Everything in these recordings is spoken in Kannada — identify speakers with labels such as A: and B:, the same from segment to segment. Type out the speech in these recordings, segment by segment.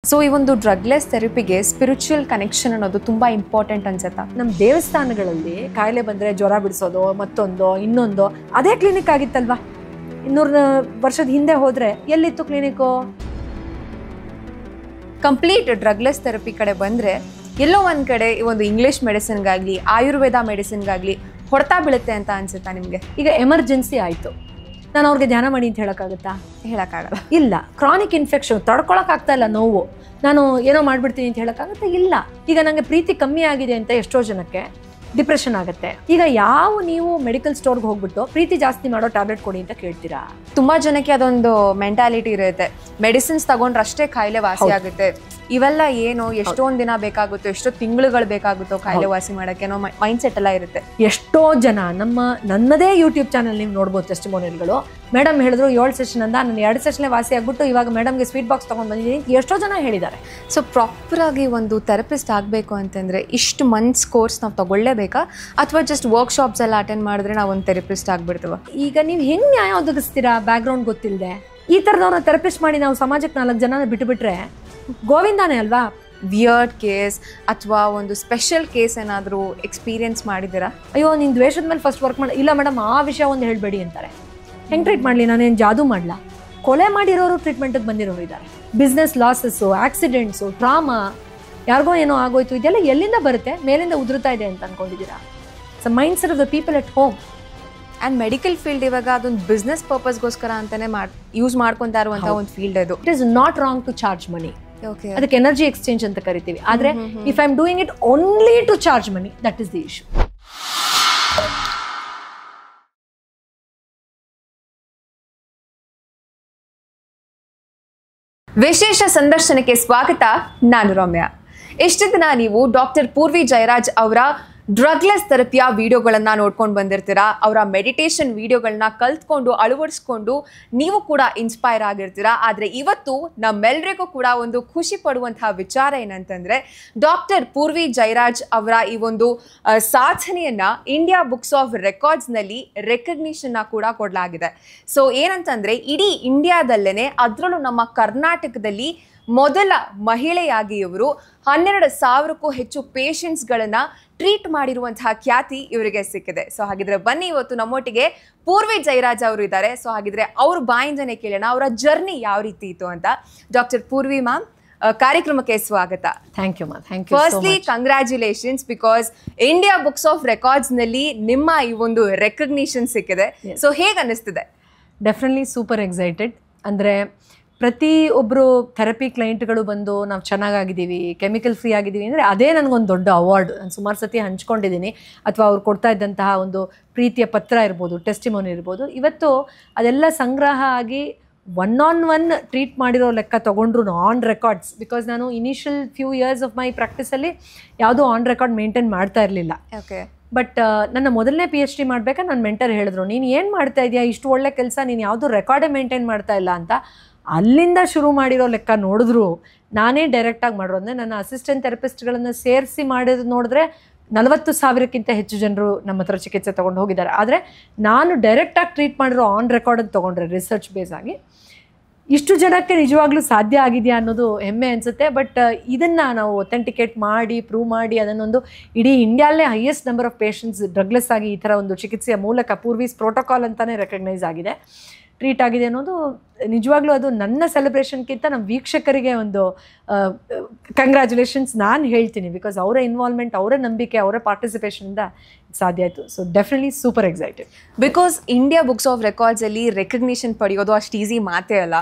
A: ಸೊ ಈ ಒಂದು ಡ್ರಗ್ಲೆಸ್ ಥೆರಪಿಗೆ ಸ್ಪಿರಿಚುವಲ್ ಕನೆಕ್ಷನ್ ಅನ್ನೋದು ತುಂಬ ಇಂಪಾರ್ಟೆಂಟ್ ಅನ್ಸುತ್ತಾ?
B: ನಮ್ಮ ದೇವಸ್ಥಾನಗಳಲ್ಲಿ ಕಾಯಿಲೆ ಬಂದರೆ ಜ್ವರ ಬಿಡಿಸೋದು ಮತ್ತೊಂದು ಇನ್ನೊಂದು ಅದೇ ಕ್ಲಿನಿಕ್ ಆಗಿತ್ತಲ್ವಾ? 200 ವರ್ಷದ ಹಿಂದೆ ಹೋದರೆ ಎಲ್ಲಿತ್ತು ಕ್ಲಿನಿಕ್ಕು?
A: ಕಂಪ್ಲೀಟ್ ಡ್ರಗ್ಲೆಸ್ ಥೆರಪಿ ಕಡೆ ಬಂದರೆ ಎಲ್ಲೋ ಒಂದು ಕಡೆ ಈ ಒಂದು ಇಂಗ್ಲೀಷ್ ಮೆಡಿಸಿನ್ಗಾಗಲಿ ಆಯುರ್ವೇದ ಮೆಡಿಸಿನ್ಗಾಗಲಿ ಹೊಡೆತ ಬೀಳುತ್ತೆ ಅಂತ ಅನ್ಸುತ್ತಾ ನಿಮಗೆ?
B: ಈಗ ಎಮರ್ಜೆನ್ಸಿ ಆಯಿತು, ನಾನು ಅವ್ರಿಗೆ ಧ್ಯಾನ ಮಾಡಿ ಅಂತ ಹೇಳೋಕ್ಕಾಗುತ್ತಾ?
A: ಹೇಳೋಕ್ಕಾಗಲ್ಲ.
B: ಇಲ್ಲ. ಕ್ರಾನಿಕ್ ಇನ್ಫೆಕ್ಷನ್ ತಡ್ಕೊಳಕ್ಕಾಗ್ತಾ ಇಲ್ಲ, ನೋವು, ನಾನು ಏನೋ ಮಾಡಿಬಿಡ್ತೀನಿ ಅಂತ ಹೇಳೋಕ್ಕಾಗುತ್ತೆ? ಇಲ್ಲ. ಈಗ ನನಗೆ ಪ್ರೀತಿ ಕಮ್ಮಿ ಆಗಿದೆ ಅಂತ ಎಷ್ಟೋ ಜನಕ್ಕೆ ಡಿಪ್ರೆಷನ್ ಆಗುತ್ತೆ. ಈಗ ನೀವು ಮೆಡಿಕಲ್ ಸ್ಟೋರ್ಗೆ ಹೋಗ್ಬಿಟ್ಟು ಪ್ರೀತಿ ಜಾಸ್ತಿ ಮಾಡೋ ಟ್ಯಾಬ್ಲೆಟ್ ಕೊಡಿ ಅಂತ ಕೇಳ್ತೀರಾ?
A: ತುಂಬ ಜನಕ್ಕೆ ಅದೊಂದು ಮೆಂಟಾಲಿಟಿ ಇರುತ್ತೆ, ಮೆಡಿಸಿನ್ಸ್ ತಗೊಂಡ್ರಷ್ಟೇ ಕಾಯಿಲೆ ವಾಸಿ ಆಗುತ್ತೆ. ಇವೆಲ್ಲ ಏನು, ಎಷ್ಟೊಂದು ದಿನ ಬೇಕಾಗುತ್ತೋ, ಎಷ್ಟೋ ತಿಂಗಳುಗಳು ಬೇಕಾಗುತ್ತೋ ಕಾಯಿಲೆ ವಾಸಿ ಮಾಡೋಕ್ಕೆ ಅನ್ನೋ ಮೈಂಡ್ ಸೆಟ್ ಎಲ್ಲ ಇರುತ್ತೆ.
B: ಎಷ್ಟೋ ಜನ ನನ್ನದೇ ಯೂಟ್ಯೂಬ್ ಚಾನಲ್ ನೀವು ನೋಡ್ಬೋದು ಟೆಸ್ಟಿಮೋನಿಯಲ್ಗಳು. ಮೇಡಮ್ ಹೇಳಿದ್ರು 7 ಸೆಷನ್ ಅಂದ, ನಾನು 2 ಸೆಷನ್ಲೇ ವಾಸಿ ಆಗ್ಬಿಟ್ಟು ಇವಾಗ ಮೇಡಮ್ಗೆ ಸ್ವೀಟ್ ಬಾಕ್ಸ್ ತೊಗೊಂಡು ಬಂದಿದ್ದೀನಿ ಎಷ್ಟೋ ಜನ ಹೇಳಿದ್ದಾರೆ.
A: ಸೊ ಪ್ರಾಪರಾಗಿ ಒಂದು ಥೆರಪಿಸ್ಟ್ ಆಗಬೇಕು ಅಂತಂದರೆ ಇಷ್ಟು ಮಂತ್ಸ್ ಕೋರ್ಸ್ ನಾವು ತಗೊಳ್ಳೇಬೇಕಾ, ಅಥವಾ ಜಸ್ಟ್ ವರ್ಕ್ಶಾಪ್ಸ್ ಎಲ್ಲ ಅಟೆಂಡ್ ಮಾಡಿದ್ರೆ ನಾವು ಒಂದು ಥೆರಪಿಸ್ಟ್ ಆಗ್ಬಿಡ್ತೀವ?
B: ಈಗ ನೀವು ಹೆಂಗೆ ನ್ಯಾಯ ಒದಗಿಸ್ತೀರಾ ಬ್ಯಾಕ್ಗ್ರೌಂಡ್ ಗೊತ್ತಿಲ್ಲದೆ? ಈ ಥರದವ್ರನ್ನ ಥೆರಪಿಸ್ಟ್ ಮಾಡಿ ನಾವು ಸಮಾಜಕ್ಕೆ 4 ಜನ ಬಿಟ್ಟುಬಿಟ್ರೆ ಗೋವಿಂದಾನೇ ಅಲ್ವಾ?
A: ವಿಯರ್ಡ್ ಕೇಸ್ ಅಥವಾ ಒಂದು ಸ್ಪೆಷಲ್ ಕೇಸ್ ಏನಾದರೂ ಎಕ್ಸ್ಪೀರಿಯನ್ಸ್ ಮಾಡಿದ್ದೀರಾ?
B: ಅಯ್ಯೋ ನೀನು ದ್ವೇಷದ ಮೇಲೆ ಫಸ್ಟ್ ವರ್ಕ್ ಮಾಡಿ, ಇಲ್ಲ ಮೇಡಮ್ ಆ ವಿಷಯ ಒಂದು ಹೇಳಬೇಡಿ ಅಂತಾರೆ. ಹೆಂಗೆ ಟ್ರೀಟ್ ಮಾಡಲಿ? ನಾನೇನು ಜಾದೂ ಮಾಡಲ? ಕೊಲೆ ಮಾಡಿರೋರು ಟ್ರೀಟ್ಮೆಂಟಿಗೆ ಬಂದಿರೋರು ಇದ್ದಾರೆ. ಬಿಸ್ನೆಸ್ ಲಾಸಸ್ಸು, ಆಕ್ಸಿಡೆಂಟ್ಸು, ಟ್ರಾಮಾ, ಯಾರಿಗೋ ಏನೋ ಆಗೋಯ್ತು, ಇದೆಲ್ಲ ಎಲ್ಲಿಂದ ಬರುತ್ತೆ? ಮೇಲಿಂದ ಉದುರುತ್ತಾ ಇದೆ ಅಂತ ಅಂದ್ಕೊಂಡಿದ್ದೀರಾ? So mind set of the people at home.
A: And medical field ಇವಾಗ ಅದೊಂದು ಬಿಸ್ನೆಸ್ ಪರ್ಪಸ್ಗೋಸ್ಕರ ಅಂತಲೇ ಯೂಸ್ ಮಾಡ್ಕೊತಾ ಇರುವಂಥ ಒಂದು ಫೀಲ್ಡ್ ಅದು.
B: It is not wrong to charge money.
A: Okay,
B: ಅದಕ್ಕೆ ಎನರ್ಜಿ ಎಕ್ಸ್ಚೇಂಜ್ ಅಂತ ಕರಿತೀವಿ. ಆದರೆ if I am doing it only to charge money, that is the issue.
A: ವಿಶೇಷ ಸಂದರ್ಶನಕ್ಕೆ ಸ್ವಾಗತ. ನಾನು ರಮ್ಯಾ. ಎಷ್ಟು ದಿನ ನೀವು ಡಾಕ್ಟರ್ ಪೂರ್ವಿ ಜಯರಾಜ್ ಅವರ ಡ್ರಗ್ಲೆಸ್ ಥೆರಪಿಯ ವಿಡಿಯೋಗಳನ್ನು ನೋಡ್ಕೊಂಡು ಬಂದಿರ್ತೀರಾ. ಅವರ ಮೆಡಿಟೇಷನ್ ವಿಡಿಯೋಗಳನ್ನ ಕಲ್ತ್ಕೊಂಡು ಅಳವಡಿಸ್ಕೊಂಡು ನೀವು ಕೂಡ ಇನ್ಸ್ಪೈರ್ ಆಗಿರ್ತೀರಾ. ಆದರೆ ಇವತ್ತು ನಮ್ಮೆಲ್ಲರಿಗೂ ಕೂಡ ಒಂದು ಖುಷಿ ಪಡುವಂತಹ ವಿಚಾರ ಏನಂತಂದರೆ, ಡಾಕ್ಟರ್ ಪೂರ್ವಿ ಜಯರಾಜ್ ಅವರ ಈ ಒಂದು ಸಾಧನೆಯನ್ನು ಇಂಡಿಯಾ ಬುಕ್ಸ್ ಆಫ್ ರೆಕಾರ್ಡ್ಸ್ನಲ್ಲಿ ರೆಕಗ್ನಿಷನ್ನ ಕೂಡ ಕೊಡಲಾಗಿದೆ. ಸೊ ಏನಂತಂದರೆ, ಇಡೀ ಇಂಡಿಯಾದಲ್ಲೇ, ಅದರಲ್ಲೂ ನಮ್ಮ ಕರ್ನಾಟಕದಲ್ಲಿ ಮೊದಲ ಮಹಿಳೆಯಾಗಿ ಇವರು 12,000ಕ್ಕೂ ಹೆಚ್ಚು ಪೇಷಂಟ್ಸ್ಗಳನ್ನು ಟ್ರೀಟ್ ಮಾಡಿರುವಂತಹ ಖ್ಯಾತಿ ಇವರಿಗೆ ಸಿಕ್ಕಿದೆ. ಸೊ ಹಾಗಿದ್ರೆ ಬನ್ನಿ, ಇವತ್ತು ನಮ್ಮೊಟ್ಟಿಗೆ ಪೂರ್ವಿ ಜಯರಾಜ್ ಅವರು ಇದ್ದಾರೆ. ಸೊ ಹಾಗಿದ್ರೆ ಅವ್ರ ಬಾಯಿಂದನೇ ಕೇಳೋಣ ಅವರ ಜರ್ನಿ ಯಾವ ರೀತಿ ಇತ್ತು ಅಂತ. ಡಾಕ್ಟರ್ ಪೂರ್ವಿ ಮ್ಯಾಮ್, ಕಾರ್ಯಕ್ರಮಕ್ಕೆ ಸ್ವಾಗತ.
B: ಥ್ಯಾಂಕ್ ಯು ಮಾ. Thank you.
A: Firstly congratulations, because India books of ರೆಕಾರ್ಡ್ಸ್ನಲ್ಲಿ ನಿಮ್ಮ ಈ ಒಂದು ರೆಕಗ್ನಿಷನ್ ಸಿಕ್ಕಿದೆ. ಸೊ ಹೇಗೆ ಅನ್ನಿಸ್ತಿದೆ?
B: Definitely super excited. ಅಂದರೆ ಪ್ರತಿಯೊಬ್ಬರು ಥೆರಪಿ ಕ್ಲೈಂಟ್ಗಳು ಬಂದು ನಾವು ಚೆನ್ನಾಗಿದ್ದೀವಿ, ಕೆಮಿಕಲ್ ಫ್ರೀ ಆಗಿದ್ದೀವಿ ಅಂದರೆ ಅದೇ ನನಗೊಂದು ದೊಡ್ಡ ಅವಾರ್ಡ್. ನಾನು ಸುಮಾರು ಸತಿ ಹಂಚ್ಕೊಂಡಿದ್ದೀನಿ. ಅಥವಾ ಅವ್ರು ಕೊಡ್ತಾ ಇದ್ದಂತಹ ಒಂದು ಪ್ರೀತಿಯ ಪತ್ರ ಇರ್ಬೋದು, ಟೆಸ್ಟಿಮೋನಿ ಇರ್ಬೋದು, ಇವತ್ತು ಅದೆಲ್ಲ ಸಂಗ್ರಹ ಆಗಿ 1-on-1 ಟ್ರೀಟ್ ಮಾಡಿರೋ ಲೆಕ್ಕ ತೊಗೊಂಡ್ರು ಆನ್ ರೆಕಾರ್ಡ್ಸ್. ಬಿಕಾಸ್ ನಾನು initial few years of my ಪ್ರಾಕ್ಟೀಸಲ್ಲಿ ಯಾವುದೂ ಆನ್ ರೆಕಾರ್ಡ್ ಮೇಂಟೈನ್ ಮಾಡ್ತಾ ಇರಲಿಲ್ಲ.
A: ಓಕೆ.
B: ಬಟ್ ನನ್ನ ಮೊದಲನೇ PhD ಮಾಡಬೇಕಾದ್ರೆ ನನ್ನ ಮೆಂಟರ್ ಹೇಳಿದ್ರು, ನೀನು ಏನು ಮಾಡ್ತಾ ಇದೆಯಾ, ಇಷ್ಟು ಒಳ್ಳೆ ಕೆಲಸ, ನೀನು ಯಾವುದೂ ರೆಕಾರ್ಡೇ ಮೇಂಟೈನ್ ಮಾಡ್ತಾ ಇಲ್ಲ ಅಂತ. ಅಲ್ಲಿಂದ ಶುರು ಮಾಡಿರೋ ಲೆಕ್ಕ ನೋಡಿದ್ರು ನಾನೇ ಡೈರೆಕ್ಟಾಗಿ ಮಾಡಿರೋದು. ಅಂದರೆ ನನ್ನ ಅಸಿಸ್ಟೆಂಟ್ ಥೆರಪಿಸ್ಟ್ಗಳನ್ನು ಸೇರಿಸಿ ಮಾಡಿದ್ರು ನೋಡಿದ್ರೆ 40,000ಕ್ಕಿಂತ ಹೆಚ್ಚು ಜನರು ನಮ್ಮ ಹತ್ರ ಚಿಕಿತ್ಸೆ ತೊಗೊಂಡು ಹೋಗಿದ್ದಾರೆ. ಆದರೆ ನಾನು ಡೈರೆಕ್ಟಾಗಿ ಟ್ರೀಟ್ ಮಾಡಿರೋ ಆನ್ ರೆಕಾರ್ಡನ್ನು ತೊಗೊಂಡ್ರೆ ರಿಸರ್ಚ್ ಬೇಸ್ ಆಗಿ ಇಷ್ಟು ಜನಕ್ಕೆ ನಿಜವಾಗ್ಲೂ ಸಾಧ್ಯ ಆಗಿದೆಯಾ ಅನ್ನೋದು ಹೆಮ್ಮೆ ಅನಿಸುತ್ತೆ. ಬಟ್ ಇದನ್ನು ನಾವು ಅಥೆಂಟಿಕೇಟ್ ಮಾಡಿ ಪ್ರೂವ್ ಮಾಡಿ ಅದನ್ನೊಂದು ಇಡೀ ಇಂಡಿಯಾಲ್ಲೇ highest number of patients drugless ಆಗಿ ಈ ಥರ ಒಂದು ಚಿಕಿತ್ಸೆಯ ಮೂಲಕ ಪೂರ್ವೀಸ್ ಪ್ರೋಟೋಕಾಲ್ ಅಂತಲೇ ರೆಕಗ್ನೈಸ್ ಆಗಿದೆ, ಟ್ರೀಟ್ ಆಗಿದೆ ಅನ್ನೋದು ನಿಜವಾಗ್ಲೂ ಅದು ನನ್ನ ಸೆಲೆಬ್ರೇಷನ್ಗಿಂತ ನಮ್ಮ ವೀಕ್ಷಕರಿಗೆ ಒಂದು ಕಂಗ್ರ್ಯಾಚುಲೇಷನ್ಸ್ ನಾನು ಹೇಳ್ತೀನಿ. ಬಿಕಾಸ್ ಅವರ ಇನ್ವಾಲ್ವ್ಮೆಂಟ್, ಅವರ ನಂಬಿಕೆ, ಅವರ ಪಾರ್ಟಿಸಿಪೇಷನಿಂದ ಸಾಧ್ಯ ಆಯಿತು. So definitely super excited.
A: Because India books of ರೆಕಾರ್ಡ್ಸಲ್ಲಿ ರೆಕಗ್ನಿಷನ್ ಪಡೆಯೋದು ಅಷ್ಟು ಈಸಿ ಮಾತೇ ಅಲ್ಲ.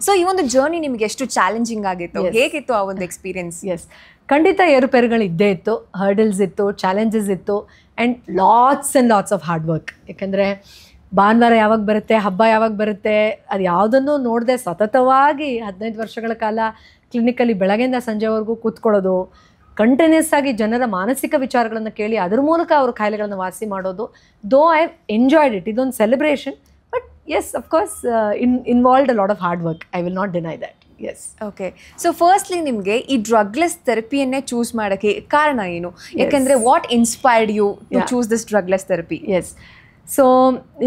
A: ಸೊ ಈ ಒಂದು ಜರ್ನಿ ನಿಮಗೆ ಎಷ್ಟು ಚಾಲೆಂಜಿಂಗ್ ಆಗಿತ್ತು, ಹೇಗಿತ್ತು ಆ ಒಂದು ಎಕ್ಸ್ಪೀರಿಯನ್ಸ್?
B: ಎಸ್, ಖಂಡಿತ ಏರುಪೇರುಗಳು ಇದ್ದೇ ಇತ್ತು, ಹರ್ಡಲ್ಸ್ ಇತ್ತು, ಚಾಲೆಂಜಸ್ ಇತ್ತು, and lots and lots of hard work. ಯಾಕೆಂದರೆ ಭಾನುವಾರ ಯಾವಾಗ ಬರುತ್ತೆ, ಹಬ್ಬ ಯಾವಾಗ ಬರುತ್ತೆ, ಅದು ಯಾವುದನ್ನು ನೋಡದೆ ಸತತವಾಗಿ 15 ವರ್ಷಗಳ ಕಾಲ ಕ್ಲಿನಿಕಲ್ಲಿ ಬೆಳಗ್ಗೆಯಿಂದ ಸಂಜೆವರೆಗೂ ಕೂತ್ಕೊಳ್ಳೋದು, ಕಂಟಿನ್ಯೂಸ್ ಆಗಿ ಜನರ ಮಾನಸಿಕ ವಿಚಾರಗಳನ್ನು ಕೇಳಿ ಅದ್ರ ಮೂಲಕ ಅವ್ರ ಕಾಯಿಲೆಗಳನ್ನು ವಾಸಿ ಮಾಡೋದು. Though I enjoyed it. ಇದೊಂದು celebration. But yes, of course involved a lot of hard work. I will not deny that. Yes.
A: Okay. So firstly ನಿಮಗೆ ಈ ಡ್ರಗ್ಲೆಸ್ ಥೆರಪಿಯನ್ನೇ ಚೂಸ್ ಮಾಡೋಕ್ಕೆ ಕಾರಣ ಏನು? ಯಾಕೆಂದರೆ what inspired you to choose this drugless therapy?
B: Yes, so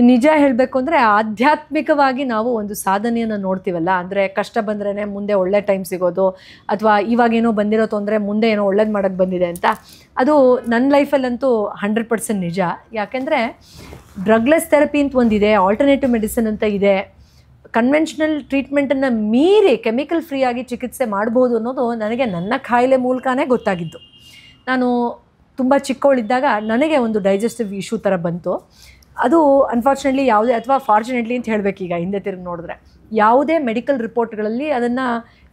B: ನಿಜ ಹೇಳಬೇಕು ಅಂದರೆ ಆಧ್ಯಾತ್ಮಿಕವಾಗಿ ನಾವು ಒಂದು ಸಾಧನೆಯನ್ನು ನೋಡ್ತೀವಲ್ಲ, ಅಂದರೆ ಕಷ್ಟ ಬಂದ್ರೇ ಮುಂದೆ ಒಳ್ಳೆ ಟೈಮ್ ಸಿಗೋದು, ಅಥವಾ ಇವಾಗೇನೋ ಬಂದಿರೋ ತೊಂದರೆ ಮುಂದೆ ಏನೋ ಒಳ್ಳೇದು ಮಾಡೋಕ್ಕೆ ಬಂದಿದೆ ಅಂತ, ಅದು ನನ್ನ ಲೈಫಲ್ಲಂತೂ 100% ನಿಜ. ಯಾಕೆಂದರೆ ಡ್ರಗ್ಲೆಸ್ ಥೆರಪಿ ಅಂತ ಒಂದಿದೆ, ಆಲ್ಟರ್ನೇಟಿವ್ ಮೆಡಿಸಿನ್ ಅಂತ ಇದೆ, ಕನ್ವೆನ್ಷನಲ್ ಟ್ರೀಟ್ಮೆಂಟನ್ನು ಮೀರಿ ಕೆಮಿಕಲ್ ಫ್ರೀ ಆಗಿ ಚಿಕಿತ್ಸೆ ಮಾಡ್ಬೋದು ಅನ್ನೋದು ನನಗೆ ನನ್ನ ಕಾಯಿಲೆ ಮೂಲಕನೇ ಗೊತ್ತಾಗಿದ್ದು. ನಾನು ತುಂಬ ಚಿಕ್ಕವಳಿದ್ದಾಗ ನನಗೆ ಒಂದು ಡೈಜೆಸ್ಟಿವ್ ಇಶ್ಯೂ ಥರ ಬಂತು. ಅದು ಅನ್ಫಾರ್ಚುನೇಟ್ಲಿ ಯಾವುದೇ, ಅಥವಾ ಫಾರ್ಚುನೇಟ್ಲಿ ಅಂತ ಹೇಳಬೇಕೀಗ ಹಿಂದೆ ತಿರುಗಿ ನೋಡಿದ್ರೆ, ಯಾವುದೇ ಮೆಡಿಕಲ್ ರಿಪೋರ್ಟ್ಗಳಲ್ಲಿ ಅದನ್ನು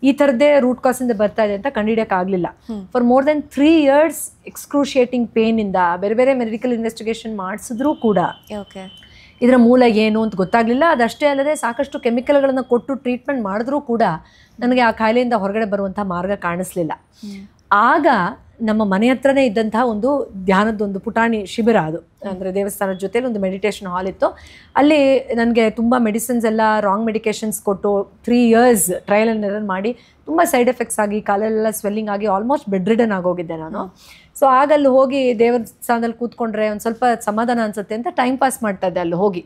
B: ಈ ಥರದ್ದೇ ರೂಟ್ ಕಾಸಿಂದ ಬರ್ತಾ ಇದೆ ಅಂತ ಕಂಡುಹಿಡಿಯೋಕ್ಕಾಗಲಿಲ್ಲ. ಫಾರ್ ಮೋರ್ ದೆನ್ 3 years ಎಕ್ಸ್ಕ್ರೂಷಿಯೇಟಿಂಗ್ ಪೇನಿಂದ ಬೇರೆ ಬೇರೆ ಮೆಡಿಕಲ್ ಇನ್ವೆಸ್ಟಿಗೇಷನ್ ಮಾಡಿಸಿದ್ರೂ ಕೂಡ ಇದರ ಮೂಲ ಏನು ಅಂತ ಗೊತ್ತಾಗಲಿಲ್ಲ. ಅದಷ್ಟೇ ಅಲ್ಲದೆ ಸಾಕಷ್ಟು ಕೆಮಿಕಲ್ಗಳನ್ನು ಕೊಟ್ಟು ಟ್ರೀಟ್ಮೆಂಟ್ ಮಾಡಿದ್ರೂ ಕೂಡ ನನಗೆ ಆ ಕಾಯಿಲೆಯಿಂದ ಹೊರಗಡೆ ಬರುವಂಥ ಮಾರ್ಗ ಕಾಣಿಸ್ಲಿಲ್ಲ. ಆಗ ನಮ್ಮ ಮನೆ ಹತ್ರನೇ ಇದ್ದಂತಹ ಒಂದು ಧ್ಯಾನದೊಂದು ಪುಟಾಣಿ ಶಿಬಿರ, ಅದು ಅಂದರೆ ದೇವಸ್ಥಾನದ ಜೊತೆಲಿ ಒಂದು ಮೆಡಿಟೇಷನ್ ಹಾಲ್ ಇತ್ತು. ಅಲ್ಲಿ ನನಗೆ ತುಂಬ ಮೆಡಿಸಿನ್ಸ್ ಎಲ್ಲ ರಾಂಗ್ ಮೆಡಿಕೇಷನ್ಸ್ ಕೊಟ್ಟು 3 years ಟ್ರಯಲ್ ಆ್ಯಂಡ್ ಎರರ್ ಮಾಡಿ ತುಂಬ ಸೈಡ್ ಎಫೆಕ್ಟ್ಸ್ ಆಗಿ ಕಾಲೆಲ್ಲ ಸ್ವೆಲ್ಲಿಂಗ್ ಆಗಿ ಆಲ್ಮೋಸ್ಟ್ ಬೆಡ್ ರಿಡನ್ ಆಗೋಗಿದ್ದೆ ನಾನು. ಸೊ ಆಗ ಅಲ್ಲಿ ಹೋಗಿ ದೇವಸ್ಥಾನದಲ್ಲಿ ಕೂತ್ಕೊಂಡ್ರೆ ಒಂದು ಸ್ವಲ್ಪ ಸಮಾಧಾನ ಅನ್ಸುತ್ತೆ ಅಂತ ಟೈಮ್ ಪಾಸ್ ಮಾಡ್ತಾ ಇದ್ದೆ ಅಲ್ಲಿ ಹೋಗಿ.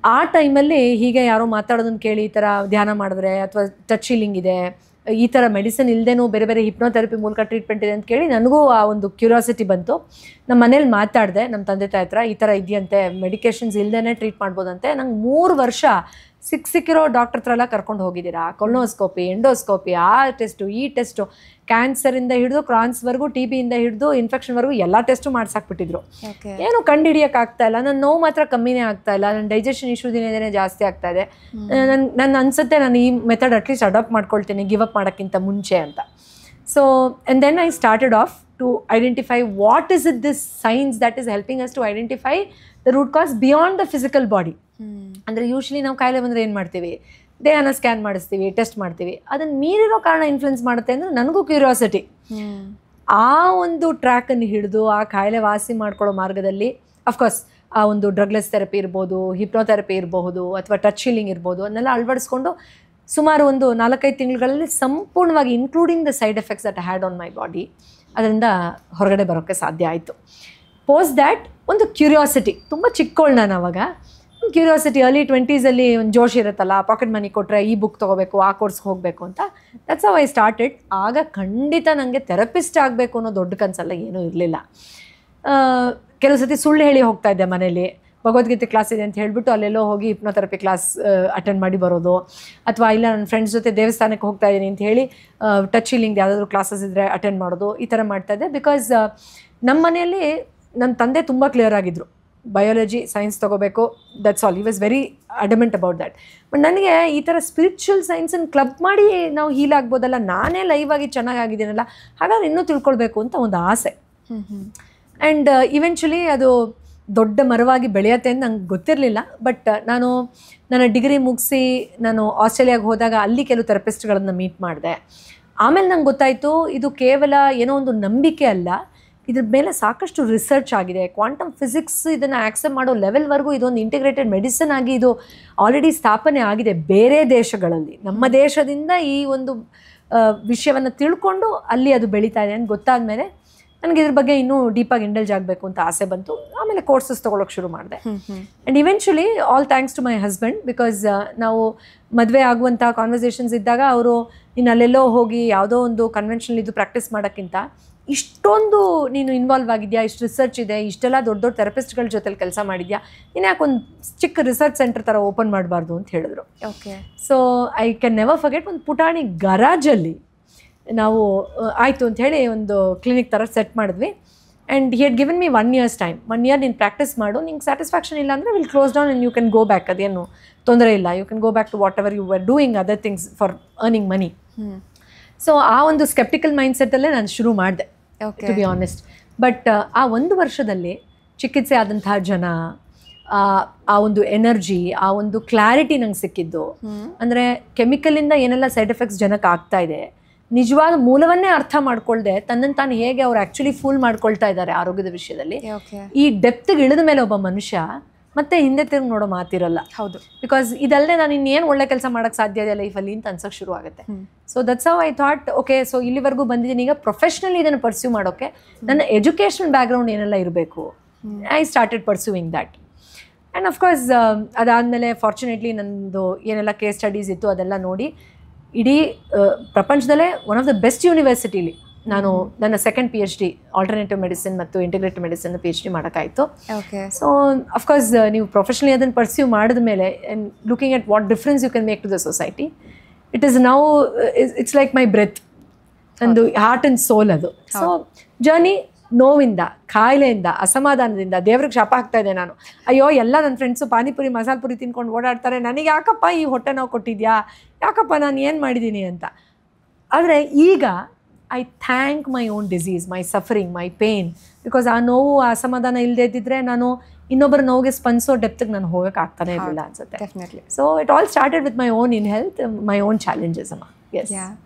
B: ಆ ಟೈಮಲ್ಲಿ ಹೀಗೆ ಯಾರೋ ಮಾತಾಡೋದನ್ನು ಕೇಳಿ ಈ ಥರ ಧ್ಯಾನ ಮಾಡಿದ್ರೆ ಅಥವಾ ಟಚ್ ಹೀಲಿಂಗ್ ಇದೆ, ಈ ಥರ ಮೆಡಿಸಿನ್ ಇಲ್ಲದೇನೂ ಬೇರೆ ಬೇರೆ ಹಿಪ್ನೋಥೆರಪಿ ಮೂಲಕ ಟ್ರೀಟ್ಮೆಂಟ್ ಇದೆ ಅಂತ ಕೇಳಿ ನನಗೂ ಆ ಒಂದು ಕ್ಯೂರಿಯಾಸಿಟಿ ಬಂತು. ನಮ್ಮ ಮನೇಲಿ ಮಾತಾಡಿದೆ ನಮ್ಮ ತಂದೆ ತಾಯಿ ಹತ್ರ, ಈ ಥರ ಇದೆಯಂತೆ, ಮೆಡಿಕೇಷನ್ಸ್ ಇಲ್ಲದೇ ಟ್ರೀಟ್ ಮಾಡ್ಬೋದಂತೆ. ನಂಗೆ 3 ವರ್ಷ ಸಿಕ್ಕಿರೋ ಡಾಕ್ಟರ್ ಹತ್ರ ಎಲ್ಲ ಕರ್ಕೊಂಡು ಹೋಗಿದ್ದೀರಾ, ಕೊಲೊನೋಸ್ಕೋಪಿ, ಎಂಡೋಸ್ಕೋಪಿ, ಆ ಟೆಸ್ಟು ಈ ಟೆಸ್ಟು, ಕ್ಯಾನ್ಸರಿಂದ ಹಿಡಿದು ಕ್ರಾನ್ಸ್ವರೆಗೂ, TB-ಯಿಂದ ಹಿಡಿದು ಇನ್ಫೆಕ್ಷನ್ವರೆಗೂ ಎಲ್ಲ ಟೆಸ್ಟು ಮಾಡ್ಸಾಕ್ಬಿಟ್ಟಿದ್ರು. ಏನು ಕಂಡು ಹಿಡಿಯೋಕ್ಕಾಗ್ತಾ ಇಲ್ಲ. ನನ್ನ ನೋವು ಮಾತ್ರ ಕಮ್ಮಿನೇ ಆಗ್ತಾ ಇಲ್ಲ, ನನ್ನ ಡೈಜೆಷನ್ ಇಶ್ಯೂ ದಿನೇ ದಿನೇ ಜಾಸ್ತಿ ಆಗ್ತಾ ಇದೆ. ನನ್ನ ಅನ್ಸುತ್ತೆ ನಾನು ಈ ಮೆಥಡ್ ಅಟ್ಲೀಸ್ಟ್ ಅಡಾಪ್ಟ್ ಮಾಡ್ಕೊಳ್ತೀನಿ ಗಿವ್ ಅಪ್ ಮಾಡೋಕ್ಕಿಂತ ಮುಂಚೆ ಅಂತ. So and then I started off to identify what is it this science that is helping us to identify the root cause beyond the physical body. ಅಂದರೆ ಯೂಶ್ವಲಿ ನಾವು ಕಾಯಿಲೆ ಬಂದರೆ ಏನು ಮಾಡ್ತೀವಿ, ದೇಹನ ಸ್ಕ್ಯಾನ್ ಮಾಡಿಸ್ತೀವಿ, ಟೆಸ್ಟ್ ಮಾಡ್ತೀವಿ. ಅದನ್ನು ಮೀರಿರೋ ಕಾರಣ ಇನ್ಫ್ಲುಯೆನ್ಸ್ ಮಾಡುತ್ತೆ ಅಂದರೆ ನನಗೂ ಕ್ಯೂರಿಯಾಸಿಟಿ. ಆ ಒಂದು ಟ್ರ್ಯಾಕನ್ನು ಹಿಡಿದು ಆ ಕಾಯಿಲೆ ವಾಸಿ ಮಾಡ್ಕೊಳ್ಳೋ ಮಾರ್ಗದಲ್ಲಿ ಅಫ್ಕೋರ್ಸ್ ಆ ಒಂದು ಡ್ರಗ್ಲೆಸ್ ಥೆರಪಿ ಇರ್ಬೋದು, ಹಿಪ್ನೋಥೆರಪಿ ಇರಬಹುದು, ಅಥವಾ ಟಚ್ ಹೀಲಿಂಗ್ ಇರ್ಬೋದು, ಅದನ್ನೆಲ್ಲ ಅಳವಡಿಸ್ಕೊಂಡು ಸುಮಾರು ಒಂದು 4-5 ತಿಂಗಳಲ್ಲಿ ಸಂಪೂರ್ಣವಾಗಿ including the side effects that had on my body, ಅದರಿಂದ ಹೊರಗಡೆ ಬರೋಕ್ಕೆ ಸಾಧ್ಯ ಆಯಿತು. ಪೋಸ್ಟ್ ದ್ಯಾಟ್ ಒಂದು ಕ್ಯೂರಿಯಾಸಿಟಿ, ತುಂಬ ಚಿಕ್ಕವಳು ನಾನು ಆವಾಗ, ಒಂದು ಕ್ಯೂರಿಯಾಸಿಟಿ, ಅರ್ಲಿ 20s ಒಂದು ಜೋಶ್ ಇರುತ್ತಲ್ಲ, ಪಾಕೆಟ್ ಮನಿ ಕೊಟ್ಟರೆ ಈ ಬುಕ್ ತೊಗೋಬೇಕು, ಆ ಕೋರ್ಸ್ಗೆ ಹೋಗಬೇಕು ಅಂತ. That's how I started. ಆಗ ಖಂಡಿತ ನನಗೆ ಥೆರಪಿಸ್ಟ್ ಆಗಬೇಕು ಅನ್ನೋ ದೊಡ್ಡ ಕನಸೆಲ್ಲ ಏನೂ ಇರಲಿಲ್ಲ. ಕೆಲವು ಸತಿ ಸುಳ್ಳು ಹೇಳಿ ಹೋಗ್ತಾ ಇದ್ದೆ ಮನೇಲಿ, ಭಗವದ್ಗೀತೆ ಕ್ಲಾಸ್ ಇದೆ ಅಂತ ಹೇಳಿಬಿಟ್ಟು ಅಲ್ಲೆಲ್ಲೋ ಹೋಗಿ ಹಿಪ್ನೋಥೆರಪಿ ಕ್ಲಾಸ್ ಅಟೆಂಡ್ ಮಾಡಿ ಬರೋದು, ಅಥವಾ ಇಲ್ಲ ನನ್ನ ಫ್ರೆಂಡ್ಸ್ ಜೊತೆ ದೇವಸ್ಥಾನಕ್ಕೆ ಹೋಗ್ತಾ ಇದ್ದೀನಿ ಅಂತ ಹೇಳಿ ಟಚ್ ಹೀಲಿಂಗ್ ಯಾವುದಾದ್ರೂ ಕ್ಲಾಸಸ್ ಇದ್ದರೆ ಅಟೆಂಡ್ ಮಾಡೋದು, ಈ ಥರ ಮಾಡ್ತಾಯಿದ್ದೆ. ಬಿಕಾಸ್ ನಮ್ಮ ಮನೆಯಲ್ಲಿ ನನ್ನ ತಂದೆ ತುಂಬ ಕ್ಲಿಯರ್ ಆಗಿದ್ದರು, ಬಯಾಲಜಿ ಸೈನ್ಸ್ ತೊಗೋಬೇಕು, that's all. He was very adamant about that. But ನನಗೆ ಈ ಥರ ಸ್ಪಿರಿಚುವಲ್ ಸೈನ್ಸನ್ನು ಕ್ಲಬ್ ಮಾಡಿ ನಾವು ಹೀಲ್ ಆಗ್ಬೋದಲ್ಲ, ನಾನೇ ಲೈವ್ ಆಗಿ ಚೆನ್ನಾಗಿದ್ದೀನಲ್ಲ, ಹಾಗಾದ್ರೆ ಇನ್ನೂ ತಿಳ್ಕೊಳ್ಬೇಕು ಅಂತ ಒಂದು ಆಸೆ. ಆ್ಯಂಡ್ ಇವೆಂಚುಲಿ ಅದು ದೊಡ್ಡ ಮರವಾಗಿ ಬೆಳೆಯತ್ತೆ ಅಂತ ನಂಗೆ ಗೊತ್ತಿರಲಿಲ್ಲ. ಬಟ್ ನಾನು ನನ್ನ ಡಿಗ್ರಿ ಮುಗಿಸಿ ನಾನು ಆಸ್ಟ್ರೇಲಿಯಾಗೆ ಹೋದಾಗ ಅಲ್ಲಿ ಕೆಲವು ಥೆರಪಿಸ್ಟ್ಗಳನ್ನು ಮೀಟ್ ಮಾಡಿದೆ. ಆಮೇಲೆ ನಂಗೆ ಗೊತ್ತಾಯಿತು ಇದು ಕೇವಲ ಏನೋ ಒಂದು ನಂಬಿಕೆ ಅಲ್ಲ, ಇದ್ರ ಮೇಲೆ ಸಾಕಷ್ಟು ರಿಸರ್ಚ್ ಆಗಿದೆ. ಕ್ವಾಂಟಮ್ ಫಿಸಿಕ್ಸ್ ಇದನ್ನು ಆಕ್ಸೆಪ್ಟ್ ಮಾಡೋ ಲೆವೆಲ್ವರೆಗೂ ಇದೊಂದು ಇಂಟಿಗ್ರೇಟೆಡ್ ಮೆಡಿಸಿನ್ ಆಗಿ ಇದು ಆಲ್ರೆಡಿ ಸ್ಥಾಪನೆ ಆಗಿದೆ ಬೇರೆ ದೇಶಗಳಲ್ಲಿ. ನಮ್ಮ ದೇಶದಿಂದ ಈ ಒಂದು ವಿಷಯವನ್ನು ತಿಳ್ಕೊಂಡು ಅಲ್ಲಿ ಅದು ಬೆಳೀತಾ ಇದೆ ಅಂತ ಗೊತ್ತಾದ ಮೇಲೆ ನನಗೆ ಇದ್ರ ಬಗ್ಗೆ ಇನ್ನೂ ಡೀಪಾಗಿ ಇಂಡಲ್ಜ್ ಆಗಬೇಕು ಅಂತ ಆಸೆ ಬಂತು. ಆಮೇಲೆ ಕೋರ್ಸಸ್ ತೊಗೊಳಕ್ಕೆ ಶುರು ಮಾಡಿದೆ. And eventually all thanks to my husband, because ನಾವು ಮದುವೆ ಆಗುವಂಥ ಕಾನ್ವರ್ಸೇಷನ್ಸ್ ಇದ್ದಾಗ ಅವರು ನೀನು ಅಲ್ಲೆಲ್ಲೋ ಹೋಗಿ ಯಾವುದೋ ಒಂದು ಕನ್ವೆನ್ಷನಲ್ ಇದು ಪ್ರಾಕ್ಟೀಸ್ ಮಾಡೋಕ್ಕಿಂತ ಇಷ್ಟೊಂದು ನೀನು ಇನ್ವಾಲ್ವ್ ಆಗಿದೆಯಾ, ಇಷ್ಟು ರಿಸರ್ಚ್ ಇದೆ, ಇಷ್ಟೆಲ್ಲ ದೊಡ್ಡ ದೊಡ್ಡ ಥೆರಪಿಸ್ಟ್ಗಳ ಜೊತೆಲಿ ಕೆಲಸ ಮಾಡಿದ್ಯಾ, ನೀನು ಯಾಕೊಂದು ಚಿಕ್ಕ ರಿಸರ್ಚ್ ಸೆಂಟರ್ ಥರ ಓಪನ್ ಮಾಡಬಾರ್ದು ಅಂತ ಹೇಳಿದ್ರು.
A: Okay.
B: So I can never forget, ಒಂದು ಪುಟಾಣಿ ಗರಾಜಲ್ಲಿ ನಾವು ಆಯಿತು ಅಂಥೇಳಿ ಒಂದು ಕ್ಲಿನಿಕ್ ಥರ ಸೆಟ್ ಮಾಡಿದ್ವಿ. And he had given me 1 year's time. 1 year ನೀನು ಪ್ರಾಕ್ಟೀಸ್ ಮಾಡು, ನಿಂಗೆ ಸ್ಯಾಟಿಸ್ಫ್ಯಾಕ್ಷನ್ ಇಲ್ಲ ಅಂದರೆ will close down and you can go back, ಅದೇನು ತೊಂದರೆ ಇಲ್ಲ, you can go back to whatever you were doing other things for earning money. So ಆ ಒಂದು ಸ್ಕೆಪ್ಟಿಕಲ್ ಮೈಂಡ್ಸೆಟ್ಟಲ್ಲೇ ನಾನು ಶುರು ಮಾಡಿದೆ, ಟು ಬಿ ಆನೆಸ್ಟ್. ಬಟ್ ಆ 1 ವರ್ಷದಲ್ಲಿ ಚಿಕಿತ್ಸೆ ಆದಂತಹ ಜನ, ಆ ಒಂದು ಎನರ್ಜಿ, ಆ ಒಂದು ಕ್ಲಾರಿಟಿ ನಂಗೆ ಸಿಕ್ಕಿದ್ದು. ಅಂದರೆ ಕೆಮಿಕಲಿಂದ ಏನೆಲ್ಲ ಸೈಡ್ ಎಫೆಕ್ಟ್ಸ್ ಜನಕ್ಕೆ ಆಗ್ತಾ ಇದೆ, ನಿಜವಾದ ಮೂಲವನ್ನೇ ಅರ್ಥ ಮಾಡ್ಕೊಳ್ದೆ ತನ್ನನ್ನು ತಾನು ಹೇಗೆ ಅವ್ರು ಆ್ಯಕ್ಚುಲಿ ಫೂಲ್ ಮಾಡ್ಕೊಳ್ತಾ ಇದ್ದಾರೆ ಆರೋಗ್ಯದ ವಿಷಯದಲ್ಲಿ, ಈ ಡೆಪ್ತ್ಗೆ ಇಳಿದ ಮೇಲೆ ಒಬ್ಬ ಮನುಷ್ಯ ಮತ್ತೆ ಹಿಂದೆ ತಿರುಗಿ ನೋಡೋ ಮಾತಿರಲ್ಲ. ಹೌದು, ಬಿಕಾಸ್ ಇದಲ್ಲದೆ ನಾನು ಇನ್ನೇನು ಒಳ್ಳೆ ಕೆಲಸ ಮಾಡೋಕ್ಕೆ ಸಾಧ್ಯ ಇದೆ ಲೈಫಲ್ಲಿ ಅಂತ ಅನ್ಸೋಕ್ಕೆ ಶುರು ಆಗುತ್ತೆ. So that's how I thought, okay, so ಇಲ್ಲಿವರೆಗೂ ಬಂದಿದ್ದೀನಿ, ಈಗ ಪ್ರೊಫೆಷ್ನಲಿ ಇದನ್ನು ಪರ್ಸ್ಯೂ ಮಾಡೋಕ್ಕೆ ನನ್ನ ಎಜುಕೇಷನ್ ಬ್ಯಾಕ್ಗ್ರೌಂಡ್ ಏನೆಲ್ಲ ಇರಬೇಕು. I started pursuing that. And of course ಅದಾದಮೇಲೆ ಫಾರ್ಚುನೇಟ್ಲಿ ನನ್ನದು ಏನೆಲ್ಲ ಕೇಸ್ ಸ್ಟಡೀಸ್ ಇತ್ತು ಅದೆಲ್ಲ ನೋಡಿ ಇಡೀ ಪ್ರಪಂಚದಲ್ಲೇ ಒನ್ ಆಫ್ ದ ಬೆಸ್ಟ್ ಯೂನಿವರ್ಸಿಟಿಲಿ ನಾನು ನನ್ನ ಸೆಕೆಂಡ್ PhD ಆಲ್ಟರ್ನೇಟಿವ್ ಮೆಡಿಸಿನ್ ಮತ್ತು ಇಂಟಿಗ್ರೇಟಿವ್ ಮೆಡಿಸಿನ್ PhD ಮಾಡೋಕ್ಕಾಯಿತು. ಸೊ ಅಫ್ಕೋರ್ಸ್ ನೀವು ಪ್ರೊಫೆಷನಲಿ ಅದನ್ನು ಪರ್ಸ್ಯೂ ಮಾಡಿದ ಮೇಲೆ and looking at what difference you can make to the society, it is now it's like my breath, ನಂದು ಹಾರ್ಟ್ ಆ್ಯಂಡ್ ಸೋಲ್ ಅದು. ಸೊ ಜರ್ನಿ ನೋವಿಂದ, ಕಾಯಿಲೆಯಿಂದ, ಅಸಮಾಧಾನದಿಂದ, ದೇವ್ರಿಗೆ ಶಾಪ ಹಾಕ್ತಾ ಇದೆ ನಾನು. ಅಯ್ಯೋ ಎಲ್ಲ ನನ್ನ ಫ್ರೆಂಡ್ಸು ಪಾನಿಪುರಿ ಮಸಾಲೆ ಪುರಿ ತಿನ್ಕೊಂಡು ಓಡಾಡ್ತಾರೆ, ನನಗೆ ಯಾಕಪ್ಪ ಈ ಹೊಟ್ಟೆ ನೋವು ಕೊಟ್ಟಿದ್ಯಾ, ಯಾಕಪ್ಪ ನಾನು ಏನು ಮಾಡಿದ್ದೀನಿ ಅಂತ. ಆದರೆ ಈಗ I thank my own disease, my suffering, my pain, because ಆ ನೋವು ಆ ಅಸಮಾಧಾನ ಇಲ್ಲದೆ ಇದ್ದಿದ್ರೆ ನಾನು ಇನ್ನೊಬ್ಬರ ನೋವಿಗೆ ಸ್ಪಂದಿಸೋ ಡೆಪ್ತಿಗೆ ನಾನು ಹೋಗೋಕೆ ಆಗ್ತಾನೆ ಇರಲಿಲ್ಲ ಅನ್ಸುತ್ತೆ.
A: Definitely.
B: So it all started with my own in health, my own challenges ಅಮ್ಮ. ಎಸ್.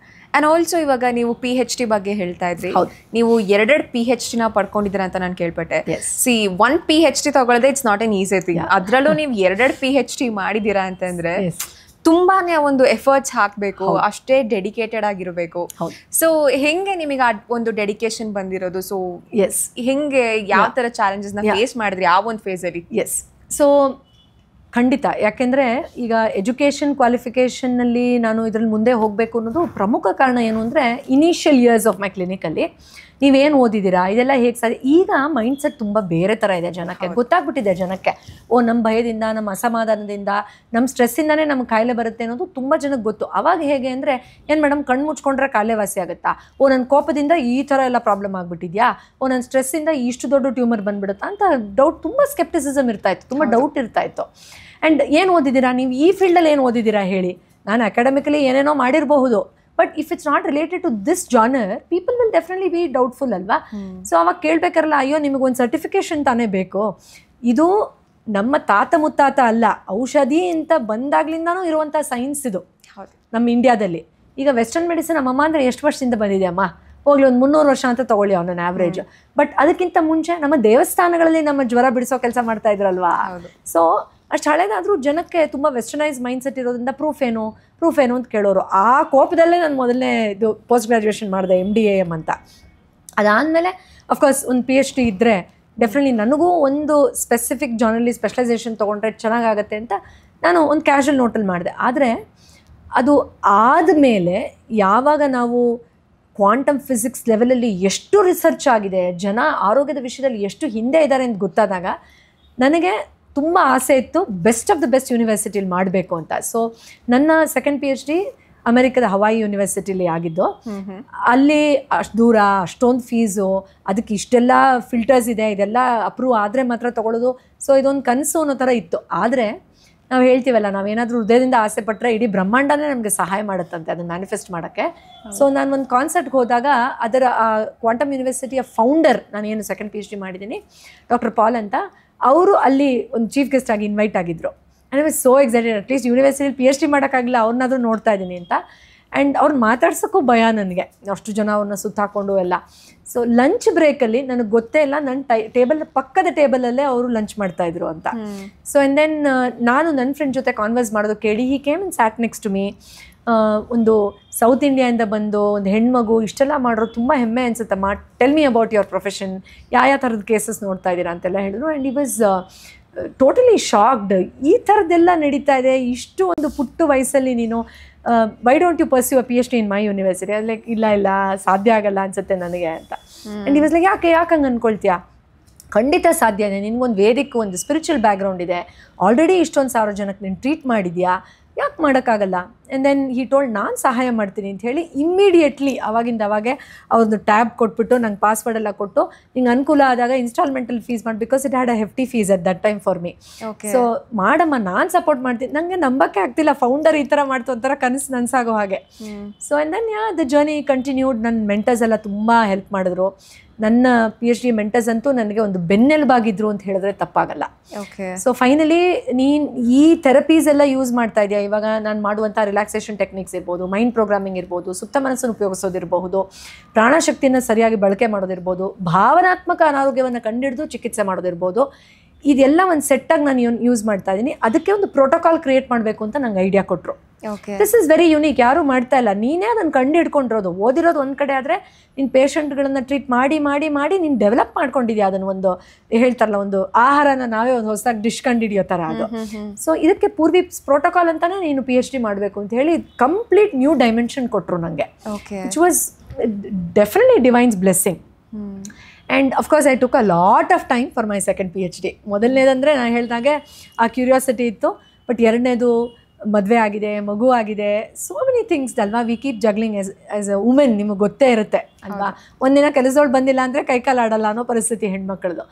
A: ಆ್ಯಂಡ್ ಆಲ್ಸೋ ಇವಾಗ ನೀವು PhD ಬಗ್ಗೆ ಹೇಳ್ತಾ ಇದ್ರಿ, ನೀವು 2 PhD ಪಡ್ಕೊಂಡಿದ್ದೀರ ಅಂತ ನಾನು ಕೇಳ್ಪಟ್ಟೆ. ಸಿ 1 PhD ತಗೊಳ್ಳೋದೇ it's not an easy thing. ಅದರಲ್ಲೂ ನೀವು 2 PhD ಮಾಡಿದ್ದೀರಾ ಅಂತಂದ್ರೆ ತುಂಬಾನೇ ಒಂದು ಎಫರ್ಟ್ಸ್ ಹಾಕಬೇಕು, ಅಷ್ಟೇ ಡೆಡಿಕೇಟೆಡ್ ಆಗಿರಬೇಕು. ಸೊ ಹೆಂಗೆ ನಿಮಗೆ ಒಂದು ಡೆಡಿಕೇಶನ್ ಬಂದಿರೋದು? ಸೊ ಹೆಂಗೆ ಯಾವ ಥರ ಚಾಲೆಂಜಸ್ನ ಫೇಸ್ ಮಾಡಿದ್ರಿ ಆ ಒಂದು ಫೇಸಲ್ಲಿ?
B: ಎಸ್. ಸೊ ಖಂಡಿತ, ಯಾಕೆಂದರೆ ಈಗ ಎಜುಕೇಷನ್ ಕ್ವಾಲಿಫಿಕೇಷನ್ನಲ್ಲಿ ನಾನು ಇದರಲ್ಲಿ ಮುಂದೆ ಹೋಗಬೇಕು ಅನ್ನೋದು ಪ್ರಮುಖ ಕಾರಣ ಏನು ಅಂದರೆ ಇನಿಷಿಯಲ್ ಇಯರ್ಸ್ ಆಫ್ ಮೈ ಕ್ಲಿನಿಕಲ್ಲಿ ನೀವೇನು ಓದಿದ್ದೀರಾ, ಇದೆಲ್ಲ ಹೇಗೆ ಸರಿ. ಈಗ ಮೈಂಡ್ಸೆಟ್ ತುಂಬ ಬೇರೆ ಥರ ಇದೆ ಜನಕ್ಕೆ, ಗೊತ್ತಾಗ್ಬಿಟ್ಟಿದೆ ಜನಕ್ಕೆ. ನಮ್ಮ ಭಯದಿಂದ, ನಮ್ಮ ಅಸಮಾಧಾನದಿಂದ, ನಮ್ಮ ಸ್ಟ್ರೆಸ್ಸಿಂದನೇ ನಮ್ಗೆ ಕಾಯಿಲೆ ಬರುತ್ತೆ ಅನ್ನೋದು ತುಂಬ ಜನಕ್ಕೆ ಗೊತ್ತು. ಆವಾಗ ಹೇಗೆ ಅಂದರೆ ಏನು ಮೇಡಮ್ ಕಣ್ಣು ಮುಚ್ಕೊಂಡ್ರೆ ಕಾಯಿಲೆ ವಾಸಿ ಆಗುತ್ತಾ, ನನ್ನ ಕೋಪದಿಂದ ಈ ಥರ ಎಲ್ಲ ಪ್ರಾಬ್ಲಮ್ ಆಗಿಬಿಟ್ಟಿದ್ಯಾ, ನನ್ನ ಸ್ಟ್ರೆಸ್ಸಿಂದ ಇಷ್ಟು ದೊಡ್ಡ ಟ್ಯೂಮರ್ ಬಂದುಬಿಡುತ್ತಾ ಅಂತ ಡೌಟ್, ತುಂಬ ಸ್ಕೆಪ್ಟಿಸಿಸಮ್ ಇರ್ತಾಯಿತ್ತು, ತುಂಬ ಡೌಟ್ ಇರ್ತಾಯಿತ್ತು. ಆ್ಯಂಡ್ ಏನು ಓದಿದ್ದೀರಾ ನೀವು, ಈ ಫೀಲ್ಡಲ್ಲಿ ಏನು ಓದಿದ್ದೀರಾ ಹೇಳಿ. ನಾನು ಅಕಾಡೆಮಿಕಲಿ ಏನೇನೋ ಮಾಡಿರಬಹುದು, but if it's not related to this genre people will definitely be doubtful ಅಲ್ವಾ. ಸೊ ಅವಾಗ ಕೇಳಬೇಕಾರಲ್ಲ, ಅಯ್ಯೋ ನಿಮಗೊಂದು ಸರ್ಟಿಫಿಕೇಷನ್ ತಾನೇ ಬೇಕು, ಇದು ನಮ್ಮ ತಾತ ಮುತ್ತಾತ ಅಲ್ಲ, ಔಷಧಿ ಅಂತ ಬಂದಾಗ್ಲಿಂದನೂ ಇರುವಂಥ ಸೈನ್ಸ್ ಇದು ನಮ್ಮ ಇಂಡಿಯಾದಲ್ಲಿ. ಈಗ ವೆಸ್ಟರ್ನ್ ಮೆಡಿಸಿನ್ ನಮ್ಮಮ್ಮ ಅಂದರೆ ಎಷ್ಟು ವರ್ಷದಿಂದ ಬಂದಿದೆ ಅಮ್ಮ, ಹೋಗ್ಲಿ ಒಂದು 300 ವರ್ಷ ಅಂತ ತೊಗೊಳ್ಳಿ ಅವನ ಆವ್ರೇಜ್. ಬಟ್ ಅದಕ್ಕಿಂತ ಮುಂಚೆ ನಮ್ಮ ದೇವಸ್ಥಾನಗಳಲ್ಲಿ ನಮ್ಮ ಜ್ವರ ಬಿಡಿಸೋ ಕೆಲಸ ಮಾಡ್ತಾ ಇದ್ರಲ್ವಾ. ಸೊ ಅಷ್ಟು ಹಳೇದಾದರೂ ಜನಕ್ಕೆ ತುಂಬ ವೆಸ್ಟರ್ನೈಸ್ ಮೈಂಡ್ಸೆಟ್ ಇರೋದ್ರಿಂದ ಪ್ರೂಫ್ ಏನು ಅಂತ ಕೇಳೋರು. ಆ ಕೋಪದಲ್ಲೇ ನಾನು ಮೊದಲನೇ ಇದು ಪೋಸ್ಟ್ ಗ್ರ್ಯಾಜುಯೇಷನ್ ಮಾಡಿದೆ MD/AM ಅಂತ. ಅದಾದಮೇಲೆ ಅಫ್ಕೋರ್ಸ್ ಒಂದು PhD ಇದ್ದರೆ ಡೆಫಿನೆಟ್ಲಿ ನನಗೂ ಒಂದು ಸ್ಪೆಸಿಫಿಕ್ ಜಾನಲ್ಲಿ ಸ್ಪೆಷಲೈಸೇಷನ್ ತೊಗೊಂಡ್ರೆ ಚೆನ್ನಾಗಾಗತ್ತೆ ಅಂತ ನಾನು ಒಂದು ಕ್ಯಾಶುವಲ್ ನೋಟಲ್ಲಿ ಮಾಡಿದೆ. ಆದರೆ ಅದು ಆದಮೇಲೆ ಯಾವಾಗ ನಾವು ಕ್ವಾಂಟಮ್ ಫಿಸಿಕ್ಸ್ ಲೆವೆಲಲ್ಲಿ ಎಷ್ಟು ರಿಸರ್ಚ್ ಆಗಿದೆ, ಜನ ಆರೋಗ್ಯದ ವಿಷಯದಲ್ಲಿ ಎಷ್ಟು ಹಿಂದೆ ಇದ್ದಾರೆ ಅಂತ ಗೊತ್ತಾದಾಗ ನನಗೆ ತುಂಬ ಆಸೆ ಇತ್ತು ಬೆಸ್ಟ್ ಆಫ್ ದ ಬೆಸ್ಟ್ ಯೂನಿವರ್ಸಿಟಿಲಿ ಮಾಡಬೇಕು ಅಂತ. ಸೊ ನನ್ನ ಸೆಕೆಂಡ್ PhD ಅಮೆರಿಕದ ಹವಾಯಿ ಯೂನಿವರ್ಸಿಟಿಲಿ ಆಗಿದ್ದು. ಅಲ್ಲಿ ಅಷ್ಟು ದೂರ, ಅಷ್ಟೊಂದು ಫೀಸು, ಅದಕ್ಕೆ ಇಷ್ಟೆಲ್ಲ ಫಿಲ್ಟರ್ಸ್ ಇದೆ, ಇದೆಲ್ಲ ಅಪ್ರೂವ್ ಆದರೆ ಮಾತ್ರ ತೊಗೊಳ್ಳೋದು. ಸೊ ಇದೊಂದು ಕನಸು ಅನ್ನೋ ಥರ ಇತ್ತು. ಆದರೆ ನಾವು ಹೇಳ್ತೀವಲ್ಲ, ನಾವೇನಾದರೂ ಹೃದಯದಿಂದ ಆಸೆ ಪಟ್ಟರೆ ಇಡೀ ಬ್ರಹ್ಮಾಂಡನೇ ನಮಗೆ ಸಹಾಯ ಮಾಡುತ್ತಂತೆ ಅದನ್ನು ಮ್ಯಾನಿಫೆಸ್ಟ್ ಮಾಡೋಕ್ಕೆ. ಸೊ ನಾನು ಒಂದು ಕಾನ್ಸರ್ಟ್ಗೆ ಹೋದಾಗ ಅದರ ಕ್ವಾಂಟಮ್ ಯೂನಿವರ್ಸಿಟಿಯ ಫೌಂಡರ್, ನಾನೇನು ಸೆಕೆಂಡ್ PhD ಮಾಡಿದ್ದೀನಿ, ಡಾಕ್ಟರ್ ಪಾಲ್ ಅಂತ, ಅವರು ಅಲ್ಲಿ ಒಂದು ಚೀಫ್ ಗೆಸ್ಟ್ ಆಗಿ ಇನ್ವೈಟ್ ಆಗಿದ್ದರು. And I was so excited, at least ಯೂನಿವರ್ಸಿಟಿಲಿ PhD ಮಾಡೋಕ್ಕಾಗಲಿಲ್ಲ, ಅವ್ರನ್ನಾದರೂ ನೋಡ್ತಾ ಇದ್ದೀನಿ ಅಂತ. ಆ್ಯಂಡ್ ಅವ್ರು ಮಾತಾಡ್ಸೋಕ್ಕೂ ಭಯ ನನಗೆ, ಅಷ್ಟು ಜನ ಅವ್ರನ್ನ ಸುತ್ತಾಕೊಂಡು ಎಲ್ಲ. ಸೊ ಲಂಚ್ ಬ್ರೇಕಲ್ಲಿ ನನಗೆ ಗೊತ್ತೇ ಇಲ್ಲ, ನನ್ನ ಟೇಬಲ್ ಪಕ್ಕದ ಟೇಬಲಲ್ಲೇ ಅವರು ಲಂಚ್ ಮಾಡ್ತಾಯಿದ್ರು ಅಂತ. ಸೊ ಆ್ಯಂಡ್ ದೆನ್ ನಾನು ನನ್ನ ಫ್ರೆಂಡ್ ಜೊತೆ ಕಾನ್ವರ್ಸ್ ಮಾಡೋದು ಕೇಳಿ he came and sat next to me. ಒಂದು ಸೌತ್ ಇಂಡಿಯಾದಿಂದ ಬಂದು ಒಂದು ಹೆಣ್ಮಗು ಇಷ್ಟೆಲ್ಲ ಮಾಡೋರು ತುಂಬ ಹೆಮ್ಮೆ ಅನ್ಸುತ್ತಮ್ಮ, tell me about your profession, ಯಾವ ಥರದ ಕೇಸಸ್ ನೋಡ್ತಾ ಇದ್ದೀರಾ ಅಂತೆಲ್ಲ ಹೇಳಿದ್ರು. ಆ್ಯಂಡ್ ಈ ವಾಸ್ ಟೋಟಲಿ ಶಾಕ್ಡ್, ಈ ಥರದ್ದೆಲ್ಲ ನಡೀತಾ ಇದೆ ಇಷ್ಟು ಒಂದು ಪುಟ್ಟ ವಯಸ್ಸಲ್ಲಿ, ನೀನು why don't you pursue a PhD in my university? ಅದು ಲೈಕ್ ಇಲ್ಲ ಸಾಧ್ಯ ಆಗಲ್ಲ ಅನ್ಸುತ್ತೆ ನನಗೆ ಅಂತ. ಆ್ಯಂಡ್ ಈ ವಾಸ್ ಲೈಕ್ ಯಾಕೆ ಹಂಗೆ ಅಂದ್ಕೊಳ್ತೀಯಾ? ಖಂಡಿತ ಸಾಧ್ಯನೇ, ನಿನ್ಗೊಂದು ವೇದಿಕ್ ಒಂದು ಸ್ಪಿರಿಚುವಲ್ ಬ್ಯಾಕ್ಗ್ರೌಂಡ್ ಇದೆ, ಆಲ್ರೆಡಿ ಇಷ್ಟೊಂದು 1000 ಜನಕ್ಕೆ ನೀನು ಟ್ರೀಟ್ ಮಾಡಿದ್ಯಾ, ಯಾಕೆ ಮಾಡೋಕ್ಕಾಗಲ್ಲ? ಆ್ಯಂಡ್ ದೆನ್ ಹಿ ಟೋಲ್ಡ್ ನಾನು ಸಹಾಯ ಮಾಡ್ತೀನಿ ಅಂತ ಹೇಳಿ ಇಮ್ಮಿಡಿಯೇಟ್ಲಿ ಅವಾಗಿಂದ ಅವಾಗೆ ಅವ್ರದ್ದು ಟ್ಯಾಬ್ ಕೊಟ್ಬಿಟ್ಟು ನಂಗೆ ಪಾಸ್ವರ್ಡ್ ಎಲ್ಲ ಕೊಟ್ಟು, ನಿಂಗೆ ಅನುಕೂಲ ಆದಾಗ ಇನ್ಸ್ಟಾಲ್ಮೆಂಟಲ್ಲಿ ಫೀಸ್ ಮಾಡಿ, because it had a hefty fees at that time for me. So ಮಾಡಮ್ಮ, ನಾನು ಸಪೋರ್ಟ್ ಮಾಡ್ತೀನಿ. ನನಗೆ ನಂಬಕ್ಕೆ ಆಗ್ತಿಲ್ಲ, ಫೌಂಡರ್ ಈ ಥರ ಮಾಡ್ತು ಒಂಥರ ಕನಸು ನನಸಾಗೋ ಹಾಗೆ. So and then the journey continued. ನನ್ನ ಮೆಂಟರ್ಸ್ ಎಲ್ಲ ತುಂಬ ಹೆಲ್ಪ್ ಮಾಡಿದ್ರು. ನನ್ನ PhD ಮೆಂಟರ್ಸ್ ಅಂತೂ ನನಗೆ ಒಂದು ಬೆನ್ನೆಲುಬಾಗಿದ್ರು ಅಂತ ಹೇಳಿದ್ರೆ ತಪ್ಪಾಗಲ್ಲ. ಸೊ ಫೈನಲಿ ನೀನು ಈ ಥೆರಪೀಸ್ ಎಲ್ಲ ಯೂಸ್ ಮಾಡ್ತಾ ಇದೆಯಾ, ಇವಾಗ ನಾನು ಮಾಡುವಂಥ ರಿಲ್ಯಾಕ್ಸೇಷನ್ ಟೆಕ್ನಿಕ್ಸ್ ಇರ್ಬೋದು, ಮೈಂಡ್ ಪ್ರೋಗ್ರಾಮಿಂಗ್ ಇರ್ಬೋದು, ಸುಪ್ತ ಮನಸ್ಸನ್ನು ಉಪಯೋಗಿಸೋದಿರ್ಬಹುದು, ಪ್ರಾಣಶಕ್ತಿಯನ್ನು ಸರಿಯಾಗಿ ಬಳಕೆ ಮಾಡೋದಿರ್ಬೋದು, ಭಾವನಾತ್ಮಕ ಅನಾರೋಗ್ಯವನ್ನು ಕಂಡಿಡಿದು ಚಿಕಿತ್ಸೆ ಮಾಡೋದಿರ್ಬೋದು, ಇದೆಲ್ಲ ಒಂದು ಸೆಟ್ಟಾಗಿ ನಾನು ಯೂಸ್ ಮಾಡ್ತಾ ಇದ್ದೀನಿ. ಅದಕ್ಕೆ ಒಂದು ಪ್ರೋಟೋಕಾಲ್ ಕ್ರಿಯೇಟ್ ಮಾಡಬೇಕು ಅಂತ ನಂಗೆ ಐಡಿಯಾ ಕೊಟ್ಟರು. ದಿಸ್ ಇಸ್ ವೆರಿ ಯುನೀಕ್, ಯಾರೂ ಮಾಡ್ತಾ ಇಲ್ಲ. ನೀನೇ ಅದನ್ನು ಕಂಡು ಹಿಡ್ಕೊಂಡಿರೋದು. ಓದಿರೋದು ಒಂದು ಕಡೆ ಆದರೆ ನೀನು ಪೇಷಂಟ್ಗಳನ್ನು ಟ್ರೀಟ್ ಮಾಡಿ ಮಾಡಿ ಮಾಡಿ ನೀನು ಡೆವಲಪ್ ಮಾಡ್ಕೊಂಡಿದ್ಯಾ. ಅದನ್ನು ಒಂದು ಹೇಳ್ತಾರಲ್ಲ, ಒಂದು ಆಹಾರನ ನಾವೇ ಒಂದು ಹೊಸದಾಗಿ ಡಿಶ್ ಕಂಡು ಹಿಡಿಯೋ ಥರ ಅದು. ಸೊ ಇದಕ್ಕೆ ಪೂರ್ವಿ ಪ್ರೋಟೋಕಾಲ್ ಅಂತಲೇ ನೀನು PhD ಮಾಡಬೇಕು ಅಂತ ಹೇಳಿ ಕಂಪ್ಲೀಟ್ ನ್ಯೂ ಡೈಮೆನ್ಷನ್ ಕೊಟ್ಟರು ನನಗೆ, which was definitely divine's blessing. And of course I took a lot of time for my second PhD. ಮೊದಲನೇದಂದರೆ ನಾನು ಹೇಳಿದಾಗೆ ಆ ಕ್ಯೂರಿಯಾಸಿಟಿ ಇತ್ತು. ಬಟ್ ಎರಡನೇದು ಮದುವೆ ಆಗಿದೆ, ಮಗು ಆಗಿದೆ, ಸೋ ಮೆನಿ ಥಿಂಗ್ಸ್ ಅಲ್ವಾ. We keep juggling as a women, ನಿಮಗೆ ಗೊತ್ತೇ ಇರುತ್ತೆ ಅಲ್ವಾ. ಒಂದಿನ ಕೆಲಸದೊಳು ಬಂದಿಲ್ಲ ಅಂದರೆ ಕೈಕಾಲು ಆಡಲ್ಲ ಅನ್ನೋ ಪರಿಸ್ಥಿತಿ ಹೆಣ್ಮಕ್ಳದು.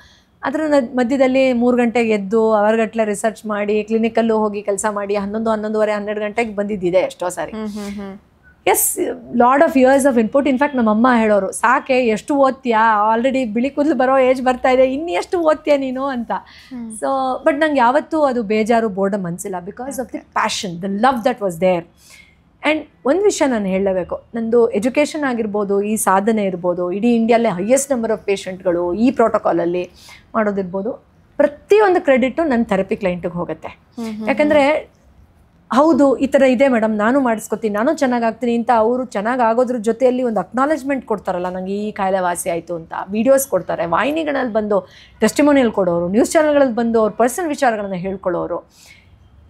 B: ಅದರ ಮಧ್ಯದಲ್ಲಿ 3 ಗಂಟೆಗೆ ಎದ್ದು ಅವರ್ಗಟ್ಲೆ ರಿಸರ್ಚ್ ಮಾಡಿ ಕ್ಲಿನಿಕಲ್ಲೂ ಹೋಗಿ ಕೆಲಸ ಮಾಡಿ 11:30 12 ಗಂಟೆಗೆ ಬಂದಿದ್ದಿದೆ ಎಷ್ಟೋ ಸಾರಿ. Yes, lot of years of input. In fact ನಮ್ಮ ಅಮ್ಮ ಹೇಳೋರು, ಸಾಕೆ ಎಷ್ಟು ಓದ್ತೀಯಾ, ಆಲ್ರೆಡಿ ಬಿಳಿ ಕೂದಲು ಬರೋ ಏಜ್ ಬರ್ತಾ ಇದೆ, ಇನ್ನು ಎಷ್ಟು ಓದ್ತೀಯಾ ನೀನು ಅಂತ. ಸೊ ಬಟ್ ನಂಗೆ ಯಾವತ್ತೂ ಅದು ಬೇಜಾರು ಬೋರ್ಡಮ್ ಅನಿಸಿಲ್ಲ, because of the passion, the love that was there. And ಒಂದು ವಿಷಯ ನಾನು ಹೇಳಲೇಬೇಕು, ನಂದು ಎಜುಕೇಷನ್ ಆಗಿರ್ಬೋದು, ಈ ಸಾಧನೆ ಇರ್ಬೋದು, ಇಡೀ ಇಂಡಿಯಲ್ಲೇ ಹೈಯೆಸ್ಟ್ ನಂಬರ್ ಆಫ್ ಪೇಷಂಟ್ಗಳು ಈ ಪ್ರೋಟೋಕಾಲಲ್ಲಿ ಮಾಡೋದಿರ್ಬೋದು, ಪ್ರತಿಯೊಂದು ಕ್ರೆಡಿಟು ನನ್ನ ಥೆರಪಿ ಕ್ಲೈಂಟಿಗೆ ಹೋಗುತ್ತೆ. ಯಾಕಂದರೆ ಹೌದು ಈ ಥರ ಇದೆ ಮೇಡಮ್, ನಾನು ಮಾಡಿಸ್ಕೊತೀನಿ, ನಾನು ಚೆನ್ನಾಗಾಗ್ತೀನಿ ಅಂತ ಅವರು ಚೆನ್ನಾಗಾಗೋದ್ರ ಜೊತೆಯಲ್ಲಿ ಒಂದು ಅಕ್ನಾಲೆಜ್ಮೆಂಟ್ ಕೊಡ್ತಾರಲ್ಲ, ನನಗೆ ಈ ಕಾಯಿಲೆ ವಾಸಿ ಆಯಿತು ಅಂತ ವೀಡಿಯೋಸ್ ಕೊಡ್ತಾರೆ, ವಾಹಿನಿಗಳಲ್ಲಿ ಬಂದು ಟೆಸ್ಟಿಮೋನಿಯಲ್ ಕೊಡೋರು, ನ್ಯೂಸ್ ಚಾನಲ್ಗಳಲ್ಲಿ ಬಂದು ಅವ್ರ ಪರ್ಸನಲ್ ವಿಚಾರಗಳನ್ನ ಹೇಳ್ಕೊಳ್ಳೋರು.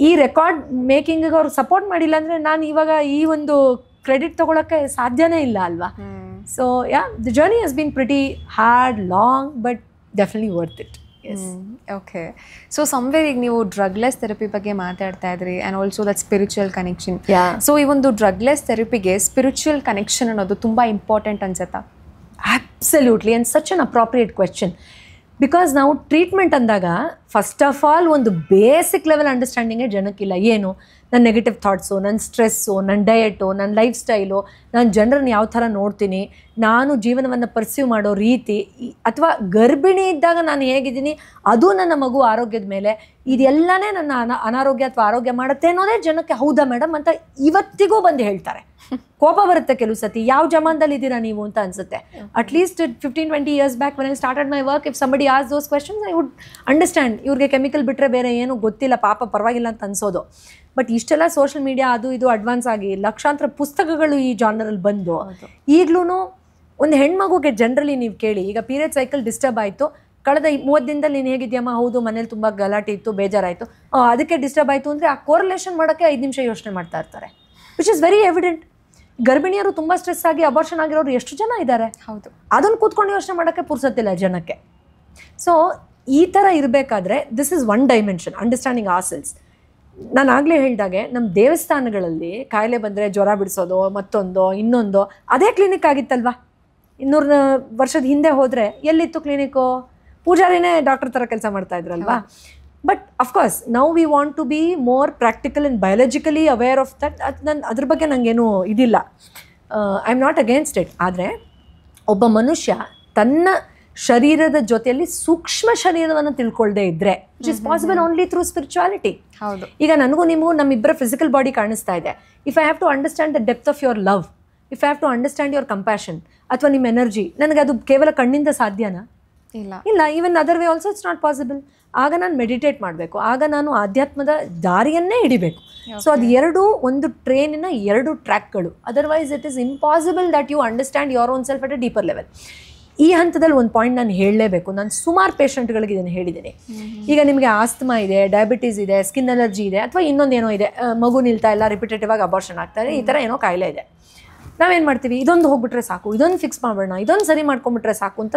B: ಈ ರೆಕಾರ್ಡ್ ಮೇಕಿಂಗಿಗೆ ಅವ್ರು ಸಪೋರ್ಟ್ ಮಾಡಿಲ್ಲ ಅಂದರೆ ನಾನು ಇವಾಗ ಈ ಒಂದು ಕ್ರೆಡಿಟ್ ತೊಗೊಳಕ್ಕೆ ಸಾಧ್ಯನೇ ಇಲ್ಲ ಅಲ್ವಾ. So the journey has been pretty hard, long, but definitely worth it.
A: Okay. So somewhere ಈಗ ನೀವು ಡ್ರಗ್ಲೆಸ್ ಥೆರಪಿ ಬಗ್ಗೆ ಮಾತಾಡ್ತಾ ಇದ್ರಿ, and also that spiritual connection. So ಈ ಒಂದು ಡ್ರಗ್ಲೆಸ್ ಥೆರಪಿಗೆ ಸ್ಪಿರಿಚುವಲ್ ಕನೆಕ್ಷನ್ ಅನ್ನೋದು ತುಂಬ ಇಂಪಾರ್ಟೆಂಟ್ ಅನ್ಸುತ್ತಾ?
B: Absolutely, and such an inappropriate question. Because ನಾವು ಟ್ರೀಟ್ಮೆಂಟ್ ಅಂದಾಗ ಫಸ್ಟ್ ಆಫ್ ಆಲ್ ಒಂದು ಬೇಸಿಕ್ ಲೆವೆಲ್ ಅಂಡರ್ಸ್ಟ್ಯಾಂಡಿಂಗೇ ಜನಕ್ಕಿಲ್ಲ. ಏನು ನನ್ನ ನೆಗೆಟಿವ್ ಥಾಟ್ಸು, ನನ್ನ ಸ್ಟ್ರೆಸ್ಸು, ನನ್ನ ಡಯಟು, ನನ್ನ ಲೈಫ್ ಸ್ಟೈಲು, ನಾನು ಜನರನ್ನು ಯಾವ ಥರ ನೋಡ್ತೀನಿ, ನಾನು ಜೀವನವನ್ನು ಪರ್ಸ್ಯೂ ಮಾಡೋ ರೀತಿ, ಅಥವಾ ಗರ್ಭಿಣಿ ಇದ್ದಾಗ ನಾನು ಹೇಗಿದ್ದೀನಿ ಅದು ನನ್ನ ಮಗು ಆರೋಗ್ಯದ ಮೇಲೆ, ಇದೆಲ್ಲನೇ ನನ್ನ ಅನಾರೋಗ್ಯ ಅಥವಾ ಆರೋಗ್ಯ ಮಾಡುತ್ತೆ ಅನ್ನೋದೇ ಜನಕ್ಕೆ ಹೌದಾ ಮೇಡಮ್ ಅಂತ ಇವತ್ತಿಗೂ ಬಂದು ಹೇಳ್ತಾರೆ. ಕೋಪ ಬರುತ್ತೆ ಕೆಲವು ಸತಿ, ಯಾವ ಜಮಾನದಲ್ಲಿ ಇದ್ದೀರಾ ನೀವು ಅಂತ ಅನ್ಸುತ್ತೆ. At least 15-20 years back when I started my work, if somebody asked those questions, I would understand. ಇವ್ರಿಗೆ ಕೆಮಿಕಲ್ ಬಿಟ್ಟರೆ ಬೇರೆ ಏನು ಗೊತ್ತಿಲ್ಲ, ಪಾಪ ಪರವಾಗಿಲ್ಲ ಅಂತ ಅನ್ಸೋದು. ಬಟ್ ಇಷ್ಟೆಲ್ಲ ಸೋಷಿಯಲ್ ಮೀಡಿಯಾ ಅದು ಇದು ಅಡ್ವಾನ್ಸ್ ಆಗಿ ಲಕ್ಷಾಂತರ ಪುಸ್ತಕಗಳು ಈ ಜಾನರಲ್ಲಿ ಬಂದು ಈಗಲೂ ಒಂದು ಹೆಣ್ಮಗುಗೆ ಜನರಲಿ ನೀವು ಕೇಳಿ, ಈಗ ಪೀರಿಯಡ್ ಸೈಕಲ್ ಡಿಸ್ಟರ್ಬ್ ಆಯಿತು, ಕಳೆದ 30 ದಿನದಲ್ಲಿ ನೀನು ಹೇಗಿದ್ಯಮ್ಮ, ಹೌದು ಮನೇಲಿ ತುಂಬ ಗಲಾಟೆ ಇತ್ತು, ಬೇಜಾರಾಯಿತು, ಅದಕ್ಕೆ ಡಿಸ್ಟರ್ಬ್ ಆಯಿತು ಅಂದರೆ ಆ ಕೋರಿಲೇಷನ್ ಮಾಡೋಕ್ಕೆ 5 ನಿಮಿಷ ಯೋಚನೆ ಮಾಡ್ತಾ ಇರ್ತಾರೆ, ವಿಚ್ ಇಸ್ ವೆರಿ ಎವಿಡೆಂಟ್. ಗರ್ಭಿಣಿಯರು ತುಂಬ ಸ್ಟ್ರೆಸ್ ಆಗಿ ಅಬಾರ್ಷನ್ ಆಗಿರೋರು ಎಷ್ಟು ಜನ ಇದ್ದಾರೆ. ಹೌದು, ಅದನ್ನು ಕೂತ್ಕೊಂಡು ಯೋಚನೆ ಮಾಡೋಕ್ಕೆ ಪುರ್ಸತ್ತಿಲ್ಲ ಜನಕ್ಕೆ. ಸೊ ಈ ಥರ ಇರಬೇಕಾದ್ರೆ this is one dimension, understanding our selves. ನಾನು ಆಗಲೇ ಹೇಳಿದಾಗೆ ನಮ್ಮ ದೇವಸ್ಥಾನಗಳಲ್ಲಿ ಕಾಯಿಲೆ ಬಂದರೆ ಜ್ವರ ಬಿಡಿಸೋದು, ಮತ್ತೊಂದು ಇನ್ನೊಂದು, ಅದೇ ಕ್ಲಿನಿಕ್ ಆಗಿತ್ತಲ್ವಾ. 200 ವರ್ಷದ ಹಿಂದೆ ಹೋದರೆ ಎಲ್ಲಿತ್ತು ಕ್ಲಿನಿಕ್ಕು? ಪೂಜಾರಿನೇ ಡಾಕ್ಟರ್ ಥರ ಕೆಲಸ ಮಾಡ್ತಾ ಇದ್ರಲ್ವಾ. But of course now we want to be more practical and biologically aware of that. ಅದ್ರ ಬಗ್ಗೆ ನನಗೇನು ಇದಿಲ್ಲ, I am not against it. ಆದರೆ ಒಬ್ಬ ಮನುಷ್ಯ ತನ್ನ ಶರೀರದ ಜೊತೆಯಲ್ಲಿ ಸೂಕ್ಷ್ಮ ಶರೀರವನ್ನು ತಿಳ್ಕೊಳ್ದೇ ಇದ್ದರೆ, which is possible only through spirituality. ಹೌದು, ಈಗ ನನಗೂ ನಿಮಗೂ ನಮ್ಮಿಬ್ಬರ ಫಿಸಿಕಲ್ ಬಾಡಿ ಕಾಣಿಸ್ತಾ ಇದೆ. If I have to understand the depth of your love, if I have to understand your compassion ಅಥವಾ ನಿಮ್ಮ ಎನರ್ಜಿ, ನನಗೆ ಅದು ಕೇವಲ ಕಣ್ಣಿಂದ ಸಾಧ್ಯನಾ? ಇಲ್ಲ. Even other way also it's not possible. ಆಗ ನಾನು ಮೆಡಿಟೇಟ್ ಮಾಡಬೇಕು, ಆಗ ನಾನು ಆಧ್ಯಾತ್ಮದ ದಾರಿಯನ್ನೇ ಹಿಡಿಬೇಕು. ಸೊ ಅದು ಒಂದು ಟ್ರೈನಿನ 2 ಟ್ರ್ಯಾಕ್ಗಳು. Otherwise it is impossible that you understand your own self at a deeper level. ಈ ಹಂತದಲ್ಲಿ ಒಂದು ಪಾಯಿಂಟ್ ನಾನು ಹೇಳಲೇಬೇಕು. ನಾನು ಸುಮಾರು ಪೇಷಂಟ್ಗಳಿಗೆ ಇದನ್ನು ಹೇಳಿದ್ದೀನಿ. ಈಗ ನಿಮಗೆ ಆಸ್ತಮಾ ಇದೆ, ಡಯಾಬಿಟೀಸ್ ಇದೆ, ಸ್ಕಿನ್ ಅಲರ್ಜಿ ಇದೆ, ಅಥವಾ ಇನ್ನೊಂದೇನೋ ಇದೆ, ಮಗು ನಿಲ್ತಾ ಇಲ್ಲ, ರಿಪಿಟೇಟಿವ್ ಆಗಿ ಅಬಾರ್ಷನ್ ಆಗ್ತಾರೆ, ಈ ಥರ ಏನೋ ಕಾಯಿಲೆ ಇದೆ. ನಾವೇನು ಮಾಡ್ತೀವಿ, ಇದೊಂದು ಹೋಗ್ಬಿಟ್ರೆ ಸಾಕು, ಇದೊಂದು ಫಿಕ್ಸ್ ಮಾಡೋಣ, ಇದೊಂದು ಸರಿ ಮಾಡ್ಕೊಂಡ್ಬಿಟ್ರೆ ಸಾಕು ಅಂತ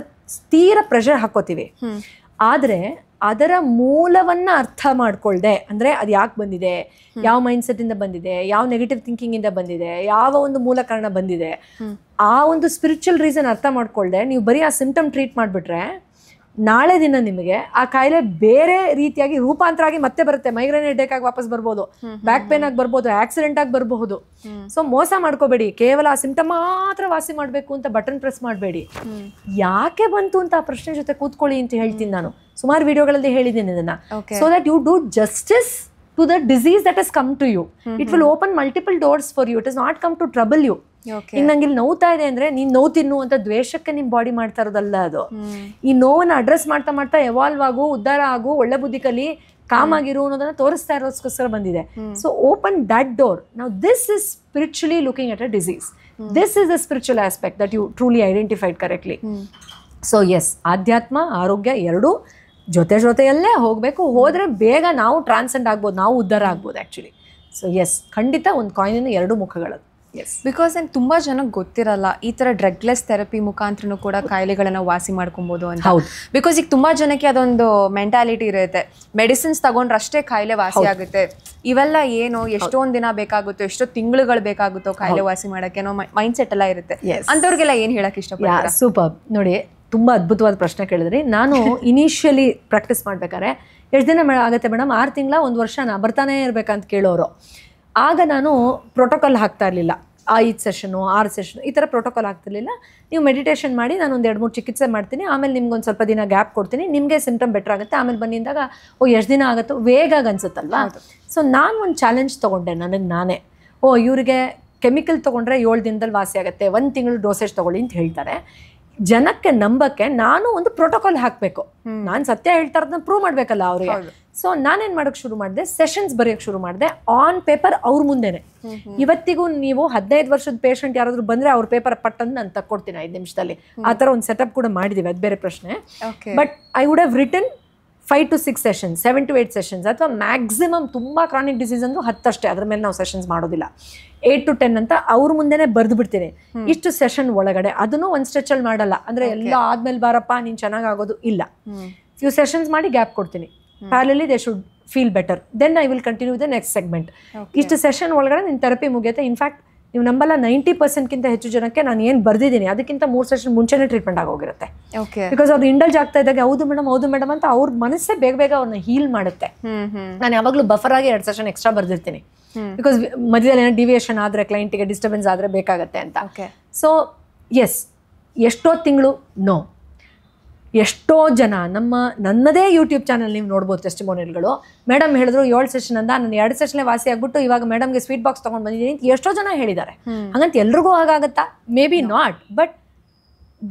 B: ತೀರ ಪ್ರೆಷರ್ ಹಾಕೋತೀವಿ. ಆದರೆ ಅದರ ಮೂಲವನ್ನು ಅರ್ಥ ಮಾಡ್ಕೊಳ್ದೆ, ಅಂದರೆ ಅದು ಯಾಕೆ ಬಂದಿದೆ, ಯಾವ ಮೈಂಡ್ಸೆಟ್ಟಿಂದ ಬಂದಿದೆ, ಯಾವ ನೆಗೆಟಿವ್ ಥಿಂಕಿಂಗಿಂದ ಬಂದಿದೆ, ಯಾವ ಒಂದು ಮೂಲ ಕಾರಣ ಬಂದಿದೆ, ಆ ಒಂದು ಸ್ಪಿರಿಚುವಲ್ ರೀಸನ್ ಅರ್ಥ ಮಾಡ್ಕೊಳ್ದೆ ನೀವು ಬರೀ ಆ ಸಿಂಪ್ಟಮ್ ಟ್ರೀಟ್ ಮಾಡಿಬಿಟ್ರೆ, ನಾಳೆ ದಿನ ನಿಮಗೆ ಆ ಕಾಯಿಲೆ ಬೇರೆ ರೀತಿಯಾಗಿ ರೂಪಾಂತರ ಆಗಿ ಮತ್ತೆ ಬರುತ್ತೆ. ಮೈಗ್ರೇನ್ ಹೆಡ್ಏಕ್ ಆಗಿ ವಾಪಸ್ ಬರ್ಬೋದು, ಬ್ಯಾಕ್ ಪೇನ್ ಆಗಿ ಬರ್ಬೋದು, ಆಕ್ಸಿಡೆಂಟ್ ಆಗಿ ಬರಬಹುದು. ಸೊ ಮೋಸ ಮಾಡ್ಕೋಬೇಡಿ, ಕೇವಲ ಆ ಸಿಂಪ್ಟಮ್ ಮಾತ್ರ ವಾಸಿ ಮಾಡಬೇಕು ಅಂತ ಬಟನ್ ಪ್ರೆಸ್ ಮಾಡಬೇಡಿ. ಯಾಕೆ ಬಂತು ಅಂತ ಆ ಪ್ರಶ್ನೆ ಜೊತೆ ಕೂತ್ಕೊಳ್ಳಿ ಅಂತ ಹೇಳ್ತೀನಿ. ನಾನು ಸುಮಾರು ವಿಡಿಯೋಗಳಲ್ಲಿ ಹೇಳಿದ್ದೀನಿ ಇದನ್ನ. So that you do justice to the disease that has come to you. It will open multiple doors for you. It has not come to trouble you. ಈಗ ನಂಗೆ ಇಲ್ಲಿ ನೋವ್ತಾ ಇದೆ ಅಂದ್ರೆ ನೀನ್ ನೋವು ತಿನ್ನು ಅಂತ ದ್ವೇಷಕ್ಕೆ ನಿಮ್ ಬಾಡಿ ಮಾಡ್ತಾ ಇರೋದಲ್ಲ ಅದು. ಈ ನೋವನ್ನ ಅಡ್ರೆಸ್ ಮಾಡ್ತಾ ಮಾಡ್ತಾ ಎವಾಲ್ವ್ ಆಗು, ಉದ್ಧಾರ ಆಗು, ಒಳ್ಳೆ ಬುದ್ಧಿ ಕಲಿ, ಕಾಮ್ ಆಗಿರು ಅನ್ನೋದನ್ನ ತೋರಿಸ್ತಾ ಇರೋದಕ್ಕೋಸ್ಕರ ಬಂದಿದೆ. So open that door. Now this is spiritually looking at a disease. This is the spiritual aspect that you truly identified correctly. So yes, ಆಧ್ಯಾತ್ಮ ಆರೋಗ್ಯ ಎರಡೂ ಜೊತೆಯಲ್ಲೇ ಹೋಗಬೇಕು. ಹೋದರೆ ಬೇಗ ನಾವು ಟ್ರಾನ್ಸೆಂಡ್ ಆಗ್ಬೋದು, ನಾವು ಉದ್ಧಾರ ಆಗ್ಬೋದು ಆ್ಯಕ್ಚುಲಿ. ಸೊ ಎಸ್, ಖಂಡಿತ ಒಂದು ಕಾಯಿನಿನ ಎರಡು ಮುಖಗಳು. ಎಸ್,
A: ಬಿಕಾಸ್ ನಂಗೆ ತುಂಬ ಜನಕ್ಕೆ ಗೊತ್ತಿರಲ್ಲ ಈ ಥರ ಡ್ರಗ್ಲೆಸ್ ಥೆರಪಿ ಮುಖಾಂತರನೂ ಕೂಡ ಕಾಯಿಲೆಗಳನ್ನು ವಾಸಿ ಮಾಡ್ಕೊಬೋದು ಅಂತ. ಬಿಕಾಸ್ ಈಗ ತುಂಬ ಜನಕ್ಕೆ ಅದೊಂದು ಮೆಂಟಾಲಿಟಿ ಇರುತ್ತೆ, ಮೆಡಿಸಿನ್ಸ್ ತಗೊಂಡ್ರಷ್ಟೇ ಕಾಯಿಲೆ ವಾಸಿ ಆಗುತ್ತೆ, ಇವೆಲ್ಲ ಏನು ಎಷ್ಟೊಂದು ದಿನ ಬೇಕಾಗುತ್ತೋ, ಎಷ್ಟೋ ತಿಂಗಳುಗಳು ಬೇಕಾಗುತ್ತೋ ಕಾಯಿಲೆ ವಾಸಿ ಮಾಡೋಕ್ಕೆ ಅನ್ನೋ ಮೈಂಡ್ ಸೆಟ್ ಎಲ್ಲ ಇರುತ್ತೆ. ಅಂಥವ್ರಿಗೆಲ್ಲ ಏನು ಹೇಳಕ್ಕೆ ಇಷ್ಟಪಡ್ತೀರಾ?
B: ಸೂಪರ್. ನೋಡಿ, ತುಂಬ ಅದ್ಭುತವಾದ ಪ್ರಶ್ನೆ ಕೇಳಿದ್ರಿ. ನಾನು ಇನಿಷಿಯಲಿ ಪ್ರಾಕ್ಟೀಸ್ ಮಾಡ್ಬೇಕಾದ್ರೆ ಎಷ್ಟು ದಿನ ಆಗುತ್ತೆ ಮೇಡಮ್, 6 ತಿಂಗಳ 1 ವರ್ಷನ ಬರ್ತಾನೆ ಇರಬೇಕಂತ ಕೇಳೋರು. ಆಗ ನಾನು ಪ್ರೋಟೋಕಾಲ್ ಹಾಕ್ತಾ ಇರಲಿಲ್ಲ. 5 ಸೆಷನು 6 ಸೆಷನು ಈ ಥರ ಪ್ರೋಟೋಕಾಲ್ ಆಗ್ತಿರ್ಲಿಲ್ಲ. ನೀವು ಮೆಡಿಟೇಷನ್ ಮಾಡಿ, ನಾನು ಒಂದು 2-3 ಚಿಕಿತ್ಸೆ ಮಾಡ್ತೀನಿ, ಆಮೇಲೆ ನಿಮ್ಗೆ ಒಂದು ಸ್ವಲ್ಪ ದಿನ ಗ್ಯಾಪ್ ಕೊಡ್ತೀನಿ, ನಿಮಗೆ ಸಿಂಪ್ಟಮ್ ಬೆಟರ್ ಆಗುತ್ತೆ, ಆಮೇಲೆ ಬಂದಿದ್ದಾಗ ಎಷ್ಟು ದಿನ ಆಗುತ್ತೋ ವೇಗಾಗಿ ಅನ್ಸುತ್ತಲ್ವಾ. ಸೊ ನಾನು ಒಂದು ಚಾಲೆಂಜ್ ತೊಗೊಂಡೆ ನನಗೆ ನಾನೇ. ಇವರಿಗೆ ಕೆಮಿಕಲ್ ತೊಗೊಂಡ್ರೆ 7 ದಿನದಲ್ಲಿ ವಾಸಿ ಆಗುತ್ತೆ, 1 ತಿಂಗಳು ಡೋಸೇಜ್ ತೊಗೊಳ್ಳಿ ಅಂತ ಹೇಳ್ತಾರೆ. ಜನಕ್ಕೆ ನಂಬಕ್ಕೆ ನಾನು ಒಂದು ಪ್ರೋಟೋಕಾಲ್ ಹಾಕಬೇಕು. ನಾನು ಸತ್ಯ ಹೇಳ್ತಾ ಇರೋದನ್ನ ಪ್ರೂವ್ ಮಾಡಬೇಕಲ್ಲ ಅವ್ರಿಗೆ. ಸೊ ನಾನೇನು ಮಾಡೋಕ್ಕೆ ಶುರು ಮಾಡಿದೆ, ಸೆಷನ್ಸ್ ಬರೆಯೋಕ್ಕೆ ಶುರು ಮಾಡಿದೆ ಆನ್ ಪೇಪರ್ ಅವ್ರ ಮುಂದೆನೆ. ಇವತ್ತಿಗೂ ನೀವು 15 ವರ್ಷದ ಪೇಷಂಟ್ ಯಾರಾದರೂ ಬಂದರೆ ಅವ್ರ ಪೇಪರ್ ಪಟ್ಟಂದು ನಾನು ತಕ್ಕೊಡ್ತೀನಿ 5 ನಿಮಿಷದಲ್ಲಿ. ಆ ಥರ ಒಂದು ಸೆಟಪ್ ಕೂಡ ಮಾಡಿದ್ದೀವಿ, ಅದು ಬೇರೆ ಪ್ರಶ್ನೆ. But I would have written 5 to 6 sessions, 7 to 8 sessions, ಅಥವಾ ಮ್ಯಾಕ್ಸಿಮಮ್ ತುಂಬ ಕ್ರಾನಿಕ್ ಡಿಸೀಸ್ ಅಂದರೂ 10 ಅಷ್ಟೇ, ಅದ್ರ ಮೇಲೆ ನಾವು ಸೆಷನ್ಸ್ ಮಾಡೋದಿಲ್ಲ. 8 to 10 ಅಂತ ಅವ್ರ ಮುಂದೆನೇ ಬರೆದು ಬಿಡ್ತೀನಿ. ಇಷ್ಟು ಸೆಷನ್ ಒಳಗಡೆ ಅದನ್ನು ಒಂದು ಸ್ಟ್ರೆಚಲ್ಲಿ ಮಾಡಲ್ಲ, ಅಂದರೆ ಎಲ್ಲ ಆದ್ಮೇಲೆ ಬಾರಪ್ಪ ನೀನು ಚೆನ್ನಾಗಿ ಆಗೋದು ಇಲ್ಲ. ಫ್ಯೂ ಸೆಷನ್ಸ್ ಮಾಡಿ ಗ್ಯಾಪ್ ಕೊಡ್ತೀನಿ. Parallelly they should feel better, then I will continue the next segment. ಇಷ್ಟು ಸೆಷನ್ ಒಳಗಡೆ ನಿನ್ನ ಥೆರಪಿ ಮುಗಿಯುತ್ತೆ. ಇನ್ಫ್ಯಾಕ್ಟ್ ನೀವು ನಂಬಲ್ಲ, 90%ಕಿಂತ ಹೆಚ್ಚು ಜನಕ್ಕೆ ನಾನು ಏನು ಬರ್ದಿದ್ದೀನಿ ಅದಕ್ಕಿಂತ 3 ಸೆಷನ್ ಮುಂಚೆನೇ ಟ್ರೀಟ್ಮೆಂಟ್ ಆಗೋಗಿರುತ್ತೆ. ಬಿಕಾಸ್ ಅವ್ರು ಇಂಡಲ್ಜ್ ಆಗ್ತಾ ಇದ್ದಾಗ ಹೌದು ಮೇಡಮ್ ಅಂತ ಅವ್ರ ಮನಸ್ಸೇ ಬೇಗ ಅವ್ರನ್ನ ಹೀಲ್ ಮಾಡುತ್ತೆ. ನಾನು ಯಾವಾಗಲೂ ಬಫರ್ ಆಗಿ 2 ಸೆಷನ್ ಎಕ್ಸ್ಟ್ರಾ ಬರ್ದಿರ್ತೀನಿ. ಬಿಕಾಸ್ ಮಧ್ಯದಲ್ಲಿ ಏನೋ ಡಿವಿಯೇಷನ್ ಆದರೆ, ಕ್ಲೈಂಟಿಗೆ ಡಿಸ್ಟರ್ಬೆನ್ಸ್ ಆದರೆ ಬೇಕಾಗತ್ತೆ ಅಂತ. ಸೊ ಎಸ್, ಎಷ್ಟೋ ತಿಂಗಳು ನೋ. ಎಷ್ಟೋ ಜನ ನನ್ನದೇ ಯೂಟ್ಯೂಬ್ ಚಾನಲ್ ನೀವು ನೋಡ್ಬೋದು ಟೆಸ್ಟಿಮೋನಿಯಲ್ಗಳು. ಮೇಡಮ್ ಹೇಳಿದ್ರು 7 ಸೆಷನ್ ಅಂದ, ನಾನು 2 ಸೆಷನ್ಲೇ ವಾಸಿ ಆಗ್ಬಿಟ್ಟು ಇವಾಗ ಮೇಡಮ್ಗೆ ಸ್ವೀಟ್ ಬಾಕ್ಸ್ ತೊಗೊಂಡು ಬಂದಿದ್ದೀನಿ ಅಂತ ಎಷ್ಟೋ ಜನ ಹೇಳಿದ್ದಾರೆ. ಹಾಗಂತ ಎಲ್ರಿಗೂ ಹಾಗಾಗತ್ತಾ? Maybe not, but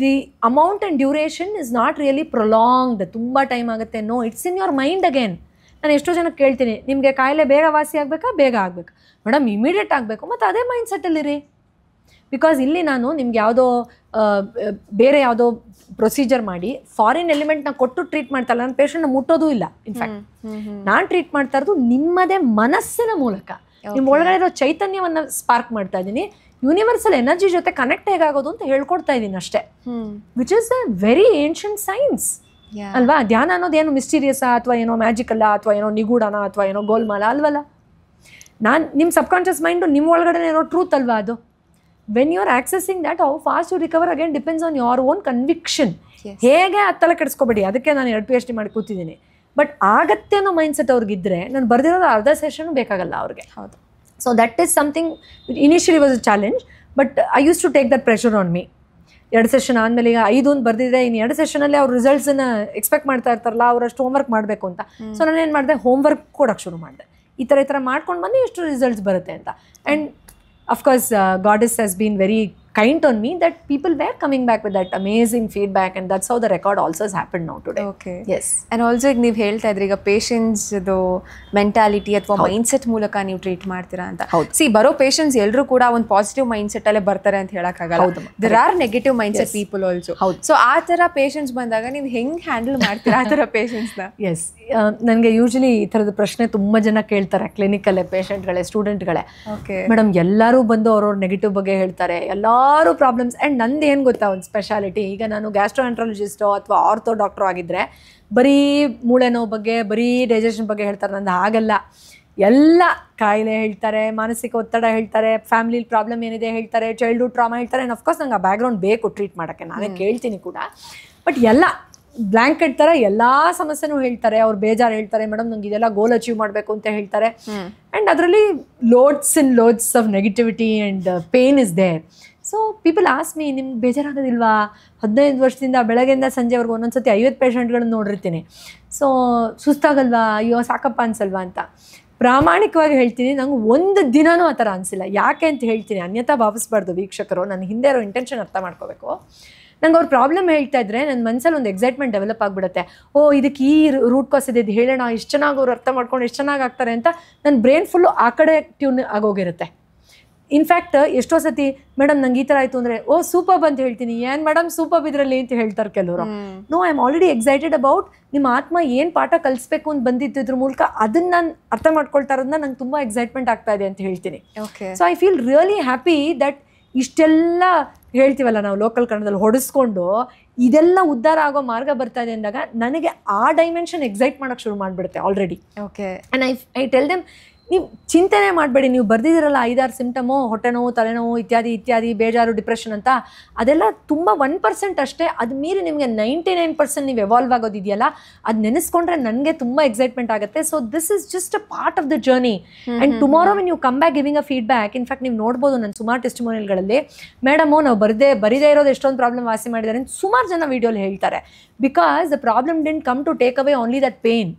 B: the amount and duration is not really prolonged. ತುಂಬ ಟೈಮ್ ಆಗುತ್ತೆ. No, it's in your mind again. ನಾನು ಎಷ್ಟೋ ಜನಕ್ಕೆ ಕೇಳ್ತೀನಿ, ನಿಮಗೆ ಕಾಯಿಲೆ ಬೇಗ ವಾಸಿ ಆಗಬೇಕಾ, ಬೇಗ ಆಗಬೇಕಾ? ಮೇಡಮ್ ಇಮಿಡಿಯೇಟ್ ಆಗಬೇಕು. ಮತ್ತು ಅದೇ ಮೈಂಡ್ ಸೆಟ್ಟಲ್ಲಿರಿ. ಬಿಕಾಸ್ ಇಲ್ಲಿ ನಾನು ನಿಮ್ಗೆ ಯಾವುದೋ ಬೇರೆ ಯಾವುದೋ ಪ್ರೊಸೀಜರ್ ಮಾಡಿ ಫಾರಿನ್ ಎಲಿಮೆಂಟ್ನ ಕೊಟ್ಟು ಟ್ರೀಟ್ ಮಾಡ್ತಾ ಇಲ್ಲ, ನಾನು ಪೇಷಂಟ್ನ ಮುಟ್ಟೋದು ಇಲ್ಲ. ಇನ್ಫ್ಯಾಕ್ಟ್ ನಾನು ಟ್ರೀಟ್ ಮಾಡ್ತಾ ಇರೋದು ನಿಮ್ಮದೇ ಮನಸ್ಸಿನ ಮೂಲಕ, ನಿಮ್ಮ ಒಳಗಡೆ ಇರೋ ಚೈತನ್ಯವನ್ನು ಸ್ಪಾರ್ಕ್ ಮಾಡ್ತಾ ಇದ್ದೀನಿ. ಯೂನಿವರ್ಸಲ್ ಎನರ್ಜಿ ಜೊತೆ ಕನೆಕ್ಟ್ ಹೇಗಾಗೋದು ಅಂತ ಹೇಳ್ಕೊಡ್ತಾ ಇದ್ದೀನಿ ಅಷ್ಟೇ. Which is a very ancient science ಅಲ್ವಾ? ಧ್ಯಾನ ಅನ್ನೋದೇನು ಮಿಸ್ಟೀರಿಯಸ್ಸಾ, ಅಥವಾ ಏನೋ ಮ್ಯಾಜಿಕ್ ಅಲ್ಲ, ಅಥವಾ ಏನೋ ನಿಗೂಢನ, ಅಥವಾ ಏನೋ ಗೋಲ್ಮಾಲ ಅಲ್ವಲ್ಲ. ನಿಮ್ಮ ಸಬ್ಕಾನ್ಷಿಯಸ್ ಮೈಂಡು ನಿಮ್ಮ ಒಳಗಡೆ ಏನೋ ಟ್ರೂತ್ ಅಲ್ವಾ ಅದು. when you are accessing that, how fast you recover again depends on your own conviction. ಹೇಗೆ ಹತ್ತಲ ಕೆಡಿಸ್ಕೊಬೇಡಿ. ಅದಕ್ಕೆ ನಾನು 2 PhD ಮಾಡಿ ಕೂತಿದ್ದೀನಿ. ಬಟ್ ಆಗತ್ತೆ ಅನ್ನೋ ಮೈಂಡ್ ಸೆಟ್ ಅವ್ರಿಗಿದ್ರೆ ನಾನು ಬರ್ದಿರೋದು ಅರ್ಧ ಸೆಷನ್ ಬೇಕಾಗಲ್ಲ ಅವ್ರಿಗೆ. ಹೌದು. So that is something initially was a challenge, but I use to take that pressure on me. 2 session ಆದಮೇಲೆ ಈಗ 5 ಅಂತ ಬರ್ದಿದ್ರೆ ಇನ್ನು 2 ಸೆಷನಲ್ಲಿ ಅವ್ರ ರಿಸಲ್ಟ್ಸನ್ನು ಎಕ್ಸ್ಪೆಕ್ಟ್ ಮಾಡ್ತಾ ಇರ್ತಾರಲ್ಲ, ಅವರಷ್ಟು ಹೋಮ್ವರ್ಕ್ ಮಾಡಬೇಕು ಅಂತ. ಸೊ ನಾನು ಏನು ಮಾಡಿದೆ, ಹೋಮ್ವರ್ಕ್ ಕೊಡೋಕ್ಕೆ ಶುರು ಮಾಡಿದೆ. ಈ ಥರ ಮಾಡ್ಕೊಂಡು ಬಂದು ಎಷ್ಟು ರಿಸಲ್ಟ್ಸ್ ಬರುತ್ತೆ ಅಂತ. And of course, Goddess has been very kind on me that people were coming back with that amazing feedback, and that's how the record also has happened now today.
A: Okay.
B: Yes.
A: And also ಈಗ ನೀವು ಹೇಳ್ತಾ ಇದ್ರಿ, ಈಗ ಪೇಷಂಟ್ಸ್ ಮೆಂಟಾಲಿಟಿ ಅಥವಾ ಮೈಂಡ್ ಸೆಟ್ ಮೂಲಕ ನೀವು ಟ್ರೀಟ್ ಮಾಡ್ತೀರಾ ಅಂತ. ಸಿ, ಬರೋ ಪೇಷಂಟ್ಸ್ ಎಲ್ಲರೂ ಕೂಡ ಒಂದು ಪಾಸಿಟಿವ್ ಮೈಂಡ್ ಸೆಟ್ ಅಲ್ಲೇ ಬರ್ತಾರೆ ಅಂತ ಹೇಳಕ್ಕಾಗಲ್ಲ. There are negative mind set people also. So ಆ ಥರ ಪೇಷಂಟ್ಸ್ ಬಂದಾಗ ನೀವು ಹೆಂಗೆ ಹ್ಯಾಂಡಲ್ ಮಾಡ್ತೀರಾ ಆ ಥರ ಪೇಷಂಟ್ಸ್ನ?
B: ಎಸ್, ನನಗೆ ಯೂಶಲಿ ಈ ಥರದ ಪ್ರಶ್ನೆ ತುಂಬ ಜನ ಕೇಳ್ತಾರೆ, ಕ್ಲಿನಿಕಲ್ಲೇ ಪೇಷಂಟ್ಗಳೇ, ಸ್ಟೂಡೆಂಟ್ಗಳೇ. ಓಕೆ ಮೇಡಮ್, ಎಲ್ಲರೂ ಬಂದು ಅವ್ರವ್ರ ನೆಗೆಟಿವ್ ಬಗ್ಗೆ ಹೇಳ್ತಾರೆ, ಎಲ್ಲರೂ ಪ್ರಾಬ್ಲಮ್ಸ್. ಆ್ಯಂಡ್ ನಂದು ಏನು ಗೊತ್ತಾ ಒಂದು ಸ್ಪೆಷಾಲಿಟಿ, ಈಗ ನಾನು ಗ್ಯಾಸ್ಟ್ರೋಎಂಟ್ರಾಲಜಿಸ್ಟೋ ಅಥವಾ ಆರ್ಥೋ ಡಾಕ್ಟ್ರೋ ಆಗಿದ್ದರೆ ಬರೀ ಮೂಳೆ ನೋವು ಬಗ್ಗೆ, ಬರೀ ಡೈಜೆಷನ್ ಬಗ್ಗೆ ಹೇಳ್ತಾರೆ. ನಂದು ಹಾಗಲ್ಲ. ಎಲ್ಲ ಕಾಯಿಲೆ ಹೇಳ್ತಾರೆ, ಮಾನಸಿಕ ಒತ್ತಡ ಹೇಳ್ತಾರೆ, ಫ್ಯಾಮಿಲಿ ಪ್ರಾಬ್ಲಮ್ ಏನಿದೆ ಹೇಳ್ತಾರೆ, ಚೈಲ್ಡ್ಹುಡ್ ಟ್ರಾಮಾ ಹೇಳ್ತಾರೆ. ಆ್ಯಂಡ್ ಅಫ್ಕೋರ್ಸ್ ನಂಗೆ ಆ ಬ್ಯಾಕ್ಗ್ರೌಂಡ್ ಬೇಕು ಟ್ರೀಟ್ ಮಾಡೋಕ್ಕೆ, ನಾನೇ ಕೇಳ್ತೀನಿ ಕೂಡ. ಬಟ್ ಎಲ್ಲ ಬ್ಲ್ಯಾಂಕೆಟ್ ಥರ ಎಲ್ಲ ಸಮಸ್ಯೆನೂ ಹೇಳ್ತಾರೆ. ಅವ್ರು ಬೇಜಾರು ಹೇಳ್ತಾರೆ, ಮೇಡಮ್ ನಂಗೆ ಇದೆಲ್ಲ ಗೋಲ್ ಅಚೀವ್ ಮಾಡಬೇಕು ಅಂತ ಹೇಳ್ತಾರೆ. ಆ್ಯಂಡ್ ಅದರಲ್ಲಿ loads of negativity and pain is there. So people ask me, ನಿಮ್ಗೆ ಬೇಜಾರಾಗೋದಿಲ್ವಾ? 15 ವರ್ಷದಿಂದ ಬೆಳಗ್ಗೆಯಿಂದ ಸಂಜೆವರೆಗೂ ಒಂದೊಂದ್ಸತಿ 50 ಪೇಷಂಟ್ಗಳನ್ನ ನೋಡಿರ್ತೀನಿ. ಸೊ ಸುಸ್ತಾಗಲ್ವಾ? ಅಯ್ಯೋ ಸಾಕಪ್ಪ ಅನ್ಸಲ್ವಾ ಅಂತ. ಪ್ರಾಮಾಣಿಕವಾಗಿ ಹೇಳ್ತೀನಿ, ನಂಗೆ ಒಂದು ದಿನನೂ ಆ ಥರ ಅನಿಸಿಲ್ಲ. ಯಾಕೆ ಅಂತ ಹೇಳ್ತೀನಿ, ಅನ್ಯತಾ ಭಾವಿಸ್ಬಾರ್ದು ವೀಕ್ಷಕರು, ನನ್ನ ಹಿಂದೆ ಇರೋ ಇಂಟೆನ್ಷನ್ ಅರ್ಥ ಮಾಡ್ಕೋಬೇಕು. ನಂಗೆ ಅವ್ರ ಪ್ರಾಬ್ಲಮ್ ಹೇಳ್ತಾ ಇದ್ರೆ ನನ್ನ ಮನಸ್ಸಲ್ಲಿ ಒಂದು ಎಕ್ಸೈಟ್ಮೆಂಟ್ ಡೆವಲಪ್ ಆಗಿಬಿಡುತ್ತೆ. ಇದಕ್ಕೆ ಈ ರೂಟ್ ಕಾಸ್ ಇದೆ, ಇದು ಹೇಳೋಣ, ಇಷ್ಟು ಚೆನ್ನಾಗಿ ಅವ್ರು ಅರ್ಥ ಮಾಡ್ಕೊಂಡು ಎಷ್ಟು ಚೆನ್ನಾಗಿ ಆಗ್ತಾರೆ ಅಂತ ನನ್ನ ಬ್ರೈನ್ ಫುಲ್ಲು ಆ ಕಡೆ ಟ್ಯೂನ್ ಆಗೋಗಿರುತ್ತೆ. ಇನ್ಫ್ಯಾಕ್ಟ್ ಎಷ್ಟೋ ಸತಿ ಮೇಡಮ್ ನಂಗೆ ಈ ಥರ ಆಯಿತು ಅಂದರೆ ಸೂಪರ್ ಅಂತ ಹೇಳ್ತೀನಿ. ಏನು ಮೇಡಮ್ ಸೂಪರ್ ಇದರಲ್ಲಿ ಅಂತ ಹೇಳ್ತಾರೆ ಕೆಲವರು. No, I am already excited about ನಿಮ್ಮ ಆತ್ಮ ಏನು ಪಾಠ ಕಲಿಸ್ಬೇಕು ಅಂತ ಬಂದಿತ್ತು ಇದ್ರ ಮೂಲಕ, ಅದನ್ನ ನಾನು ಅರ್ಥ ಮಾಡ್ಕೊಳ್ತಾ ಇರೋದನ್ನ ನಂಗೆ ತುಂಬ ಎಕ್ಸೈಟ್ಮೆಂಟ್ ಆಗ್ತಾ ಇದೆ ಅಂತ ಹೇಳ್ತೀನಿ. So I feel really happy that ಇಷ್ಟೆಲ್ಲ ಹೇಳ್ತೀವಲ್ಲ ನಾವು ಲೋಕಲ್ ಕನ್ನಡದಲ್ಲಿ ಹೊಡೆಸ್ಕೊಂಡು ಇದೆಲ್ಲ ಉದ್ಧಾರ ಆಗೋ ಮಾರ್ಗ ಬರ್ತಾ ಇದೆ ಅಂದಾಗ ನನಗೆ ಆ ಡೈಮೆನ್ಷನ್ ಎಕ್ಸೈಟ್ ಮಾಡೋಕ್ಕೆ ಶುರು ಮಾಡಿಬಿಡುತ್ತೆ already.
A: Okay.
B: And I tell them, ನೀವು ಚಿಂತೆನೇ ಮಾಡಬೇಡಿ, ನೀವು ಬರ್ದಿದ್ದೀರಲ್ಲ 5-6 ಸಿಂಪ್ಟಮು, ಹೊಟ್ಟೆ ನೋವು, ತಲೆನೋವು ಇತ್ಯಾದಿ, ಬೇಜಾರು, ಡಿಪ್ರೆಷನ್ ಅಂತ, ಅದೆಲ್ಲ ತುಂಬ 1% ಅಷ್ಟೇ. ಅದು ಮೀರಿ ನಿಮಗೆ 99% ನೀವು ಎವಾಲ್ವ್ ಆಗೋದಿದೆಯಲ್ಲ, ಅದು ನೆನೆಸ್ಕೊಂಡ್ರೆ ನನಗೆ ತುಂಬ ಎಕ್ಸೈಟ್ಮೆಂಟ್ ಆಗುತ್ತೆ. So this is just a part of the journey. And tomorrow when you come back giving a feedback, in fact ನೀವು ನೋಡ್ಬೋದು ನನ್ನ ಸುಮಾರು ಟೆಸ್ಟಿಮೋನಿಯಲ್ಗಳಲ್ಲಿ, ಮೇಡಮು ನಾವು ಬರಿದೇ ಇರೋದು ಎಷ್ಟೊಂದು ಪ್ರಾಬ್ಲಮ್ ವಾಸಿ ಮಾಡಿದ್ದಾರೆ ಅಂತ ಸುಮಾರು ಜನ ವೀಡಿಯೋಲಿ ಹೇಳ್ತಾರೆ. Because the problem didn't come to take away only that pain,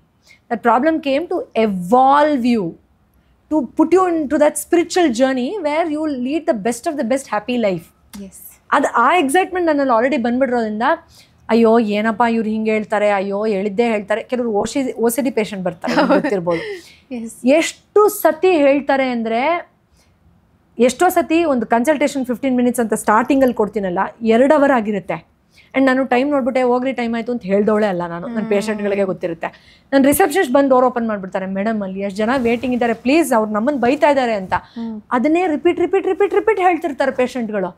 B: that problem came to evolve you, to put you into that spiritual journey where you will lead the best happy life.
A: Yes.
B: ಅದು ಆ ಎಕ್ಸೈಟ್ಮೆಂಟ್ ನನ್ನಲ್ಲಿ ಆಲ್ರೆಡಿ ಬಂದ್ಬಿಡ್ರೋದ್ರಿಂದ, ಅಯ್ಯೋ ಏನಪ್ಪ ಇವ್ರು ಹಿಂಗೆ ಹೇಳ್ತಾರೆ, ಅಯ್ಯೋ ಹೇಳಿದ್ದೇ ಹೇಳ್ತಾರೆ. ಕೆಲವರು OCD ಪೇಷಂಟ್ ಬರ್ತಾರೆ, ಗೊತ್ತಿರ್ಬೋದು. ಎಷ್ಟು ಸತಿ ಹೇಳ್ತಾರೆ ಅಂದರೆ, ಎಷ್ಟೋ ಸತಿ ಒಂದು ಕನ್ಸಲ್ಟೇಷನ್ 15 minutes ಅಂತ ಸ್ಟಾರ್ಟಿಂಗಲ್ಲಿ ಕೊಡ್ತೀನಲ್ಲ, 2 hour ಆಗಿರುತ್ತೆ. ಆ್ಯಂಡ್ ನಾನು ಟೈಮ್ ನೋಡ್ಬಿಟ್ಟೆ ಹೋಗ್ರಿ ಟೈಮ್ ಆಯಿತು ಅಂತ ಹೇಳ್ದವಳೆ ಅಲ್ಲ ನಾನು, ನನ್ನ ಪೇಷಂಟ್ಗಳಿಗೆ ಗೊತ್ತಿರುತ್ತೆ. ನನ್ನ ರಿಸೆಪ್ಷನಿಸ್ಟ್ ಬಂದು ಡೋರ್ ಓಪನ್ ಮಾಡಿಬಿಡ್ತಾರೆ, ಮೇಡಮ್ ಅಲ್ಲಿ ಎಷ್ಟು ಜನ ವೇಟಿಂಗ್ ಇದ್ದಾರೆ, ಪ್ಲೀಸ್ ಅವ್ರು ನಮ್ಮನ್ನು ಬೈತಾ ಇದ್ದಾರೆ ಅಂತ. ಅದನ್ನೇ ರಿಪೀಟ್ ಹೇಳ್ತಿರ್ತಾರೆ ಪೇಷಂಟ್ಗಳು.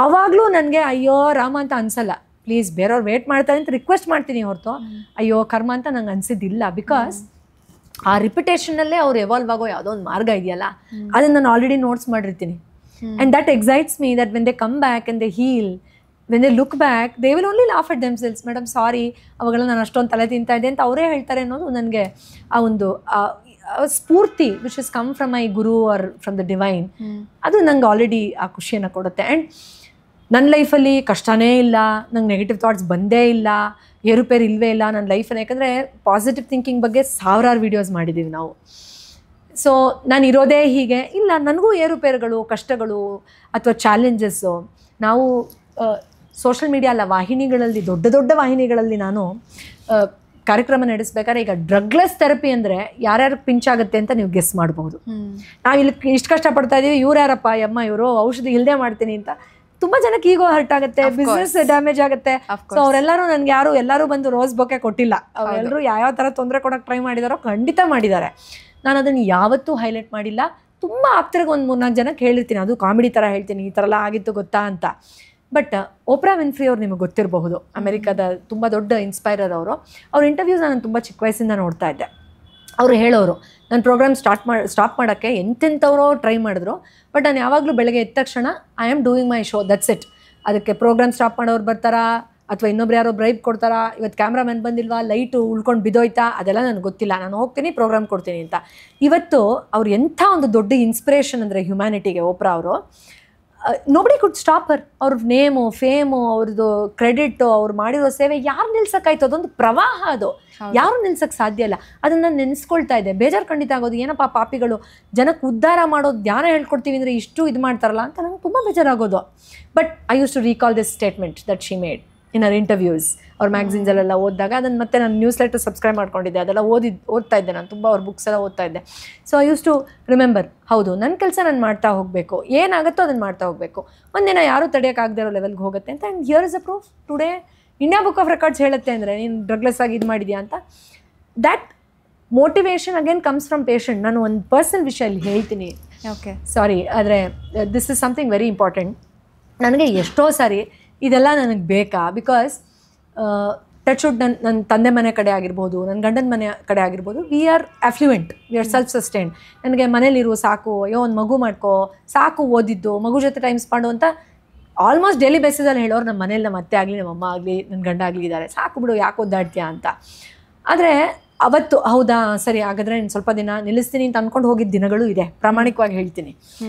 B: ಆವಾಗಲೂ ನನಗೆ ಅಯ್ಯೋ ರಾಮ ಅಂತ ಅನ್ಸಲ್ಲ. ಪ್ಲೀಸ್ ಬೇರೆಯವ್ರು ವೇಟ್ ಮಾಡ್ತಾರೆ ಅಂತ ರಿಕ್ವೆಸ್ಟ್ ಮಾಡ್ತೀನಿ ಹೊರತು ಅಯ್ಯೋ ಕರ್ಮ ಅಂತ ನಂಗೆ ಅನ್ಸಿದ್ದಿಲ್ಲ. ಬಿಕಾಸ್ ಆ ರಿಪಿಟೇಷನ್ನಲ್ಲೇ ಅವ್ರು ಎವಾಲ್ವ್ ಆಗೋ ಯಾವುದೋ ಒಂದು ಮಾರ್ಗ ಇದೆಯಲ್ಲ, ಅದನ್ನು ನಾನು ಆಲ್ರೆಡಿ ನೋಟ್ಸ್ ಮಾಡಿರ್ತೀನಿ. And that excites me that when they come back and they heal, when they look back they will only laugh at themselves. Madam sorry, ಅವಾಗೆಲ್ಲ ನಾನು ಅಷ್ಟೊಂದು ತಲೆ ತಿಂತಾ ಇದ್ದೆ ಅಂತ ಅವರೇ ಹೇಳ್ತಾರೆ ಅನ್ನೋದು ನನಗೆ ಆ ಒಂದು ಸ್ಫೂರ್ತಿ which is come from my guru or from the divine, ಅದು ನಂಗೆ ಆಲ್ರೆಡಿ ಆ ಖುಷಿಯನ್ನು ಕೊಡುತ್ತೆ. ಆ್ಯಂಡ್ ನನ್ನ ಲೈಫಲ್ಲಿ ಕಷ್ಟನೇ ಇಲ್ಲ, ನಂಗೆ ನೆಗೆಟಿವ್ ಥಾಟ್ಸ್ ಬಂದೇ ಇಲ್ಲ, ಏರುಪೇರು ಇಲ್ಲವೇ ಇಲ್ಲ ನನ್ನ ಲೈಫನ್ನು. ಯಾಕಂದರೆ ಪಾಸಿಟಿವ್ ಥಿಂಕಿಂಗ್ ಬಗ್ಗೆ 1000 ವೀಡಿಯೋಸ್ ಮಾಡಿದ್ದೀವಿ ನಾವು. ಸೊ ನಾನು ಇರೋದೇ ಹೀಗೆ ಇಲ್ಲ, ನನಗೂ ಏರುಪೇರುಗಳು, ಕಷ್ಟಗಳು ಅಥವಾ ಚಾಲೆಂಜಸ್ಸು. ನಾವು ಸೋಷಲ್ ಮೀಡಿಯಾ ಅಲ್ಲ, ವಾಹಿನಿಗಳಲ್ಲಿ, ದೊಡ್ಡ ವಾಹಿನಿಗಳಲ್ಲಿ ನಾನು ಕಾರ್ಯಕ್ರಮ ನಡೆಸ್ಬೇಕಾದ್ರೆ, ಈಗ ಡ್ರಗ್ಲೆಸ್ ಥೆರಪಿ ಅಂದರೆ ಯಾರ್ಯಾರು ಪಿಂಚ್ ಆಗುತ್ತೆ ಅಂತ ನೀವು ಗೆಸ್ ಮಾಡ್ಬೋದು. ನಾವು ಇಲ್ಲಿ ಇಷ್ಟು ಕಷ್ಟಪಡ್ತಾ ಇದ್ದೀವಿ, ಇವ್ರು ಯಾರಪ್ಪ ಅಮ್ಮ ಇವರು ಔಷಧಿ ಇಲ್ಲದೆ ಮಾಡ್ತೀನಿ ಅಂತ ತುಂಬ ಜನಕ್ಕೆ ಈಗೋ ಹರ್ಟ್ ಆಗುತ್ತೆ, ಬಿಸ್ನೆಸ್ ಡ್ಯಾಮೇಜ್ ಆಗುತ್ತೆ. ಸೊ ಅವರೆಲ್ಲರೂ ನನಗೆ ಎಲ್ಲರೂ ಬಂದು ರೋಸ್ ಬೊಕ್ಕೆ ಕೊಟ್ಟಿಲ್ಲ, ಅವರೆಲ್ಲರೂ ಯಾವ ಥರ ತೊಂದರೆ ಕೊಡೋಕ್ಕೆ ಟ್ರೈ ಮಾಡಿದಾರೋ ಖಂಡಿತ ಮಾಡಿದ್ದಾರೆ. ನಾನು ಅದನ್ನು ಯಾವತ್ತೂ ಹೈಲೈಟ್ ಮಾಡಿಲ್ಲ. ತುಂಬ ಆಪ್ತರಿಗೆ ಒಂದು 3-4 ಜನಕ್ಕೆ ಹೇಳಿರ್ತೀನಿ, ಅದು ಕಾಮಿಡಿ ಥರ ಹೇಳ್ತೀನಿ, ಈ ಥರ ಎಲ್ಲ ಆಗಿತ್ತು ಗೊತ್ತಾ ಅಂತ. ಬಟ್ ಓಪ್ರಾ ವಿನ್ಫ್ರಿ ಅವ್ರು ನಿಮಗೆ ಗೊತ್ತಿರಬಹುದು, ಅಮೆರಿಕಾದ ತುಂಬ ದೊಡ್ಡ ಇನ್ಸ್ಪೈರರ್ ಅವರು. ಅವ್ರ ಇಂಟರ್ವ್ಯೂಸ್ ನಾನು ತುಂಬ ಚಿಕ್ಕ ವಯಸ್ಸಿಂದ ನೋಡ್ತಾ ಇದ್ದೆ. ಅವರು ಹೇಳೋರು, ನನ್ನ ಪ್ರೋಗ್ರಾಮ್ ಸ್ಟಾಪ್ ಮಾಡೋಕ್ಕೆ ಎಂತೆಂಥವ್ರೋ ಟ್ರೈ ಮಾಡಿದ್ರು, ಬಟ್ ನಾನು ಯಾವಾಗಲೂ ಬೆಳಗ್ಗೆ ಎದ್ದ ತಕ್ಷಣ I am doing my show, that's it. ಅದಕ್ಕೆ ಪ್ರೋಗ್ರಾಮ್ ಸ್ಟಾಪ್ ಮಾಡೋರು ಬರ್ತಾರಾ ಅಥವಾ ಇನ್ನೊಬ್ರು ಯಾರೋ ಬ್ರೈಬ್ ಕೊಡ್ತಾರಾ, ಇವತ್ತು ಕ್ಯಾಮ್ರಾಮನ್ ಬಂದಿಲ್ವಾ, ಲೈಟು ಉಳ್ಕೊಂಡು ಬಿದ್ದೋಯ್ತಾ, ಅದೆಲ್ಲ ನನಗೆ ಗೊತ್ತಿಲ್ಲ, ನಾನು ಹೋಗ್ತೀನಿ ಪ್ರೋಗ್ರಾಮ್ ಕೊಡ್ತೀನಿ ಅಂತ. ಇವತ್ತು ಅವ್ರು ಎಂಥ ಒಂದು ದೊಡ್ಡ ಇನ್ಸ್ಪಿರೇಷನ್ ಅಂದರೆ ಹ್ಯುಮ್ಯಾನಿಟಿಗೆ ಓಪ್ರಾ ಅವರು. ನೋಬಡಿ ಕುಡ್ ಸ್ಟಾಪ್ ಹರ್. ಅವ್ರ ನೇಮು, ಫೇಮು, ಅವ್ರದ್ದು ಕ್ರೆಡಿಟು, ಅವ್ರು ಮಾಡಿರೋ ಸೇವೆ ಯಾರು ನಿಲ್ಸೋಕ್ಕಾಯ್ತು? ಅದೊಂದು ಪ್ರವಾಹ, ಅದು ಯಾರು ನಿಲ್ಸೋಕ್ಕೆ ಸಾಧ್ಯ ಇಲ್ಲ. ಅದನ್ನು ನೆನೆಸ್ಕೊಳ್ತಾ ಇದ್ದೆ, ಬೇಜಾರು ಖಂಡಿತ ಆಗೋದು. ಏನಪ್ಪ ಪಾಪಿಗಳು, ಜನಕ್ಕೆ ಉದ್ಧಾರ ಮಾಡೋದು ಧ್ಯಾನ ಹೇಳ್ಕೊಡ್ತೀವಿ ಅಂದರೆ ಇಷ್ಟು ಇದು ಮಾಡ್ತಾರಲ್ಲ ಅಂತ ನಂಗೆ ತುಂಬ ಬೇಜಾರಾಗೋದು. But I use to recall this statement that she made in our interviews. ಅವ್ರ ಮ್ಯಾಗ್ಝಿನ್ಸಲ್ಲೆಲ್ಲ ಓದಿದಾಗ ಅದನ್ನು ಮತ್ತೆ ನಾನು ನ್ಯೂಸ್ ಲೆಟರ್ ಸಬ್ಸ್ಕ್ರೈಬ್ ಮಾಡ್ಕೊಂಡಿದ್ದೆ, ಅದೆಲ್ಲ ಓದ್ತಾ ಇದ್ದೆ ನಾನು, ತುಂಬ ಅವ್ರ ಬುಕ್ಸ್ ಎಲ್ಲ ಓದ್ತಾ ಇದ್ದೆ. So I use to remember, ಹೌದು ನನ್ನ ಕೆಲಸ ನಾನು ಮಾಡ್ತಾ ಹೋಗಬೇಕು, ಏನಾಗುತ್ತೋ ಅದನ್ನು ಮಾಡ್ತಾ ಹೋಗಬೇಕು, ಒಂದಿನ ಯಾರೂ ತಡೆಯೋಕ್ಕಾಗದೇ ಇರೋ ಲೆವೆಲ್ಗೆ ಹೋಗುತ್ತೆ ಅಂತ. And here is a proof. Today India book of records ಹೇಳುತ್ತೆ ಅಂದರೆ ನೀನು ಡ್ರಗ್ಲೆಸ್ ಆಗಿ ಇದು ಮಾಡಿದ್ಯಾ ಅಂತ. That motivation again comes from patient. ನಾನು ಒಂದು ಪರ್ಸನಲ್ ವಿಷಯಲ್ಲಿ ಹೇಳ್ತೀನಿ, ಓಕೆ ಸಾರಿ, ಆದರೆ this is something very important. ನನಗೆ ಎಷ್ಟೋ ಸಾರಿ ಇದೆಲ್ಲ ನನಗೆ ಬೇಕಾ, ಬಿಕಾಸ್ ಟಚ್ ವುಡ್ ನನ್ನ ತಂದೆ ಮನೆ ಕಡೆ ಆಗಿರ್ಬೋದು, ನನ್ನ ಗಂಡನ ಮನೆ ಕಡೆ ಆಗಿರ್ಬೋದು, we are affluent, we are self sustained. ನನಗೆ ಮನೇಲಿರುವ ಸಾಕು, ಅಯ್ಯೋ ಒಂದು ಮಗು ಮಾಡ್ಕೋ ಸಾಕು, ಓದಿದ್ದು ಮಗು ಜೊತೆ ಟೈಮ್ ಸ್ಪೆಂಡು ಅಂತ ಆಲ್ಮೋಸ್ಟ್ ಡೈಲಿ ಬೇಸಿಸಲ್ಲಿ ಹೇಳೋರು ನಮ್ಮ ಮನೇಲಿ, ನಮ್ಮ ಅತ್ತೆ ಆಗಲಿ, ನಮ್ಮ ಅಮ್ಮ ಆಗಲಿ, ನನ್ನ ಗಂಡ ಆಗಲಿ ಇದ್ದಾರೆ. ಸಾಕು ಬಿಡು, ಯಾಕೆ ಓದಾಡ್ತೀಯಾ ಅಂತ. ಆದರೆ ಅವತ್ತು ಹೌದಾ ಸರಿ ಹಾಗಾದರೆ ನಾನು ಸ್ವಲ್ಪ ದಿನ ನಿಲ್ಲಿಸ್ತೀನಿ ಅಂತ ಅಂದ್ಕೊಂಡು ಹೋಗಿದ್ದ ದಿನಗಳು ಇದೆ, ಪ್ರಾಮಾಣಿಕವಾಗಿ ಹೇಳ್ತೀನಿ.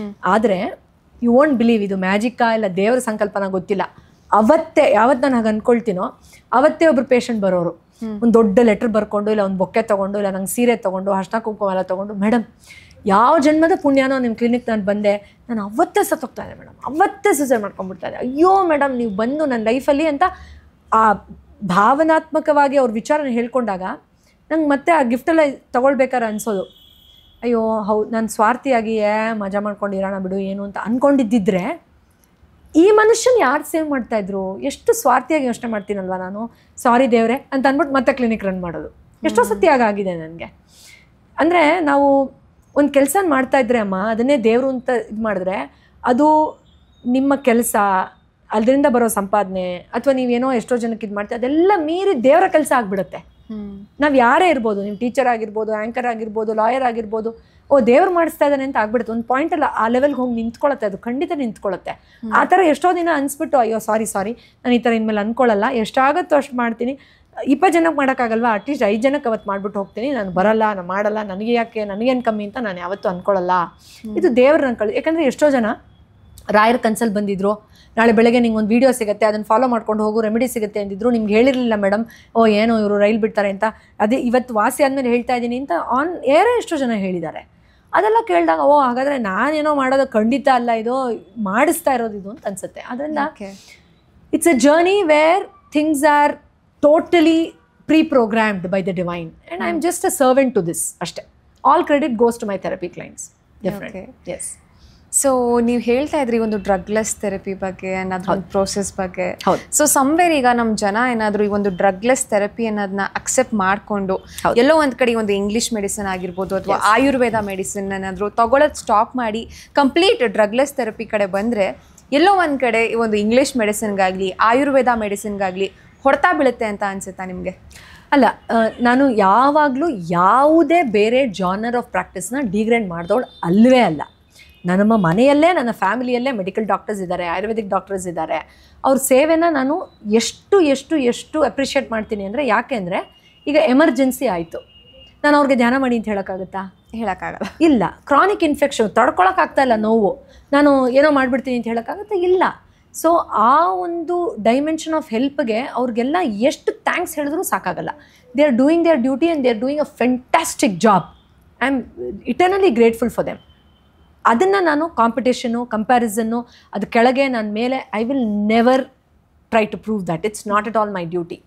B: ಆದರೆ ಯು ವೋಂಟ್ ಬಿಲೀವ್, ಇದು ಮ್ಯಾಜಿಕ್ಕಾ ಇಲ್ಲ ದೇವರ ಸಂಕಲ್ಪನ ಗೊತ್ತಿಲ್ಲ, ಅವತ್ತೇ ಯಾವತ್ತು ನಾನು ಹಾಗೆ ಅಂದ್ಕೊಳ್ತೀನೋ ಅವತ್ತೇ ಒಬ್ಬರು ಪೇಷಂಟ್ ಬರೋರು, ಒಂದು ದೊಡ್ಡ ಲೆಟರ್ ಬರ್ಕೊಂಡು, ಇಲ್ಲ ಒಂದು ಬೊಕ್ಕೆ ತೊಗೊಂಡು, ಇಲ್ಲ ನಂಗೆ ಸೀರೆ ತೊಗೊಂಡು, ಅರ್ಶಿನ ಕುಂಕುಮ ಎಲ್ಲ ತೊಗೊಂಡು, ಮೇಡಮ್ ಯಾವ ಜನ್ಮದ ಪುಣ್ಯನೋ ನಿಮ್ಮ ಕ್ಲಿನಿಕ್ ನಾನು ಬಂದೆ, ನಾನು ಅವತ್ತೇ ಸತ್ತೋಗ್ತಾ ಇದ್ದೆ ಮೇಡಮ್, ಅವತ್ತೇ ಸೂಸೈಡ್ ಮಾಡ್ಕೊಂಡ್ಬಿಡ್ತಾ ಇದ್ದೆ, ಅಯ್ಯೋ ಮೇಡಮ್ ನೀವು ಬಂದು ನನ್ನ ಲೈಫಲ್ಲಿ ಅಂತ ಆ ಭಾವನಾತ್ಮಕವಾಗಿ ಅವ್ರ ವಿಚಾರನ ಹೇಳ್ಕೊಂಡಾಗ ನಂಗೆ ಮತ್ತೆ ಆ ಗಿಫ್ಟೆಲ್ಲ ತೊಗೊಳ್ಬೇಕಾರೆ ಅನಿಸೋದು, ಅಯ್ಯೋ ಹೌದು ನಾನು ಸ್ವಾರ್ಥಿಯಾಗಿ ಮಜಾ ಮಾಡ್ಕೊಂಡಿರೋಣ ಬಿಡು ಏನು ಅಂತ ಅಂದ್ಕೊಂಡಿದ್ದಿದ್ರೆ ಈ ಮನುಷ್ಯನ ಯಾರು ಸೇವ್ ಮಾಡ್ತಾಯಿದ್ರು, ಎಷ್ಟು ಸ್ವಾರ್ಥಿಯಾಗಿ ಯೋಚನೆ ಮಾಡ್ತೀನಲ್ವ ನಾನು, ಸಾರಿ ದೇವ್ರೆ ಅಂತ ಅಂದ್ಬಿಟ್ಟು ಮತ್ತೆ ಕ್ಲಿನಿಕ್ ರನ್ ಮಾಡೋದು ಎಷ್ಟೋ ಸತಿ ಆಗಿದೆ ನನಗೆ. ಅಂದರೆ ನಾವು ಒಂದು ಕೆಲಸ ಮಾಡ್ತಾಯಿದ್ರೆ ಅಮ್ಮ ಅದನ್ನೇ ದೇವರು ಅಂತ ಇದು ಮಾಡಿದ್ರೆ ಅದು ನಿಮ್ಮ ಕೆಲಸ, ಅದರಿಂದ ಬರೋ ಸಂಪಾದನೆ, ಅಥವಾ ನೀವೇನೋ ಎಷ್ಟೋ ಜನಕ್ಕೆ ಇದು ಮಾಡ್ತೀವಿ ಅದೆಲ್ಲ ಮೀರಿ ದೇವರ ಕೆಲಸ ಆಗಿಬಿಡುತ್ತೆ. ನಾವು ಯಾರೇ ಇರ್ಬೋದು, ನೀವು ಟೀಚರ್ ಆಗಿರ್ಬೋದು, ಆ್ಯಂಕರ್ ಆಗಿರ್ಬೋದು, ಲಾಯರ್ ಆಗಿರ್ಬೋದು, ದೇವ್ರು ಮಾಡಿಸ್ತಾ ಇದ್ದಾನೆ ಅಂತ ಆಗ್ಬಿಡುತ್ತೆ. ಒಂದು ಪಾಯಿಂಟಲ್ಲಿ ಆ ಲೆವೆಲ್ಗೆ ಹೋಗಿ ನಿಂತ್ಕೊಳ್ಳುತ್ತೆ, ಅದು ಖಂಡಿತ ನಿಂತ್ಕೊಳ್ಳುತ್ತೆ. ಆ ಥರ ಎಷ್ಟೋ ದಿನ ಅನಿಸ್ಬಿಟ್ಟು ಅಯ್ಯೋ ಸಾರಿ ನಾನು ಈ ಥರ ಇನ್ಮೇಲೆ ಅಂದ್ಕೊಳ್ಳಲ್ಲ, ಎಷ್ಟಾಗುತ್ತೋ ಅಷ್ಟು ಮಾಡ್ತೀನಿ, 20 ಜನಕ್ಕೆ ಮಾಡೋಕ್ಕಾಗಲ್ವಾ, ಅಟ್ಲೀಸ್ಟ್ 5 ಜನಕ್ಕೆ ಅವತ್ತು ಮಾಡ್ಬಿಟ್ಟು ಹೋಗ್ತೀನಿ, ನಾನು ಬರಲ್ಲ, ನಾನು ಮಾಡಲ್ಲ, ನನಗೆ ಯಾಕೆ, ನನಗೇನು ಕಮ್ಮಿ ಅಂತ ನಾನು ಯಾವತ್ತೂ ಅಂದ್ಕೊಳ್ಳಲ್ಲ. ಇದು ದೇವ್ರು ನನ್ನ ಯಾಕಂದರೆ ಎಷ್ಟೋ ಜನ ರಾಯರ ಕನ್ಸಲ್ಲಿ ಬಂದಿದ್ರು, ನಾಳೆ ಬೆಳಗ್ಗೆ ನಿಂಗೆ ಒಂದು ವೀಡಿಯೋ ಸಿಗುತ್ತೆ, ಅದನ್ನು ಫಾಲೋ ಮಾಡ್ಕೊಂಡು ಹೋಗು, ರೆಮಿಡಿ ಸಿಗುತ್ತೆ ಅಂದಿದ್ರು, ನಿಮ್ಗೆ ಹೇಳಿರಲಿಲ್ಲ ಮೇಡಮ್, ಏನೋ ಇವರು ರೈಲ್ ಬಿಡ್ತಾರೆ ಅಂತ, ಅದೇ ಇವತ್ತು ವಾಸಿ ಆದಮೇಲೆ ಹೇಳ್ತಾ ಇದ್ದೀನಿ ಅಂತ ಆನ್ ಏರೇ ಎಷ್ಟೋ ಜನ ಹೇಳಿದ್ದಾರೆ. ಅದೆಲ್ಲ ಕೇಳಿದಾಗ ಹಾಗಾದರೆ ನಾನೇನೋ ಮಾಡೋದು ಖಂಡಿತ ಅಲ್ಲ, ಇದು ಮಾಡಿಸ್ತಾ ಇರೋದು ಇದು ಅಂತ ಅನಿಸುತ್ತೆ. ಅದರಿಂದ it's a journey where things are totally preprogrammed by the divine and I am just a servant to this ಅಷ್ಟೇ. All credit goes to my therapy clients. Definitely. Yes.
A: So ನೀವು ಹೇಳ್ತಾ ಇದ್ರಿ ಒಂದು ಡ್ರಗ್ಲೆಸ್ ಥೆರಪಿ ಬಗ್ಗೆ ಆ್ಯಂಡ್ ಅದೊಂದು ಪ್ರೋಸೆಸ್ ಬಗ್ಗೆ. ಸೊ ಸಮ್ವೇರ್ ಈಗ ನಮ್ಮ ಜನ ಏನಾದರೂ ಈ ಒಂದು ಡ್ರಗ್ಲೆಸ್ ಥೆರಪಿ ಅನ್ನೋದನ್ನ ಅಕ್ಸೆಪ್ಟ್ ಮಾಡಿಕೊಂಡು ಎಲ್ಲೋ ಒಂದು ಕಡೆ ಒಂದು ಇಂಗ್ಲೀಷ್ ಮೆಡಿಸಿನ್ ಆಗಿರ್ಬೋದು ಅಥವಾ ಆಯುರ್ವೇದ ಮೆಡಿಸಿನ್ ಏನಾದರೂ ತಗೊಳ್ಳೋದು ಸ್ಟಾಪ್ ಮಾಡಿ ಕಂಪ್ಲೀಟ್ ಡ್ರಗ್ಲೆಸ್ ಥೆರಪಿ ಕಡೆ ಬಂದರೆ ಎಲ್ಲೋ ಒಂದು ಕಡೆ ಈ ಒಂದು ಇಂಗ್ಲೀಷ್ ಮೆಡಿಸಿನ್ಗಾಗಲಿ ಆಯುರ್ವೇದ ಮೆಡಿಸಿನ್ಗಾಗಲಿ ಹೊಡೆತ ಬೀಳುತ್ತೆ ಅಂತ ಅನಿಸುತ್ತಾ ನಿಮಗೆ?
B: ಅಲ್ಲ, ನಾನು ಯಾವಾಗಲೂ ಯಾವುದೇ ಬೇರೆ ಜಾನರ್ ಆಫ್ ಪ್ರಾಕ್ಟೀಸ್ನ ಡಿಗ್ರೇಡ್ ಮಾಡಿದವಳು ಅಲ್ಲವೇ ಅಲ್ಲ. ನಮ್ಮ ಮನೆಯಲ್ಲೇ ನನ್ನ ಫ್ಯಾಮಿಲಿಯಲ್ಲೇ ಮೆಡಿಕಲ್ ಡಾಕ್ಟರ್ಸ್ ಇದ್ದಾರೆ, ಆಯುರ್ವೇದಿಕ್ ಡಾಕ್ಟರ್ಸ್ ಇದ್ದಾರೆ. ಅವ್ರ ಸೇವೆನ ನಾನು ಎಷ್ಟು ಎಷ್ಟು ಎಷ್ಟು ಅಪ್ರಿಷಿಯೇಟ್ ಮಾಡ್ತೀನಿ ಅಂದರೆ, ಯಾಕೆ ಅಂದರೆ ಈಗ ಎಮರ್ಜೆನ್ಸಿ ಆಯಿತು, ನಾನು ಅವ್ರಿಗೆ ಧ್ಯಾನ ಮಾಡಿ ಅಂತ ಹೇಳೋಕ್ಕಾಗುತ್ತಾ?
A: ಹೇಳೋಕ್ಕಾಗಲ್ಲ.
B: ಇಲ್ಲ. ಕ್ರಾನಿಕ್ ಇನ್ಫೆಕ್ಷನ್ ತಡ್ಕೊಳಕ್ಕಾಗ್ತಾಯಿಲ್ಲ, ನೋವು, ನಾನು ಏನೋ ಮಾಡಿಬಿಡ್ತೀನಿ ಅಂತ ಹೇಳೋಕ್ಕಾಗುತ್ತಾ? ಇಲ್ಲ. ಸೊ ಆ ಒಂದು ಡೈಮೆನ್ಷನ್ ಆಫ್ ಹೆಲ್ಪ್ಗೆ ಅವ್ರಿಗೆಲ್ಲ ಎಷ್ಟು ಥ್ಯಾಂಕ್ಸ್ ಹೇಳಿದ್ರೂ ಸಾಕಾಗಲ್ಲ. They are doing their duty and they are doing a fantastic job. I am eternally grateful for them. ಅದನ್ನು ನಾನು ಕಾಂಪಿಟೇಷನು, ಕಂಪ್ಯಾರಿಸನ್ನು, ಅದು ಕೆಳಗೆ ನನ್ನ ಮೇಲೆ I will never try to prove that it's not at all my duty.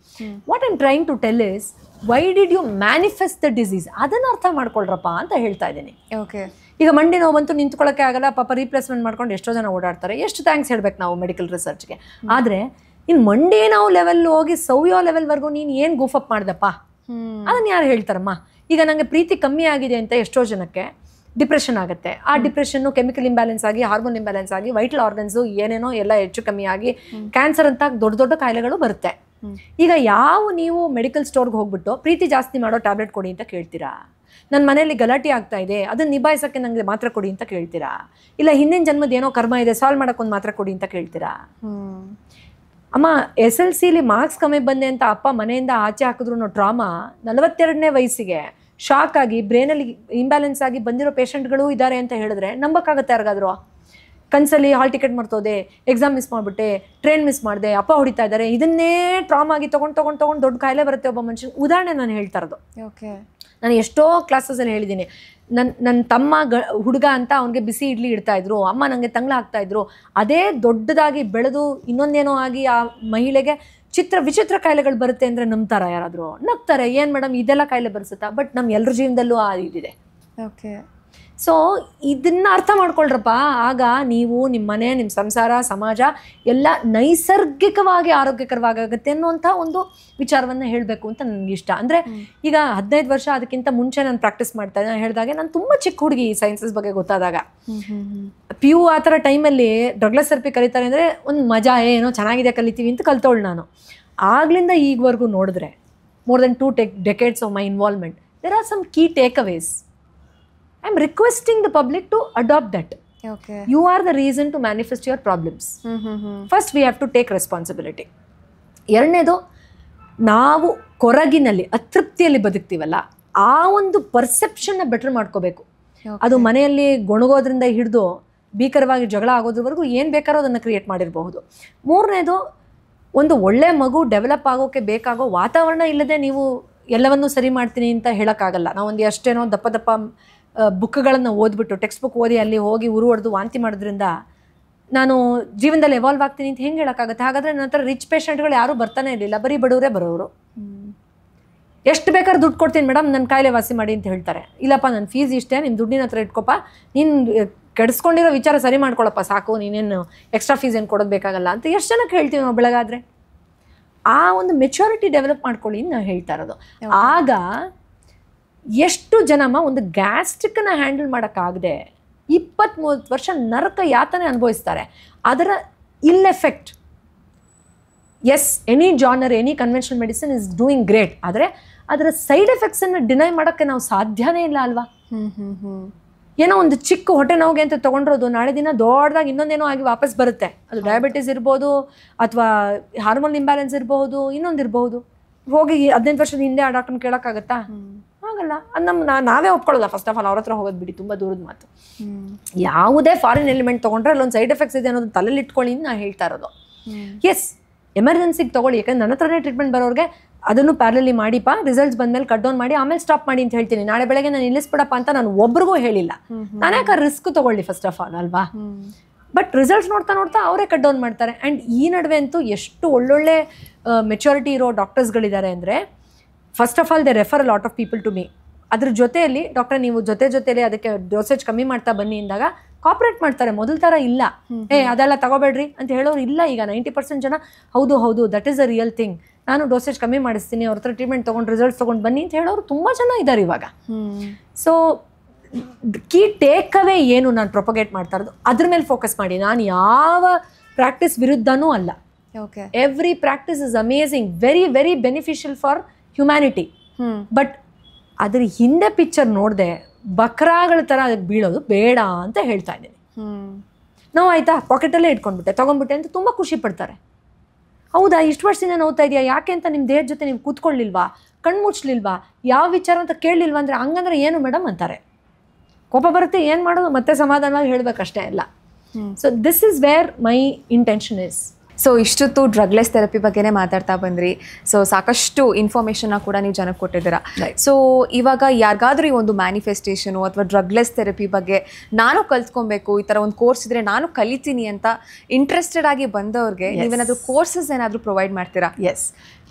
B: What I am trying to tell is, why did you manifest the disease, ಅದನ್ನು ಅರ್ಥ ಮಾಡ್ಕೊಳ್ರಪ್ಪ ಅಂತ ಹೇಳ್ತಾ ಇದ್ದೀನಿ.
A: ಓಕೆ.
B: ಈಗ ಮಂಡಿ ನೋವು ಬಂತು ನಿಂತ್ಕೊಳ್ಳೋಕ್ಕೆ ಆಗಲ್ಲ, ಪಾಪ ರೀಪ್ಲೇಸ್ಮೆಂಟ್ ಮಾಡ್ಕೊಂಡು ಎಷ್ಟೋ ಜನ ಓಡಾಡ್ತಾರೆ, ಎಷ್ಟು ಥ್ಯಾಂಕ್ಸ್ ಹೇಳ್ಬೇಕು ನಾವು ಮೆಡಿಕಲ್ ರಿಸರ್ಚ್ಗೆ. ಆದರೆ ಇನ್ನು ಮಂಡಿ ನೋವು ಲೆವೆಲ್ ಹೋಗಿ ಸವ್ಯೋ ಲೆವೆಲ್ವರೆಗೂ ನೀನು ಏನು ಗೂಫಪ್ ಮಾಡ್ದಪ್ಪ, ಅದನ್ನು ಯಾರು ಹೇಳ್ತಾರಮ್ಮ? ಈಗ ನನಗೆ ಪ್ರೀತಿ ಕಮ್ಮಿ ಆಗಿದೆ ಅಂತ ಎಷ್ಟೋ ಜನಕ್ಕೆ ಡಿಪ್ರೆಷನ್ ಆಗುತ್ತೆ. ಆ ಡಿಪ್ರೆಷನ್ನು ಕೆಮಿಕಲ್ ಇಂಬ್ಯಾಲೆನ್ಸ್ ಆಗಿ, ಹಾರ್ಮೋನ್ ಇಂಬ್ಯಾಲೆನ್ಸ್ ಆಗಿ, ವೈಟಲ್ ಆರ್ಗನ್ಸು ಏನೇನೋ ಎಲ್ಲ ಹೆಚ್ಚು ಕಮ್ಮಿ ಆಗಿ ಕ್ಯಾನ್ಸರ್ ಅಂತ ದೊಡ್ಡ ದೊಡ್ಡ ಕಾಯಿಲೆಗಳು ಬರುತ್ತೆ. ಈಗ ನೀವು ಮೆಡಿಕಲ್ ಸ್ಟೋರ್ಗೆ ಹೋಗ್ಬಿಟ್ಟು ಪ್ರೀತಿ ಜಾಸ್ತಿ ಮಾಡೋ ಟ್ಯಾಬ್ಲೆಟ್ ಕೊಡಿ ಅಂತ ಕೇಳ್ತೀರಾ? ನನ್ನ ಮನೆಯಲ್ಲಿ ಗಲಾಟೆ ಆಗ್ತಾ ಇದೆ, ಅದನ್ನು ನಿಭಾಯಿಸೋಕ್ಕೆ ನನಗೆ ಮಾತ್ರ ಕೊಡಿ ಅಂತ ಕೇಳ್ತೀರಾ? ಇಲ್ಲ ಹಿಂದಿನ ಜನ್ಮದ ಏನೋ ಕರ್ಮ ಇದೆ, ಸಾಲ್ವ್ ಮಾಡೋಕ್ಕೊಂದು ಮಾತ್ರ ಕೊಡಿ ಅಂತ ಕೇಳ್ತೀರಾ? ಅಮ್ಮ, SLCಲಿ ಮಾರ್ಕ್ಸ್ ಕಮ್ಮಿ ಬಂದೆ ಅಂತ ಅಪ್ಪ ಮನೆಯಿಂದ ಆಚೆ ಹಾಕಿದ್ರು ಟ್ರಾಮಾ 42ನೇ ವಯಸ್ಸಿಗೆ ಶಾಕ್ ಆಗಿ ಬ್ರೈನಲ್ಲಿ ಇಂಬ್ಯಾಲೆನ್ಸ್ ಆಗಿ ಬಂದಿರೋ ಪೇಷಂಟ್ಗಳು ಇದ್ದಾರೆ ಅಂತ ಹೇಳಿದ್ರೆ ನಂಬಕ್ಕಾಗತ್ತೆ ಯಾರಿಗಾದ್ರು? ಕನ್ಸಲ್ಲಿ ಹಾಲ್ ಟಿಕೆಟ್ ಮಾಡ್ತೋದೆ, ಎಕ್ಸಾಮ್ ಮಿಸ್ ಮಾಡಿಬಿಟ್ಟೆ, ಟ್ರೈನ್ ಮಿಸ್ ಮಾಡಿದೆ, ಅಪ್ಪ ಹೊಡಿತಾ ಇದ್ದಾರೆ, ಇದನ್ನೇ ಟ್ರಾಮಾ ಆಗಿ ತೊಗೊಂಡು ದೊಡ್ಡ ಕಾಯಿಲೆ ಬರುತ್ತೆ ಒಬ್ಬ ಮನುಷ್ಯನ. ಉದಾಹರಣೆ ನಾನು ಹೇಳ್ತಾ ಇರೋದು.
A: ಓಕೆ.
B: ನಾನು ಎಷ್ಟೋ ಕ್ಲಾಸಸಲ್ಲಿ ಹೇಳಿದ್ದೀನಿ, ನನ್ನ ತಮ್ಮ ಹುಡುಗ ಅಂತ ಅವನಿಗೆ ಬಿಸಿ ಇಡ್ಲಿ ಇಡ್ತಾಯಿದ್ರು, ಅಮ್ಮ ನನಗೆ ತಂಗ್ಳ ಹಾಕ್ತಾಯಿದ್ರು. ಅದೇ ದೊಡ್ಡದಾಗಿ ಬೆಳೆದು ಇನ್ನೊಂದೇನೋ ಆಗಿ ಆ ಮಹಿಳೆಗೆ ವಿಚಿತ್ರ ಕಾಯಿಲೆಗಳು ಬರುತ್ತೆ ಅಂದರೆ ನಂಬ್ತಾರ ಯಾರಾದರೂ? ನಗ್ತಾರೆ. ಏನು ಮೇಡಮ್ ಇದೆಲ್ಲ ಕಾಯಿಲೆ ಬರಿಸುತ್ತಾ? ಬಟ್ ನಮ್ಮ ಎಲ್ಲರ ಜೀವನದಲ್ಲೂ ಇದಿದೆ.
A: ಓಕೆ.
B: ಸೊ ಇದನ್ನು ಅರ್ಥ ಮಾಡ್ಕೊಳ್ರಪ್ಪ. ಆಗ ನೀವು ನಿಮ್ಮ ಮನೆ, ನಿಮ್ಮ ಸಂಸಾರ, ಸಮಾಜ ಎಲ್ಲ ನೈಸರ್ಗಿಕವಾಗಿ ಆರೋಗ್ಯಕರವಾಗುತ್ತೆ ಅನ್ನುವಂಥ ಒಂದು ವಿಚಾರವನ್ನು ಹೇಳಬೇಕು ಅಂತ ನನಗೆ ಇಷ್ಟ. ಅಂದರೆ ಈಗ 15 ವರ್ಷ ಅದಕ್ಕಿಂತ ಮುಂಚೆ ನಾನು ಪ್ರಾಕ್ಟೀಸ್ ಮಾಡ್ತಾ ಇದ್ದೆ. ನಾನು ಹೇಳಿದಾಗೆ ನಾನು ತುಂಬ ಚಿಕ್ಕ ಹುಡುಗಿ ಸೈನ್ಸಸ್ ಬಗ್ಗೆ ಗೊತ್ತಾದಾಗ. PU ಆ ಥರ ಟೈಮಲ್ಲಿ ಡ್ರಗ್ಲೆಸ್ ಥೆರಪಿ ಕಲಿತಾರೆ ಅಂದರೆ ಒಂದು ಮಜಾ, ಏನೋ ಚೆನ್ನಾಗಿದೆ ಕಲಿತೀವಿ ಅಂತ ಕಲ್ತೋಳು ನಾನು. ಆಗ್ಲಿಂದ ಈಗವರೆಗೂ ನೋಡಿದ್ರೆ more than 2 decades of my involvement, there are some key takeaways. I'm requesting the public to adopt that.
A: Okay.
B: You are the reason to manifest your problems. First, we have to take responsibility. ಎರಡನೇದು, ನಾವು ಕೊರಗಿನಲ್ಲಿ ಅತೃಪ್ತಿಯಲ್ಲಿ ಬದುಕ್ತೀವಲ್ಲ, ಆ ಒಂದು ಪರ್ಸೆಪ್ಷನ್ನ ಬೆಟರ್ ಮಾಡ್ಕೋಬೇಕು. ಅದು ಮನೆಯಲ್ಲಿ ಗೊಣಗೋದ್ರಿಂದ ಹಿಡಿದು ಭೀಕರವಾಗಿ ಜಗಳ ಆಗೋದ್ರವರೆಗೂ ಏನು ಬೇಕಾರೋ ಅದನ್ನು ಕ್ರಿಯೇಟ್ ಮಾಡಿರಬಹುದು. ಮೂರನೇದು, ಒಂದು ಒಳ್ಳೆ ಮಗು ಡೆವಲಪ್ ಆಗೋಕ್ಕೆ ಬೇಕಾಗೋ ವಾತಾವರಣ ಇಲ್ಲದೆ ನೀವು ಎಲ್ಲವನ್ನೂ ಸರಿ ಮಾಡ್ತೀನಿ ಅಂತ ಹೇಳೋಕ್ಕಾಗಲ್ಲ. ನಾವೊಂದು ಅಷ್ಟೇನೋ ದಪ್ಪ ದಪ್ಪ ಬುಕ್ಗಳನ್ನು ಓದ್ಬಿಟ್ಟು ಟೆಕ್ಸ್ಟ್ ಬುಕ್ ಓದಿ ಅಲ್ಲಿ ಹೋಗಿ ಉರು ಹೊಡೆದು ವಾಂತಿ ಮಾಡೋದ್ರಿಂದ ನಾನು ಜೀವನದಲ್ಲಿ ಎವಾಲ್ವ್ ಆಗ್ತೀನಿ ಅಂತ ಹೆಂಗೆ ಹೇಳೋಕ್ಕಾಗುತ್ತೆ? ಹಾಗಾದರೆ ನನ್ನ ಹತ್ರ ರಿಚ್ ಪೇಷಂಟ್ಗಳು ಯಾರೂ ಬರ್ತಾನೆ ಇರಲಿಲ್ಲ, ಬರೀ ಬಡವರೇ ಬರೋರು. ಎಷ್ಟು ಬೇಕಾದ್ರೂ ದುಡ್ಡು ಕೊಡ್ತೀನಿ ಮೇಡಮ್, ನನ್ನ ಕಾಯಿಲೆ ವಾಸಿ ಮಾಡಿ ಅಂತ ಹೇಳ್ತಾರೆ. ಇಲ್ಲಪ್ಪ ನನ್ನ ಫೀಸ್ ಇಷ್ಟೇ, ನಿಮ್ಮ ದುಡ್ಡಿನ ಹತ್ರ ಇಟ್ಕೊಪ್ಪ, ನೀನು ಕೆಡಿಸ್ಕೊಂಡಿರೋ ವಿಚಾರ ಸರಿ ಮಾಡ್ಕೊಳಪ್ಪ ಸಾಕು, ನೀನೇನು ಎಕ್ಸ್ಟ್ರಾ ಫೀಸ್ ಏನು ಕೊಡೋದು ಬೇಕಾಗಲ್ಲ ಅಂತ ಎಷ್ಟು ಜನಕ್ಕೆ ಹೇಳ್ತೀವಿ ನಾವು ಬೆಳಗಾದರೆ. ಆ ಒಂದು ಮೆಚುರಿಟಿ ಡೆವಲಪ್ ಮಾಡ್ಕೊಳ್ಳಿ ನಾವು ಹೇಳ್ತಾ ಇರೋದು. ಆಗ ಎಷ್ಟು ಜನಮ್ಮ ಒಂದು ಗ್ಯಾಸ್ಟ್ರಿಕ್ಕನ್ನು ಹ್ಯಾಂಡಲ್ ಮಾಡೋಕ್ಕಾಗದೆ 20-30 ವರ್ಷ ನರಕ ಯಾತನೆ ಅನುಭವಿಸ್ತಾರೆ. ಅದರ ill effect, as any genre any conventional medicine is doing great, ಆದರೆ ಅದರ ಸೈಡ್ ಎಫೆಕ್ಟ್ಸನ್ನು ಡಿನೈ ಮಾಡೋಕ್ಕೆ ನಾವು ಸಾಧ್ಯನೇ ಇಲ್ಲ ಅಲ್ವಾ? ಏನೋ ಒಂದು ಚಿಕ್ಕ ಹೊಟ್ಟೆ ನೋವಿಗೆ ಅಂತ ತೊಗೊಂಡಿರೋದು ನಾಳೆ ದಿನ ದೊಡ್ಡದಾಗಿ ಇನ್ನೊಂದೇನೋ ಆಗಿ ವಾಪಸ್ ಬರುತ್ತೆ. ಅದು ಡಯಾಬಿಟಿಸ್ ಇರ್ಬೋದು, ಅಥವಾ ಹಾರ್ಮೋನ್ ಇಂಬ್ಯಾಲೆನ್ಸ್ ಇರಬಹುದು, ಇನ್ನೊಂದು ಇರಬಹುದು. ಹೋಗಿ 15 ವರ್ಷದ ಹಿಂದೆ ಆ ಡಾಕ್ಟರ್ನ ಕೇಳೋಕ್ಕಾಗತ್ತಾ? ಆಗಲ್ಲ. ಅದು ನಾವೇ ಒಪ್ಕೊಳ್ಳೋಲ್ಲ. ಫಸ್ಟ್ ಆಫ್ ಆಲ್ ಅವ್ರ ಹತ್ರ ಹೋಗೋದು ಬಿಡಿ, ತುಂಬ ದೂರದ ಮಾತು. ಯಾವುದೇ ಫಾರಿನ್ ಎಲಿಮೆಂಟ್ ತೊಗೊಂಡ್ರೆ ಅಲ್ಲೊಂದು ಸೈಡ್ ಎಫೆಕ್ಟ್ಸ್ ಇದೆ ಅನ್ನೋದು ತಲೆಯಲ್ಲಿ ಇಟ್ಕೊಳ್ಳಿ ಅಂತ ನಾನು ಹೇಳ್ತಾ ಇರೋದು. ಎಸ್, ಎಮರ್ಜೆನ್ಸಿಗೆ ತೊಗೊಳ್ಳಿ, ಯಾಕಂದ್ರೆ ನನ್ನ ಹತ್ರನೇ ಟ್ರೀಟ್ಮೆಂಟ್ ಬರೋರಿಗೆ ಅದನ್ನು ಪ್ಯಾರಲಿ ಮಾಡಿಪ್ಪ, ರಿಸಲ್ಟ್ಸ್ ಬಂದಮೇಲೆ ಕಟ್ ಡೌನ್ ಮಾಡಿ ಆಮೇಲೆ ಸ್ಟಾಪ್ ಮಾಡಿ ಅಂತ ಹೇಳ್ತೀನಿ. ನಾಳೆ ಬೆಳಗ್ಗೆ ನಾನು ನಿಲ್ಲಿಸ್ಬಿಡಪ್ಪ ಅಂತ ನಾನು ಒಬ್ರಿಗೂ ಹೇಳಿಲ್ಲ. ನಾನು ಯಾಕೆ ರಿಸ್ಕ್ ತೊಗೊಳ್ಳಿ ಫಸ್ಟ್ ಆಫ್ ಆಲ್ ಅಲ್ವಾ? ಬಟ್ ರಿಸಲ್ಟ್ಸ್ ನೋಡ್ತಾ ನೋಡ್ತಾ ಅವರೇ ಕಟ್ ಡೌನ್ ಮಾಡ್ತಾರೆ. ಆ್ಯಂಡ್ ಈ ನಡುವೆ ಅಂತೂ ಎಷ್ಟು ಒಳ್ಳೊಳ್ಳೆ ಮೆಚುರಿಟಿ ಇರೋ ಡಾಕ್ಟರ್ಸ್ಗಳಿದ್ದಾರೆ ಅಂದರೆ, first of all they refer lot of people to me. ಅದ್ರ ಜೊತೆಯಲ್ಲಿ ಡಾಕ್ಟರ್ ನೀವು ಜೊತೆಯಲ್ಲಿ ಅದಕ್ಕೆ ಡೋಸೇಜ್ ಕಮ್ಮಿ ಮಾಡ್ತಾ ಬನ್ನಿ ಅಂದಾಗ ಕಾಪ್ರೇಟ್ ಮಾಡ್ತಾರೆ. ಮೊದಲ ಥರ ಇಲ್ಲ, ಅದೆಲ್ಲ ತಗೋಬೇಡ್ರಿ ಅಂತ ಹೇಳೋರು ಇಲ್ಲ. ಈಗ 90% ಜನ ಹೌದು that is a real thing, ನಾನು ಡೋಸೇಜ್ ಕಮ್ಮಿ ಮಾಡಿಸ್ತೀನಿ, ಅವ್ರ ಹತ್ರ ಟ್ರೀಟ್ಮೆಂಟ್ ತೊಗೊಂಡು ರಿಸಲ್ಟ್ಸ್ ತೊಗೊಂಡು ಬನ್ನಿ ಅಂತ ಹೇಳೋರು ತುಂಬ ಜನ ಇದ್ದಾರೆ ಇವಾಗ. ಸೊ ಕೀ ಟೇಕ್ ಅವೇ ಏನು ನಾನು ಪ್ರೊಪಗೇಟ್ ಮಾಡ್ತಾ ಇರೋದು, ಅದ್ರ ಮೇಲೆ ಫೋಕಸ್ ಮಾಡಿ. ನಾನು ಯಾವ ಪ್ರಾಕ್ಟೀಸ್ ವಿರುದ್ಧನೂ ಅಲ್ಲ. Every practice is amazing, very very beneficial for humanity. But ಅದ್ರ ಹಿಂದೆ ಪಿಕ್ಚರ್ ನೋಡದೆ ಬಕ್ರಾಗಳ ಥರ ಅದಕ್ಕೆ ಬೀಳೋದು ಬೇಡ ಅಂತ ಹೇಳ್ತಾ ಇದ್ದೀನಿ. ನಾವು ಆಯಿತಾ ಪಾಕೆಟಲ್ಲೇ ಇಟ್ಕೊಂಡ್ಬಿಟ್ಟೆ ತೊಗೊಂಡ್ಬಿಟ್ಟೆ ಅಂತ ತುಂಬ ಖುಷಿ ಪಡ್ತಾರೆ. ಹೌದಾ, ಇಷ್ಟು ವರ್ಷದಿಂದ ನೋಡ್ತಾ ಇದೆಯಾ, ಯಾಕೆ ಅಂತ ನಿಮ್ಮ ದೇಹದ ಜೊತೆ ನೀವು ಕೂತ್ಕೊಳ್ಳಿಲ್ವಾ, ಕಣ್ಮುಚ್ಚಲಿಲ್ವಾ, ಯಾವ ವಿಚಾರ ಅಂತ ಕೇಳಲಿಲ್ವಾ ಅಂದರೆ ಹಂಗಂದ್ರೆ ಏನು ಮೇಡಮ್ ಅಂತಾರೆ. ಕೋಪ ಬರುತ್ತೆ, ಏನು ಮಾಡೋದು, ಮತ್ತೆ ಸಮಾಧಾನವಾಗಿ ಹೇಳಬೇಕಷ್ಟೇ ಎಲ್ಲ. So this is where my intention is.
A: So ಇಷ್ಟೊತ್ತು ಡ್ರಗ್ಲೆಸ್ ಥೆರಪಿ ಬಗ್ಗೆನೇ ಮಾತಾಡ್ತಾ ಬಂದ್ರಿ. ಸೊ ಸಾಕಷ್ಟು ಇನ್ಫಾರ್ಮೇಷನ್ನ ಕೂಡ ನೀವು ಜನಕ್ಕೆ ಕೊಟ್ಟಿದ್ದೀರಾ. ಸೊ ಇವಾಗ ಯಾರಿಗಾದ್ರೂ ಈ ಒಂದು ಮ್ಯಾನಿಫೆಸ್ಟೇಷನು ಅಥವಾ ಡ್ರಗ್ಲೆಸ್ ಥೆರಪಿ ಬಗ್ಗೆ ನಾನು ಕಲ್ತ್ಕೊಬೇಕು, ಈ ಥರ ಒಂದು ಕೋರ್ಸ್ ಇದ್ರೆ ನಾನು ಕಲಿತೀನಿ ಅಂತ ಇಂಟ್ರೆಸ್ಟೆಡ್ ಆಗಿ ಬಂದವ್ರಿಗೆ ನೀವೇನಾದರೂ ಕೋರ್ಸಸ್ ಏನಾದರೂ ಪ್ರೊವೈಡ್ ಮಾಡ್ತೀರಾ?
B: ಎಸ್,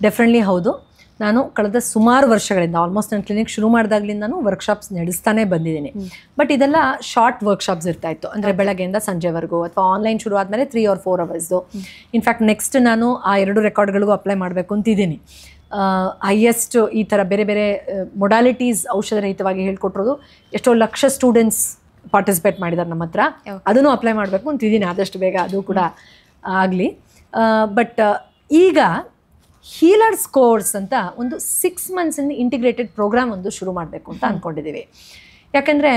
B: ಡೆಫಿನೆಟ್ಲಿ ಹೌದು. ನಾನು ಕಳೆದ ಸುಮಾರು ವರ್ಷಗಳಿಂದ, ಆಲ್ಮೋಸ್ಟ್ ನಾನು ಕ್ಲಿನಿಕ್ ಶುರು ಮಾಡಿದಾಗ್ಲಿಂದ ವರ್ಕ್ಶಾಪ್ಸ್ ನಡೆಸ್ತಾನೆ ಬಂದಿದ್ದೀನಿ. ಬಟ್ ಇದೆಲ್ಲ ಶಾರ್ಟ್ ವರ್ಕ್ಶಾಪ್ಸ್ ಇರ್ತಾ ಇತ್ತು, ಅಂದರೆ ಬೆಳಗ್ಗೆಯಿಂದ ಸಂಜೆವರೆಗೂ, ಅಥವಾ ಆನ್ಲೈನ್ ಶುರು ಆದಮೇಲೆ 3 or 4 hours. ಇನ್ಫ್ಯಾಕ್ಟ್ ನೆಕ್ಸ್ಟ್ ನಾನು ಆ 2 ರೆಕಾರ್ಡ್ಗಳಿಗೂ ಅಪ್ಲೈ ಮಾಡಬೇಕು ಅಂತಿದ್ದೀನಿ. ಹೈಯೆಸ್ಟ್ ಈ ಥರ ಬೇರೆ ಬೇರೆ ಮೊಡಾಲಿಟೀಸ್ ಔಷಧರಹಿತವಾಗಿ ಹೇಳ್ಕೊಟ್ಟಿರೋದು ಎಷ್ಟೋ ಲಕ್ಷ ಸ್ಟೂಡೆಂಟ್ಸ್ ಪಾರ್ಟಿಸಿಪೇಟ್ ಮಾಡಿದ್ದಾರೆ ನಮ್ಮ ಹತ್ರ. ಅದನ್ನು ಅಪ್ಲೈ ಮಾಡಬೇಕು ಅಂತಿದ್ದೀನಿ, ಆದಷ್ಟು ಬೇಗ ಅದು ಕೂಡ ಆಗಲಿ. ಬಟ್ ಈಗ ಹೀಲರ್ಸ್ ಕೋರ್ಸ್ ಅಂತ ಒಂದು 6 months ಇಂಟಿಗ್ರೇಟೆಡ್ ಪ್ರೋಗ್ರಾಮ್ ಒಂದು ಶುರು ಮಾಡಬೇಕು ಅಂತ ಅಂದ್ಕೊಂಡಿದ್ದೀವಿ. ಯಾಕೆಂದರೆ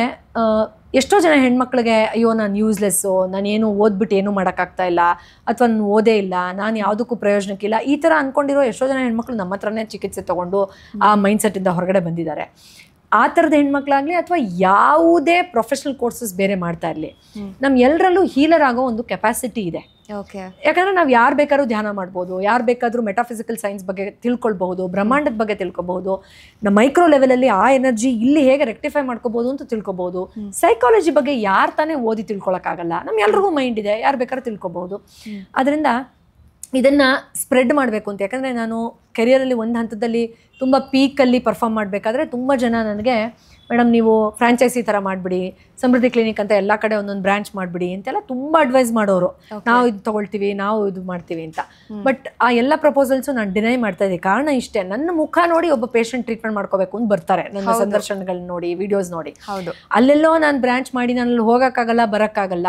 B: ಎಷ್ಟೋ ಜನ ಹೆಣ್ಮಕ್ಳಿಗೆ ಅಯ್ಯೋ ನಾನು ಯೂಸ್ಲೆಸ್ಸು, ನಾನೇನು ಓದ್ಬಿಟ್ಟು ಏನೂ ಮಾಡೋಕ್ಕಾಗ್ತಾ ಇಲ್ಲ, ಅಥವಾ ನಾನು ಓದೇ ಇಲ್ಲ, ನಾನು ಯಾವುದಕ್ಕೂ ಪ್ರಯೋಜನಕ್ಕಿಲ್ಲ, ಈ ಥರ ಅಂದ್ಕೊಂಡಿರೋ ಎಷ್ಟೋ ಜನ ಹೆಣ್ಮಕ್ಳು ನಮ್ಮ ಹತ್ರನೇ ಚಿಕಿತ್ಸೆ ತೊಗೊಂಡು ಆ ಮೈಂಡ್ಸೆಟ್ಟಿಂದ ಹೊರಗಡೆ ಬಂದಿದ್ದಾರೆ. ಆ ಥರದ ಹೆಣ್ಮಕ್ಳಾಗಲಿ ಅಥವಾ ಯಾವುದೇ ಪ್ರೊಫೆಷ್ನಲ್ ಕೋರ್ಸಸ್ ಬೇರೆ ಮಾಡ್ತಾ ಇರಲಿ, ನಮ್ಮ ಎಲ್ಲರಲ್ಲೂ ಹೀಲರ್ ಆಗೋ ಒಂದು ಕೆಪಾಸಿಟಿ ಇದೆ. ಯಾಕಂದರೆ ನಾವು ಯಾರು ಬೇಕಾದ್ರೂ ಧ್ಯಾನ ಮಾಡ್ಬೋದು, ಯಾರು ಬೇಕಾದರೂ ಮೆಟಾಫಿಸಿಕಲ್ ಸೈನ್ಸ್ ಬಗ್ಗೆ ತಿಳ್ಕೊಳ್ಬಹುದು, ಬ್ರಹ್ಮಾಂಡದ ಬಗ್ಗೆ ತಿಳ್ಕೊಬಹುದು, ನಮ್ಮ ಮೈಕ್ರೋ ಲೆವೆಲಲ್ಲಿ ಆ ಎನರ್ಜಿ ಇಲ್ಲಿ ಹೇಗೆ ರೆಕ್ಟಿಫೈ ಮಾಡ್ಕೋಬಹುದು ಅಂತ ತಿಳ್ಕೊಬಹುದು. ಸೈಕಾಲಜಿ ಬಗ್ಗೆ ಯಾರು ತಾನೇ ಓದಿ ತಿಳ್ಕೊಳಕ್ಕಾಗಲ್ಲ, ನಮ್ಮ ಎಲ್ರಿಗೂ ಮೈಂಡ್ ಇದೆ, ಯಾರು ಬೇಕಾದ್ರೂ ತಿಳ್ಕೊಬಹುದು. ಅದರಿಂದ ಇದನ್ನು ಸ್ಪ್ರೆಡ್ ಮಾಡಬೇಕು ಅಂತ. ಯಾಕಂದರೆ ನಾನು ಕೆರಿಯರಲ್ಲಿ ಒಂದು ಹಂತದಲ್ಲಿ ತುಂಬ ಪೀಕಲ್ಲಿ ಪರ್ಫಾರ್ಮ್ ಮಾಡಬೇಕಾದ್ರೆ ತುಂಬ ಜನ ನನಗೆ ಮೇಡಮ್ ನೀವು ಫ್ರಾಂಚೈಸಿ ಥರ ಮಾಡಿಬಿಡಿ, ಸಮೃದ್ಧಿ ಕ್ಲಿನಿಕ್ ಅಂತ ಎಲ್ಲ ಕಡೆ ಒಂದೊಂದು ಬ್ರಾಂಚ್ ಮಾಡಿಬಿಡಿ ಅಂತೆಲ್ಲ ತುಂಬ ಅಡ್ವೈಸ್ ಮಾಡೋರು. ನಾವು ಇದು ತೊಗೊಳ್ತೀವಿ, ನಾವು ಇದು ಮಾಡ್ತೀವಿ ಅಂತ. ಬಟ್ ಆ ಎಲ್ಲ ಪ್ರಪೋಸಲ್ಸು ನಾನು ಡಿನೈ ಮಾಡ್ತಾ ಇದ್ದೀನಿ. ಕಾರಣ ಇಷ್ಟೇ, ನನ್ನ ಮುಖ ನೋಡಿ ಒಬ್ಬ ಪೇಷಂಟ್ ಟ್ರೀಟ್ಮೆಂಟ್ ಮಾಡ್ಕೋಬೇಕು ಅಂತ ಬರ್ತಾರೆ, ನನ್ನ ಸಂದರ್ಶನಗಳನ್ನ ನೋಡಿ, ವಿಡಿಯೋಸ್ ನೋಡಿ. ಅಲ್ಲೆಲ್ಲೋ ನಾನು ಬ್ರಾಂಚ್ ಮಾಡಿ ನಾನು ಹೋಗೋಕ್ಕಾಗಲ್ಲ, ಬರೋಕ್ಕಾಗಲ್ಲ.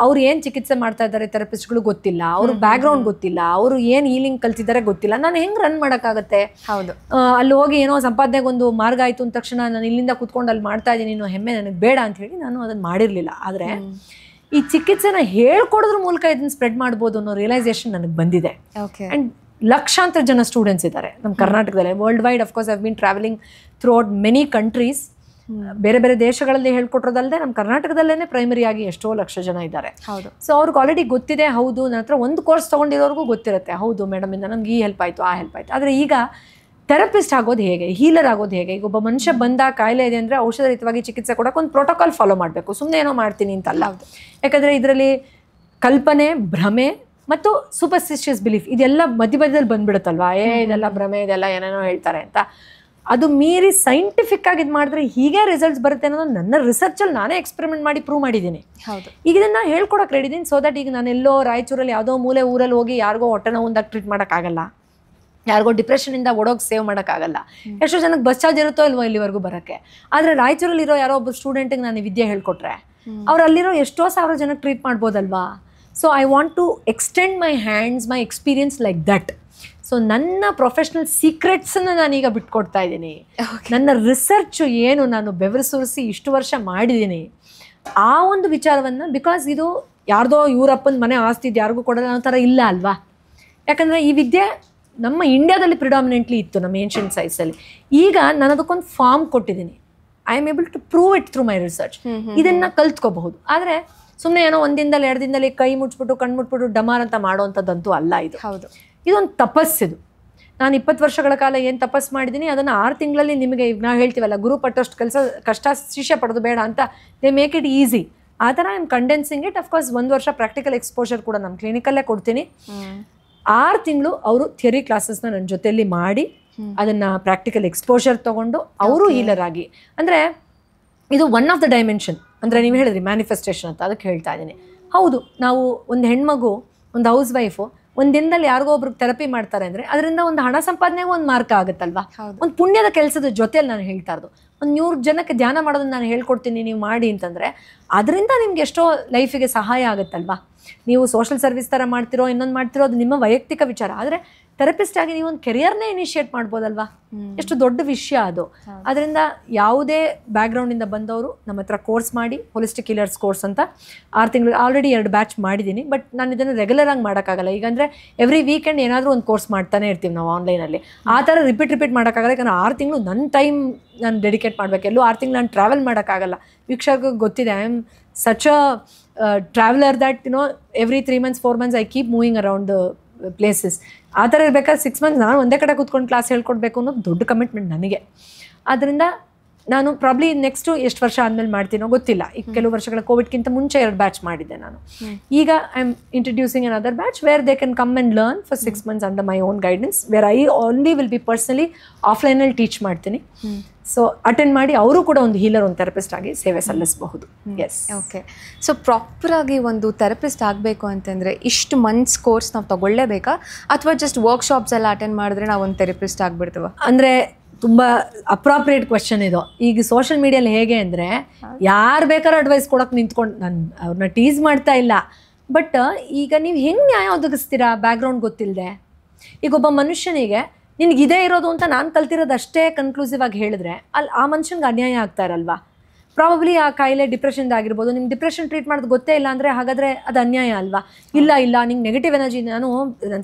B: ಅವ್ರು ಏನು ಚಿಕಿತ್ಸೆ ಮಾಡ್ತಾ ಇದ್ದಾರೆ ಥೆರಪಿಸ್ಟ್ಗಳು ಗೊತ್ತಿಲ್ಲ, ಅವ್ರ ಬ್ಯಾಕ್ಗ್ರೌಂಡ್ ಗೊತ್ತಿಲ್ಲ, ಅವರು ಏನು ಹೀಲಿಂಗ್ ಕಲ್ತಿದ್ದಾರೆ ಗೊತ್ತಿಲ್ಲ. ನಾನು ಹೆಂಗೆ ರನ್ ಮಾಡೋಕ್ಕಾಗತ್ತೆ? ಹೌದು, ಅಲ್ಲಿ ಹೋಗಿ ಏನೋ ಸಂಪಾದನೆಗೆ ಒಂದು ಮಾರ್ಗ ಆಯಿತು ಅಂದ ತಕ್ಷಣ ನಾನು ಇಲ್ಲಿಂದ ಕೂತ್ಕೊಂಡು ಅಲ್ಲಿ ಮಾಡ್ತಾ ಇದ್ದೀನಿ ಅನ್ನೋ ಹೆಮ್ಮೆ ನನಗೆ ಬೇಡ ಅಂತ ಹೇಳಿ ನಾನು ಅದನ್ನು ಮಾಡಿರಲಿಲ್ಲ. ಆದರೆ ಈ ಚಿಕಿತ್ಸೆನ ಹೇಳ್ಕೊಡೋದ್ರ ಮೂಲಕ ಇದನ್ನು ಸ್ಪ್ರೆಡ್ ಮಾಡ್ಬೋದು ಅನ್ನೋ ರಿಯಲೈಸೇಷನ್ ನನಗೆ ಬಂದಿದೆ. ಆ್ಯಂಡ್ ಲಕ್ಷಾಂತರ ಜನ ಸ್ಟೂಡೆಂಟ್ಸ್ ಇದ್ದಾರೆ ನಮ್ಮ ಕರ್ನಾಟಕದಲ್ಲಿ. World wide of course I have been travelling through out many countries. ಬೇರೆ ಬೇರೆ ದೇಶಗಳಲ್ಲಿ ಹೇಳ್ಕೊಟ್ರೋದಲ್ಲದೆ ನಮ್ಮ ಕರ್ನಾಟಕದಲ್ಲೇ ಪ್ರೈಮರಿ ಆಗಿ ಎಷ್ಟೋ ಲಕ್ಷ ಜನ ಇದ್ದಾರೆ.
A: ಹೌದು.
B: ಸೊ ಅವ್ರಿಗೆ ಆಲ್ರೆಡಿ ಗೊತ್ತಿದೆ. ಹೌದು, ನನ್ನ ಹತ್ರ ಒಂದು ಕೋರ್ಸ್ ತೊಗೊಂಡಿರೋರ್ಗೂ ಗೊತ್ತಿರುತ್ತೆ, ಹೌದು ಮೇಡಮ್ ಇಂದ ನಮ್ಗೆ ಈ ಹೆಲ್ಪ್ ಆಯಿತು, ಆ ಹೆಲ್ಪ್ ಆಯಿತು. ಆದರೆ ಈಗ ಥೆರಪಿಸ್ಟ್ ಆಗೋದು ಹೇಗೆ, ಹೀಲರ್ ಆಗೋದು ಹೇಗೆ? ಈಗ ಒಬ್ಬ ಮನುಷ್ಯ ಬಂದ ಕಾಯಿಲೆ ಇದೆ ಅಂದರೆ ಔಷಧರಹಿತವಾಗಿ ಚಿಕಿತ್ಸೆ ಕೊಡೋಕೆ ಒಂದು ಪ್ರೋಟೋಕಾಲ್ ಫಾಲೋ ಮಾಡಬೇಕು, ಸುಮ್ಮನೆ ಏನೋ ಮಾಡ್ತೀನಿ ಅಂತಲ್ಲ. ಯಾಕಂದರೆ ಇದರಲ್ಲಿ ಕಲ್ಪನೆ, ಭ್ರಮೆ ಮತ್ತು ಸೂಪರ್ಸ್ಟಿಷಿಯಸ್ ಬಿಲೀಫ್ ಇದೆಲ್ಲ ಮಧ್ಯದಲ್ಲಿ ಬಂದ್ಬಿಡುತ್ತಲ್ವಾ. ಇದೆಲ್ಲ ಭ್ರಮೆ, ಇದೆಲ್ಲ ಏನೇನೋ ಹೇಳ್ತಾರೆ ಅಂತ. ಅದು ಮೀರಿ ಸೈಂಟಿಫಿಕ್ ಆಗಿ ಇದು ಮಾಡಿದ್ರೆ ಹೀಗೆ ರಿಸಲ್ಟ್ಸ್ ಬರುತ್ತೆ ಅನ್ನೋದು ನನ್ನ ರಿಸರ್ಚಲ್ಲಿ ನಾನೇ ಎಕ್ಸ್ಪೆರಿಮೆಂಟ್ ಮಾಡಿ ಪ್ರೂವ್ ಮಾಡಿದ್ದೀನಿ.
A: ಹೌದು.
B: ಈಗ ಇದನ್ನು ಹೇಳ್ಕೊಡಕ್ಕೆ ರೆಡಿ ಇದ್ದೀನಿ. ಸೊ ದಟ್ ಈಗ ನಾನೆಲ್ಲೋ ರಾಯಚೂರಲ್ಲಿ ಯಾವುದೋ ಮೂಲೆ ಊರಲ್ಲಿ ಹೋಗಿ ಯಾರಿಗೋ ಹೊಟ್ಟೆ ನೋವಿಂದಾಗ ಟ್ರೀಟ್ ಮಾಡೋಕ್ಕಾಗಲ್ಲ, ಯಾರಿಗೋ ಡಿಪ್ರೆಷನಿಂದ ಓಡೋಗಿ ಸೇವ್ ಮಾಡೋಕ್ಕಾಗಲ್ಲ. ಎಷ್ಟೋ ಜನಕ್ಕೆ ಬಸ್ ಚಾರ್ಜ್ ಇರುತ್ತೋ ಇಲ್ವೋ ಇಲ್ಲಿವರೆಗೂ ಬರೋಕ್ಕೆ. ಆದರೆ ರಾಯಚೂರಲ್ಲಿರೋ ಯಾರೋ ಒಬ್ಬ ಸ್ಟೂಡೆಂಟಿಗೆ ನಾನು ವಿದ್ಯೆ ಹೇಳ್ಕೊಟ್ರೆ ಅವ್ರು ಅಲ್ಲಿರೋ ಎಷ್ಟೋ ಸಾವಿರ ಜನಕ್ಕೆ ಟ್ರೀಟ್ ಮಾಡ್ಬೋದಲ್ವಾ. So I want to extend my hands, my experience like that. So ನನ್ನ ಪ್ರೊಫೆಷ್ನಲ್ ಸೀಕ್ರೆಟ್ಸನ್ನು ನಾನೀಗ ಬಿಟ್ಕೊಡ್ತಾ ಇದ್ದೀನಿ. ನನ್ನ ರಿಸರ್ಚು ಏನು ನಾನು ಬೆವರು ಸುರಿಸಿ ಇಷ್ಟು ವರ್ಷ ಮಾಡಿದ್ದೀನಿ ಆ ಒಂದು ವಿಚಾರವನ್ನು, ಬಿಕಾಸ್ ಇದು ಯಾರ್ದೋ ಇವರಪ್ಪನ ಮನೆ ಆಸ್ತಿ ಯಾರಿಗೂ ಕೊಡೋಲ್ಲ ಅನ್ನೋ ಥರ ಇಲ್ಲ ಅಲ್ವಾ. ಯಾಕಂದರೆ ಈ ವಿದ್ಯೆ ನಮ್ಮ ಇಂಡಿಯಾದಲ್ಲಿ ಪ್ರಿಡಾಮಿನೆಂಟ್ಲಿ ಇತ್ತು, ನಮ್ಮ ಏನ್ಷಿಯಂಟ್ ಸೈನ್ಸಲ್ಲಿ. ಈಗ ನಾನು ಅದಕ್ಕೊಂದು ಫಾರ್ಮ್ ಕೊಟ್ಟಿದ್ದೀನಿ. I am able to prove it through my research. ಇದನ್ನು ಕಲ್ತ್ಕೋಬಹುದು. ಆದರೆ ಸುಮ್ಮನೆ ಏನೋ ಒಂದಿನದಲ್ಲಿ 2 ದಿನದಲ್ಲಿ ಕೈ ಮುಚ್ಬಿಟ್ಟು ಕಣ್ಣು ಮುಟ್ಬಿಟ್ಟು ಡಮಾರ್ ಅಂತ ಮಾಡೋವಂಥದ್ದಂತೂ ಅಲ್ಲ ಇದು.
A: ಹೌದು.
B: ಇದೊಂದು ತಪಸ್ಸಿದು. ನಾನು 20 ವರ್ಷಗಳ ಕಾಲ ಏನು ತಪಸ್ಸು ಮಾಡಿದ್ದೀನಿ ಅದನ್ನು 6 ತಿಂಗಳಲ್ಲಿ ನಿಮಗೆ ಈಗ ನಾವು ಹೇಳ್ತೀವಲ್ಲ, ಗುರು ಪಟ್ಟಷ್ಟು ಕೆಲಸ ಕಷ್ಟ ಶಿಷ್ಯ ಪಡೆದು ಬೇಡ ಅಂತ, ದೇ ಮೇಕ್ ಇಟ್ ಈಸಿ. ಆ ಥರ I am condensing it. Of course 1 ವರ್ಷ ಪ್ರಾಕ್ಟಿಕಲ್ ಎಕ್ಸ್ಪೋಜರ್ ಕೂಡ ನಮ್ಮ ಕ್ಲಿನಿಕಲ್ಲೇ ಕೊಡ್ತೀನಿ. 6 ತಿಂಗಳು ಅವರು ಥಿಯರಿ ಕ್ಲಾಸಸ್ನ ನನ್ನ ಜೊತೆಯಲ್ಲಿ ಮಾಡಿ ಅದನ್ನು ಪ್ರಾಕ್ಟಿಕಲ್ ಎಕ್ಸ್ಪೋಜರ್ ತೊಗೊಂಡು ಅವರು ಹೀಲರ್ ಆಗಿ, ಅಂದರೆ ಇದು ಒನ್ ಆಫ್ ದ ಡೈಮೆನ್ಷನ್. ಅಂದರೆ ನೀವು ಹೇಳಿದ್ರಿ ಮ್ಯಾನಿಫೆಸ್ಟೇಷನ್ ಅಂತ, ಅದಕ್ಕೆ ಹೇಳ್ತಾ ಇದ್ದೀನಿ. ಹೌದು, ನಾವು ಒಂದು ಹೆಣ್ಮಗು, ಒಂದು ಹೌಸ್ ವೈಫು ಒಂದು ದಿನದಲ್ಲಿ ಯಾರಿಗೋ ಒಬ್ರಿಗೆ ಥೆರಪಿ ಮಾಡ್ತಾರೆ ಅಂದರೆ ಅದರಿಂದ ಒಂದು ಹಣ ಸಂಪಾದನೆಗೂ ಒಂದು ಮಾರ್ಗ ಆಗುತ್ತಲ್ವಾ. ಒಂದು ಪುಣ್ಯದ ಕೆಲಸದ ಜೊತೆಯಲ್ಲಿ ನಾನು ಹೇಳ್ತಾ ಇರೋದು. ಒಂದು 100 ಜನಕ್ಕೆ ಧ್ಯಾನ ಮಾಡೋದನ್ನ ನಾನು ಹೇಳ್ಕೊಡ್ತೀನಿ, ನೀವು ಮಾಡಿ ಅಂತಂದರೆ ಅದರಿಂದ ನಿಮ್ಗೆ ಎಷ್ಟೋ ಲೈಫಿಗೆ ಸಹಾಯ ಆಗುತ್ತಲ್ವಾ. ನೀವು ಸೋಷಲ್ ಸರ್ವಿಸ್ ಥರ ಮಾಡ್ತಿರೋ ಇನ್ನೊಂದು ಮಾಡ್ತಿರೋ ಅದು ನಿಮ್ಮ ವೈಯಕ್ತಿಕ ವಿಚಾರ. ಆದರೆ ಥೆರಪಿಸ್ಟ್ ಆಗಿ ನೀವು ಒಂದು ಕೆರಿಯರ್ನೇ ಇನಿಷಿಯೇಟ್ ಮಾಡ್ಬೋದಲ್ವಾ. ಎಷ್ಟು ದೊಡ್ಡ ವಿಷಯ ಅದು. ಅದರಿಂದ ಯಾವುದೇ ಬ್ಯಾಕ್ಗ್ರೌಂಡಿಂದ ಬಂದವರು ನಮ್ಮ ಹತ್ರ ಕೋರ್ಸ್ ಮಾಡಿ, ಹೋಲಿಸ್ಟಿಕ್ ಹೀಲರ್ಸ್ ಕೋರ್ಸ್ ಅಂತ 6 ತಿಂಗಳು ಆಲ್ರೆಡಿ 2 ಬ್ಯಾಚ್ ಮಾಡಿದ್ದೀನಿ. ಬಟ್ ನಾನು ಇದನ್ನು ರೆಗ್ಯುಲರ್ ಆಗಿ ಮಾಡೋಕ್ಕಾಗಲ್ಲ. ಈಗ ಅಂದರೆ ಎವ್ರಿ ವೀಕೆಂಡ್ ಏನಾದರೂ ಒಂದು ಕೋರ್ಸ್ ಮಾಡ್ತಾನೆ ಇರ್ತೀವಿ ನಾವು ಆನ್ಲೈನಲ್ಲಿ. ಆ ಥರ ರಿಪೀಟ್ ಮಾಡೋಕ್ಕಾಗಲ್ಲ. ಯಾಕಂದರೆ 6 ತಿಂಗಳು ನನ್ನ ಟೈಮ್ ನಾನು ಡೆಡಿಕೇಟ್ ಮಾಡಬೇಕು. ಎಲ್ಲೂ 6 ತಿಂಗಳು ನಾನು ಟ್ರಾವೆಲ್ ಮಾಡೋಕ್ಕಾಗಲ್ಲ. ವೀಕ್ಷಕರಿಗೆ ಗೊತ್ತಿದೆ, I am such a traveller that every 3 months 4 months I keep moving around places. ಆ ಥರ ಇರಬೇಕಾದ್ರೆ 6 months ನಾನು ಒಂದೇ ಕಡೆ ಕೂತ್ಕೊಂಡು ಕ್ಲಾಸ್ ಹೇಳ್ಕೊಡ್ಬೇಕು ಅನ್ನೋದು ದೊಡ್ಡ ಕಮಿಟ್ಮೆಂಟ್ ನನಗೆ. ಆದ್ದರಿಂದ ನಾನು ಪ್ರಾಬ್ಲಿ ನೆಕ್ಸ್ಟು ಎಷ್ಟು ವರ್ಷ ಆದಮೇಲೆ ಮಾಡ್ತೀನೋ ಗೊತ್ತಿಲ್ಲ. ಈಗ ಕೆಲವು ವರ್ಷಗಳ ಕೋವಿಡ್ಗಿಂತ ಮುಂಚೆ 2 ಬ್ಯಾಚ್ ಮಾಡಿದ್ದೆ ನಾನು. ಈಗ I am introducing another batch where they can come and learn for 6 months under my own guidance, where I only will be personally ಆಫ್ಲೈನಲ್ಲಿ ಟೀಚ್ ಮಾಡ್ತೀನಿ. ಸೊ ಅಟೆಂಡ್ ಮಾಡಿ ಅವರು ಕೂಡ ಒಂದು ಹೀಲರ್, ಒಂದು ಥೆರಪಿಸ್ಟ್ ಆಗಿ ಸೇವೆ ಸಲ್ಲಿಸಬಹುದು. ಎಸ್.
A: ಓಕೆ. ಸೊ ಪ್ರಾಪರಾಗಿ ಒಂದು ಥೆರಪಿಸ್ಟ್ ಆಗಬೇಕು ಅಂತಂದರೆ ಇಷ್ಟು ಮಂತ್ಸ್ ಕೋರ್ಸ್ ನಾವು ತಗೊಳ್ಳೇಬೇಕಾ, ಅಥವಾ ಜಸ್ಟ್ ವರ್ಕ್ಶಾಪ್ಸ್ ಎಲ್ಲ ಅಟೆಂಡ್ ಮಾಡಿದ್ರೆ ನಾವು ಒಂದು ಥೆರಪಿಸ್ಟ್ ಆಗಿಬಿಡ್ತೀವ?
B: ಅಂದರೆ ತುಂಬ ಅಪ್ರಾಪ್ರಿಯೇಟ್ ಕ್ವೆಶನ್ ಇದು. ಈಗ ಸೋಷಿಯಲ್ ಮೀಡಿಯಲ್ಲಿ ಹೇಗೆ ಅಂದರೆ ಯಾರು ಬೇಕಾದ್ರೂ ಅಡ್ವೈಸ್ ಕೊಡೋಕೆ ನಿಂತ್ಕೊಂಡು, ನಾನು ಅವ್ರನ್ನ ಟೀಸ್ ಮಾಡ್ತಾ ಇಲ್ಲ, ಬಟ್ ಈಗ ನೀವು ಹೆಂಗೆ ನ್ಯಾಯ ಒದಗಿಸ್ತೀರಾ ಬ್ಯಾಕ್ಗ್ರೌಂಡ್ ಗೊತ್ತಿಲ್ಲದೆ? ಈಗ ಒಬ್ಬ ಮನುಷ್ಯನಿಗೆ ನಿನಗೆ ಇದೇ ಇರೋದು ಅಂತ ನಾನು ಕಲ್ತಿರೋದು ಅಷ್ಟೇ ಕನ್ಕ್ಲೂಸಿವ್ ಆಗಿ ಹೇಳಿದ್ರೆ ಅಲ್ಲಿ ಆ ಮನುಷ್ಯನಿಗೆ ಅನ್ಯಾಯ ಆಗ್ತಾ ಇರಲ್ವಾ? ಪ್ರಾಬಬ್ಲಿ ಆ ಕಾಯಿಲೆ ಡಿಪ್ರೆಷನ್ದು ಆಗಿರ್ಬೋದು. ನಿಮ್ಗೆ ಡಿಪ್ರೆಷನ್ ಟ್ರೀಟ್ ಮಾಡೋದು ಗೊತ್ತೇ ಇಲ್ಲ ಅಂದರೆ ಹಾಗಾದರೆ ಅದು ಅನ್ಯಾಯ ಅಲ್ವಾ? ಇಲ್ಲ ನಿಂಗೆ ನೆಗೆಟಿವ್ ಎನರ್ಜಿ. ನಾನು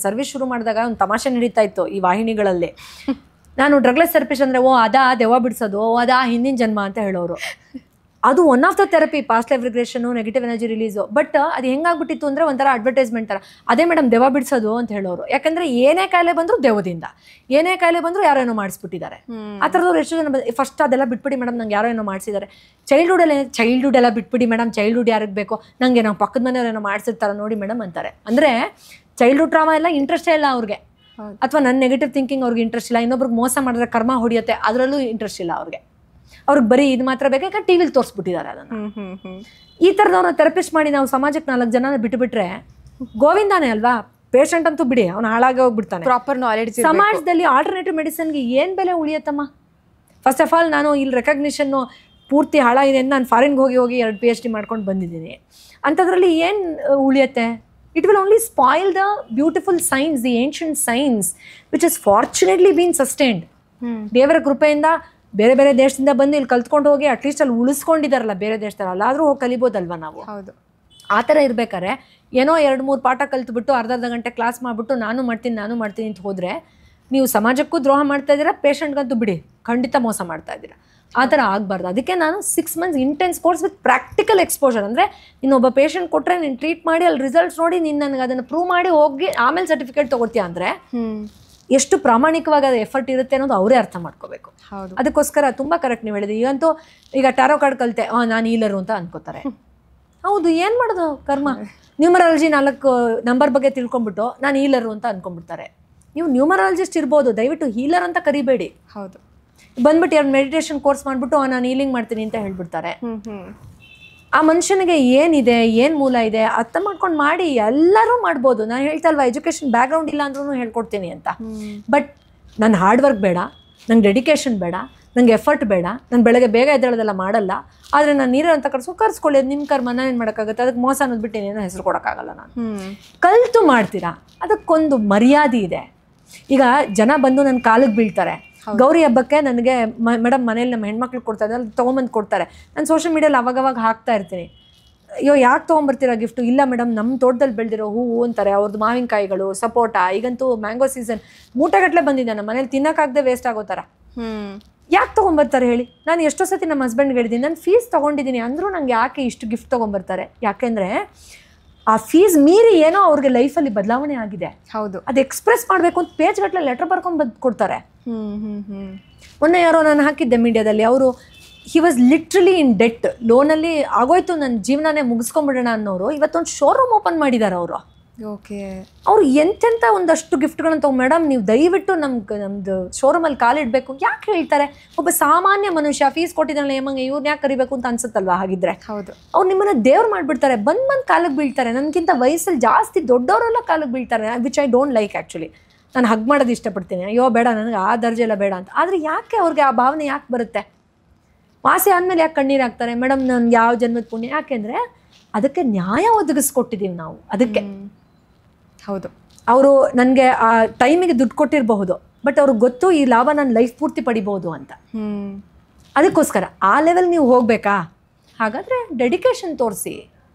B: ಸರ್ವಿಸ್ ಶುರು ಮಾಡಿದಾಗ ಒಂದು ತಮಾಷೆ ನಡೀತಾ ಇತ್ತು ಈ ವಾಹಿನಿಗಳಲ್ಲಿ. ನಾನು ಡ್ರಗ್ಲೆಸ್ ಥೆರಪಿಸ್ಟ್ ಅಂದರೆ ಅದಾ ದೆವ್ವ ಬಿಡಿಸೋದು, ಅದಾ ಹಿಂದಿನ ಜನ್ಮ ಅಂತ ಹೇಳೋರು. ಅದು one of the therapy, past life regression, negative energy release. But ಅದು ಹೆಂಗಾಗ್ಬಿಟ್ಟಿತ್ತು ಅಂದರೆ ಒಂಥರ ಅಡ್ವರ್ಟೈಸ್ಮೆಂಟ್ ಥರ. ಅದೇ ಮೇಡಮ್ ದೆವ್ವ ಬಿಡಿಸೋದು ಅಂತ ಹೇಳೋರು. ಯಾಕಂದರೆ ಏನೇ ಕಾಯಿಲೆ ಬಂದರೂ ದೆವ್ವದಿಂದ, ಏನೇ ಕಾಯಿಲೆ ಬಂದರೂ ಯಾರೋ ಏನೋ ಮಾಡಿಸ್ಬಿಟ್ಟಿದ್ದಾರೆ. ಆ ಥರದವ್ರು ಎಷ್ಟು ಜನ ಫಸ್ಟ್ ಅದೆಲ್ಲ ಬಿಟ್ಬಿಡಿ ಮೇಡಮ್, ನಂಗೆ ಯಾರೋ ಏನೋ ಮಾಡಿಸಿದ್ದಾರೆ. ಚೈಲ್ಡ್ಹುಡ್ ಎಲ್ಲ ಬಿಟ್ಬಿಡಿ ಮೇಡಮ್, ಚೈಲ್ಡ್ಹುಡ್ ಯಾರಿಗೆ ಬೇಕೋ, ನನಗೆ ನಾವು ಪಕ್ಕದ ಮನೆಯವ್ರು ಏನೋ ಮಾಡಿಸಿರ್ತಾರೆ ನೋಡಿ ಮೇಡಮ್ ಅಂತಾರೆ. ಅಂದರೆ ಚೈಲ್ಡ್ಹುಡ್ ಟ್ರಾಮಾ ಎಲ್ಲ ಇಂಟ್ರೆಸ್ಟೇ ಇಲ್ಲ ಅವ್ರಿಗೆ. ಅಥವಾ ನನ್ನ ನೆಗೆಟಿವ್ ಥಿಂಕಿಂಗ್ ಅವ್ರಿಗೆ ಇಂಟ್ರೆಸ್ಟ್ ಇಲ್ಲ. ಇನ್ನೊಬ್ರಿಗೆ ಮೋಸ ಮಾಡಿದ್ರೆ ಕರ್ಮ ಹೊಡಿಯುತ್ತೆ, ಅದರಲ್ಲೂ ಇಂಟ್ರೆಸ್ಟ್ ಇಲ್ಲ ಅವ್ರಿಗೆ ಬರೀ ಇದು ಮಾತ್ರ ಬೇಕಾ, ಯಾಕಂದ್ರೆ ಟಿವಿಲಿ ತೋರಿಸ್ಬಿಟ್ಟಿದ್ದಾರೆ ಅದನ್ನು. ಈ ಥರದವ್ರನ್ನ ಥೆರಪಿಸ್ಟ್ ಮಾಡಿ ನಾವು ಸಮಾಜಕ್ಕೆ 4 ಜನ ಬಿಟ್ಟುಬಿಟ್ರೆ ಗೋವಿಂದಾನೇ ಅಲ್ವಾ? ಪೇಷಂಟ್ ಅಂತೂ ಬಿಡಿ, ಅವ್ನು ಹಾಳಾಗಿ ಹೋಗ್ಬಿಡ್ತಾನೆ.
A: ಪ್ರಾಪರ್ ನಾಲೆಡ್ಜ್
B: ಸಮಾಜದಲ್ಲಿ ಆಲ್ಟರ್ನೇಟಿವ್ ಮೆಡಿಸಿನ್ಗೆ ಏನು ಬೆಲೆ ಉಳಿಯತ್ತಮ್ಮ? ಫಸ್ಟ್ ಆಫ್ ಆಲ್ ನಾನು ಇಲ್ಲಿ ರೆಕಗ್ನಿಷನ್ನು ಪೂರ್ತಿ ಹಾಳಾಗಿದೆ ಅಂತ ನಾನು ಫಾರಿನ್ಗೆ ಹೋಗಿ 2 PhD ಮಾಡ್ಕೊಂಡು ಬಂದಿದ್ದೀನಿ. ಅಂಥದ್ರಲ್ಲಿ ಏನು ಉಳಿಯುತ್ತೆ? It will only spoil the beautiful science, the ancient science, which has fortunately been sustained. ದೇವರ ಕೃಪೆಯಿಂದ ಬೇರೆ ಬೇರೆ ದೇಶದಿಂದ ಬಂದು ಇಲ್ಲಿ ಕಲ್ತ್ಕೊಂಡು ಹೋಗಿ ಅಟ್ಲೀಸ್ಟ್ ಅಲ್ಲಿ ಉಳಿಸ್ಕೊಂಡಿದ್ದಾರಲ್ಲ ಬೇರೆ ದೇಶದಲ್ಲಿ, ಅಲ್ಲಾದರೂ ಹೋಗಿ ಕಲಿಬೋದಲ್ವ ನಾವು?
A: ಹೌದು.
B: ಆ ಥರ ಇರ್ಬೇಕಾದ್ರೆ ಏನೋ 2-3 ಪಾಠ ಕಲ್ತ್ಬಿಟ್ಟು ಅರ್ಧ ಗಂಟೆ ಕ್ಲಾಸ್ ಮಾಡಿಬಿಟ್ಟು ನಾನು ಮಾಡ್ತೀನಿ ಅಂತ ಹೋದರೆ ನೀವು ಸಮಾಜಕ್ಕೂ ದ್ರೋಹ ಮಾಡ್ತಾ ಇದ್ದೀರಾ, ಪೇಷಂಟ್ಗಂತೂ ಬಿಡಿ ಖಂಡಿತ ಮೋಸ ಮಾಡ್ತಾ ಇದ್ದೀರಾ. ಆ ಥರ ಆಗಬಾರ್ದು. ಅದಕ್ಕೆ ನಾನು 6 months intense course with practical exposure. ಅಂದರೆ ಇನ್ನೊಬ್ಬ ಪೇಷಂಟ್ ಕೊಟ್ಟರೆ ನೀನು ಟ್ರೀಟ್ ಮಾಡಿ ಅಲ್ಲಿ ರಿಸಲ್ಟ್ಸ್ ನೋಡಿ ನೀನು ನನಗೆ ಅದನ್ನು ಪ್ರೂವ್ ಮಾಡಿ ಹೋಗಿ ಆಮೇಲೆ ಸರ್ಟಿಫಿಕೇಟ್ ತೊಗೊಳ್ತೀಯ ಅಂದರೆ ಎಷ್ಟು ಪ್ರಾಮಾಣಿಕವಾಗಿ ಅದು ಎಫರ್ಟ್ ಇರುತ್ತೆ ಅನ್ನೋದು ಅವರೇ ಅರ್ಥ ಮಾಡ್ಕೋಬೇಕು. ಅದಕ್ಕೋಸ್ಕರ ತುಂಬ ಕರೆಕ್ಟ್ ನೀವು ಹೇಳಿದ್ರಿ. ಈಗಂತೂ ಈಗ ಟ್ಯಾರೋ ಕಾರ್ಡ್ ಕಲಿತೆ ನಾನು ಹೀಲರು ಅಂತ ಅನ್ಕೋತಾರೆ. ಹೌದು, ಏನು ಮಾಡೋದು ಕರ್ಮ. ನ್ಯೂಮರಾಲಜಿ 4 ನಂಬರ್ ಬಗ್ಗೆ ತಿಳ್ಕೊಂಡ್ಬಿಟ್ಟು ನಾನು ಹೀಲರು ಅಂತ ಅನ್ಕೊಂಡ್ಬಿಡ್ತಾರೆ. ನೀವು ನ್ಯೂಮರಾಲಜಿಸ್ಟ್ ಇರ್ಬೋದು, ದಯವಿಟ್ಟು ಹೀಲರ್ ಅಂತ ಕರಿಬೇಡಿ.
A: ಹೌದು,
B: ಬಂದ್ಬಿಟ್ಟು ಯಾರು ಮೆಡಿಟೇಷನ್ ಕೋರ್ಸ್ ಮಾಡಿಬಿಟ್ಟು ನಾನು ಹೀಲಿಂಗ್ ಮಾಡ್ತೀನಿ ಅಂತ ಹೇಳ್ಬಿಡ್ತಾರೆ. ಆ ಮನುಷ್ಯನಿಗೆ ಏನಿದೆ, ಏನು ಮೂಲ ಇದೆ ಅರ್ಥ ಮಾಡ್ಕೊಂಡು ಮಾಡಿ. ಎಲ್ಲರೂ ಮಾಡ್ಬೋದು. ನಾನು ಹೇಳ್ತಾ ಅಲ್ವಾ, ಎಜುಕೇಷನ್ ಬ್ಯಾಕ್ಗ್ರೌಂಡ್ ಇಲ್ಲ ಅಂದ್ರೂ ಹೇಳ್ಕೊಡ್ತೀನಿ ಅಂತ. ಬಟ್ ನನ್ನ ಹಾರ್ಡ್ ವರ್ಕ್ ಬೇಡ, ನಂಗೆ ಡೆಡಿಕೇಶನ್ ಬೇಡ, ನಂಗೆ ಎಫರ್ಟ್ ಬೇಡ, ನಾನು ಬೆಳಗ್ಗೆ ಬೇಗ ಎದ್ದೇಳೋದೆಲ್ಲ ಮಾಡಲ್ಲ. ಆದರೆ ನಾನು ನೀರು ಅಂತ ಕರ್ಸ್ಕೊಳ್ಳಿ, ಅದು ನಿಮ್ಮ ಕರ್ಮ, ನಾನು ಏನು ಮಾಡೋಕ್ಕಾಗುತ್ತೆ. ಅದಕ್ಕೆ ಮೋಸ ಅನ್ನೋದ್ಬಿಟ್ಟು ಏನೇನೋ ಹೆಸರು ಕೊಡೋಕ್ಕಾಗಲ್ಲ. ನಾನು ಕಲಿತು ಮಾಡ್ತೀರಾ, ಅದಕ್ಕೊಂದು ಮರ್ಯಾದೆ ಇದೆ. ಈಗ ಜನ ಬಂದು ನನ್ನ ಕಾಲಿಗೆ ಬೀಳ್ತಾರೆ. ಗೌರಿ ಹಬ್ಬಕ್ಕೆ ನನಗೆ ಮೇಡಮ್ ಮನೇಲಿ ನಮ್ಮ ಹೆಣ್ಮಕ್ಳು ಕೊಡ್ತಾರೆ, ಅಲ್ಲಿ ತೊಗೊಂಬಂದು ಕೊಡ್ತಾರೆ. ನಾನು ಸೋಷಿಯಲ್ ಮೀಡಿಯಲ್ಲಿ ಅವಾಗವಾಗ ಹಾಕ್ತಾ ಇರ್ತೀನಿ. ಅಯ್ಯೋ ಯಾಕೆ ತೊಗೊಂಬರ್ತೀರಾ ಗಿಫ್ಟು? ಇಲ್ಲ ಮೇಡಮ್, ನಮ್ಮ ತೋಟದಲ್ಲಿ ಬೆಳೆದಿರೋ ಹೂವು ಅಂತಾರೆ. ಅವ್ರದ್ದು ಮಾವಿನಕಾಯಿಗಳು, ಸಪೋಟ, ಈಗಂತೂ ಮ್ಯಾಂಗೋ ಸೀಸನ್, ಮೂಟೆಗಟ್ಟಲೆ ಬಂದಿದೆ. ನಮ್ಮ ಮನೇಲಿ ತಿನ್ನೋಕ್ಕಾಗದೆ ವೇಸ್ಟ್ ಆಗೋ ಥರ. ಯಾಕೆ ತೊಗೊಂಬರ್ತಾರೆ ಹೇಳಿ? ನಾನು ಎಷ್ಟೋ ಸತಿ ನಮ್ಮ ಹಸ್ಬೆಂಡ್ಗೆ ಹೇಳಿದ್ದೀನಿ, ನಾನು ಫೀಸ್ ತೊಗೊಂಡಿದ್ದೀನಿ ಅಂದರೂ ನಂಗೆ ಯಾಕೆ ಇಷ್ಟು ಗಿಫ್ಟ್ ತೊಗೊಂಬರ್ತಾರೆ? ಯಾಕೆಂದರೆ ಆ ಫೀಸ್ ಮೀರಿ ಏನೋ ಅವ್ರಿಗೆ ಲೈಫಲ್ಲಿ ಬದಲಾವಣೆ ಆಗಿದೆ. ಹೌದು, ಅದು ಎಕ್ಸ್ಪ್ರೆಸ್ ಮಾಡಬೇಕು ಅಂತ ಪೇಜ್ಗಟ್ಟಲೆ ಲೆಟರ್ ಬರ್ಕೊಂಡು ಬಂದು ಕೊಡ್ತಾರೆ. ಮೊನ್ನೆ ಯಾರೋ ನಾನು ಹಾಕಿದ್ದೆ ಮೀಡಿಯಾದಲ್ಲಿ, ಅವರು he was literally in debt, ಲೋನಲ್ಲಿ ಆಗೋಯ್ತು, ನನ್ನ ಜೀವನನೇ ಮುಗಿಸ್ಕೊಂಡ್ಬಿಡೋಣ ಅನ್ನೋರು ಇವತ್ತೊಂದು ಶೋರೂಮ್ ಓಪನ್ ಮಾಡಿದ್ದಾರೆ ಅವರು.
A: ಓಕೆ,
B: ಅವ್ರು ಎಂತೆಂಥ ಒಂದಷ್ಟು ಗಿಫ್ಟ್ಗಳನ್ನ ತಗೋ. ಮೇಡಮ್ ನೀವು ದಯವಿಟ್ಟು ನಮ್ಮದು ಶೋರೂಮಲ್ಲಿ ಕಾಲಿಡಬೇಕು. ಯಾಕೆ ಹೇಳ್ತಾರೆ? ಒಬ್ಬ ಸಾಮಾನ್ಯ ಮನುಷ್ಯ ಫೀಸ್ ಕೊಟ್ಟಿದ್ದಾನೆ, ಏಮಂಗೆ ಇವ್ರನ್ನ ಯಾಕೆ ಕರಿಬೇಕು ಅಂತ ಅನ್ಸುತ್ತಲ್ವಾ? ಹಾಗಿದ್ರೆ ಹೌದು, ಅವ್ರು ನಿಮ್ಮನ್ನ ದೇವ್ರು ಮಾಡಿಬಿಡ್ತಾರೆ. ಬಂದು ಕಾಲಿಗೆ ಬೀಳ್ತಾರೆ. ನನಗಿಂತ ವಯಸ್ಸಲ್ಲಿ ಜಾಸ್ತಿ ದೊಡ್ಡವರೆಲ್ಲ ಕಾಲಿಗೆ ಬೀಳ್ತಾರೆ, which I don't like actually. ನಾನು ಹಗ್ ಮಾಡೋದು ಇಷ್ಟಪಡ್ತೀನಿ. ಅಯ್ಯೋ ಬೇಡ, ನನಗೆ ಆ ದರ್ಜೆ ಎಲ್ಲ ಬೇಡ ಅಂತ. ಆದರೆ ಯಾಕೆ ಅವ್ರಿಗೆ ಆ ಭಾವನೆ ಯಾಕೆ ಬರುತ್ತೆ? ವಾಸಿ ಆದಮೇಲೆ ಯಾಕೆ ಕಣ್ಣೀರು ಹಾಕ್ತಾರೆ? ಮೇಡಮ್ ನನ್ಗೆ ಯಾವ ಜನ್ಮದ ಪುಣ್ಯ? ಯಾಕೆಂದರೆ ಅದಕ್ಕೆ ನ್ಯಾಯ ಒದಗಿಸ್ಕೊಟ್ಟಿದ್ದೀವಿ ನಾವು. ಅದಕ್ಕೆ ಹೌದು, ಅವರು ನನಗೆ ಆ ಟೈಮಿಗೆ ದುಡ್ಡು ಕೊಟ್ಟಿರಬಹುದು, ಬಟ್ ಅವ್ರಿಗೆ ಗೊತ್ತು ಈ ಲಾಭ ನಾನು ಲೈಫ್ ಪೂರ್ತಿ ಪಡಿಬೋದು ಅಂತ. ಅದಕ್ಕೋಸ್ಕರ ಆ ಲೆವೆಲ್ ನೀವು ಹೋಗಬೇಕಾ? ಹಾಗಾದರೆ ಡೆಡಿಕೇಶನ್ ತೋರಿಸಿ,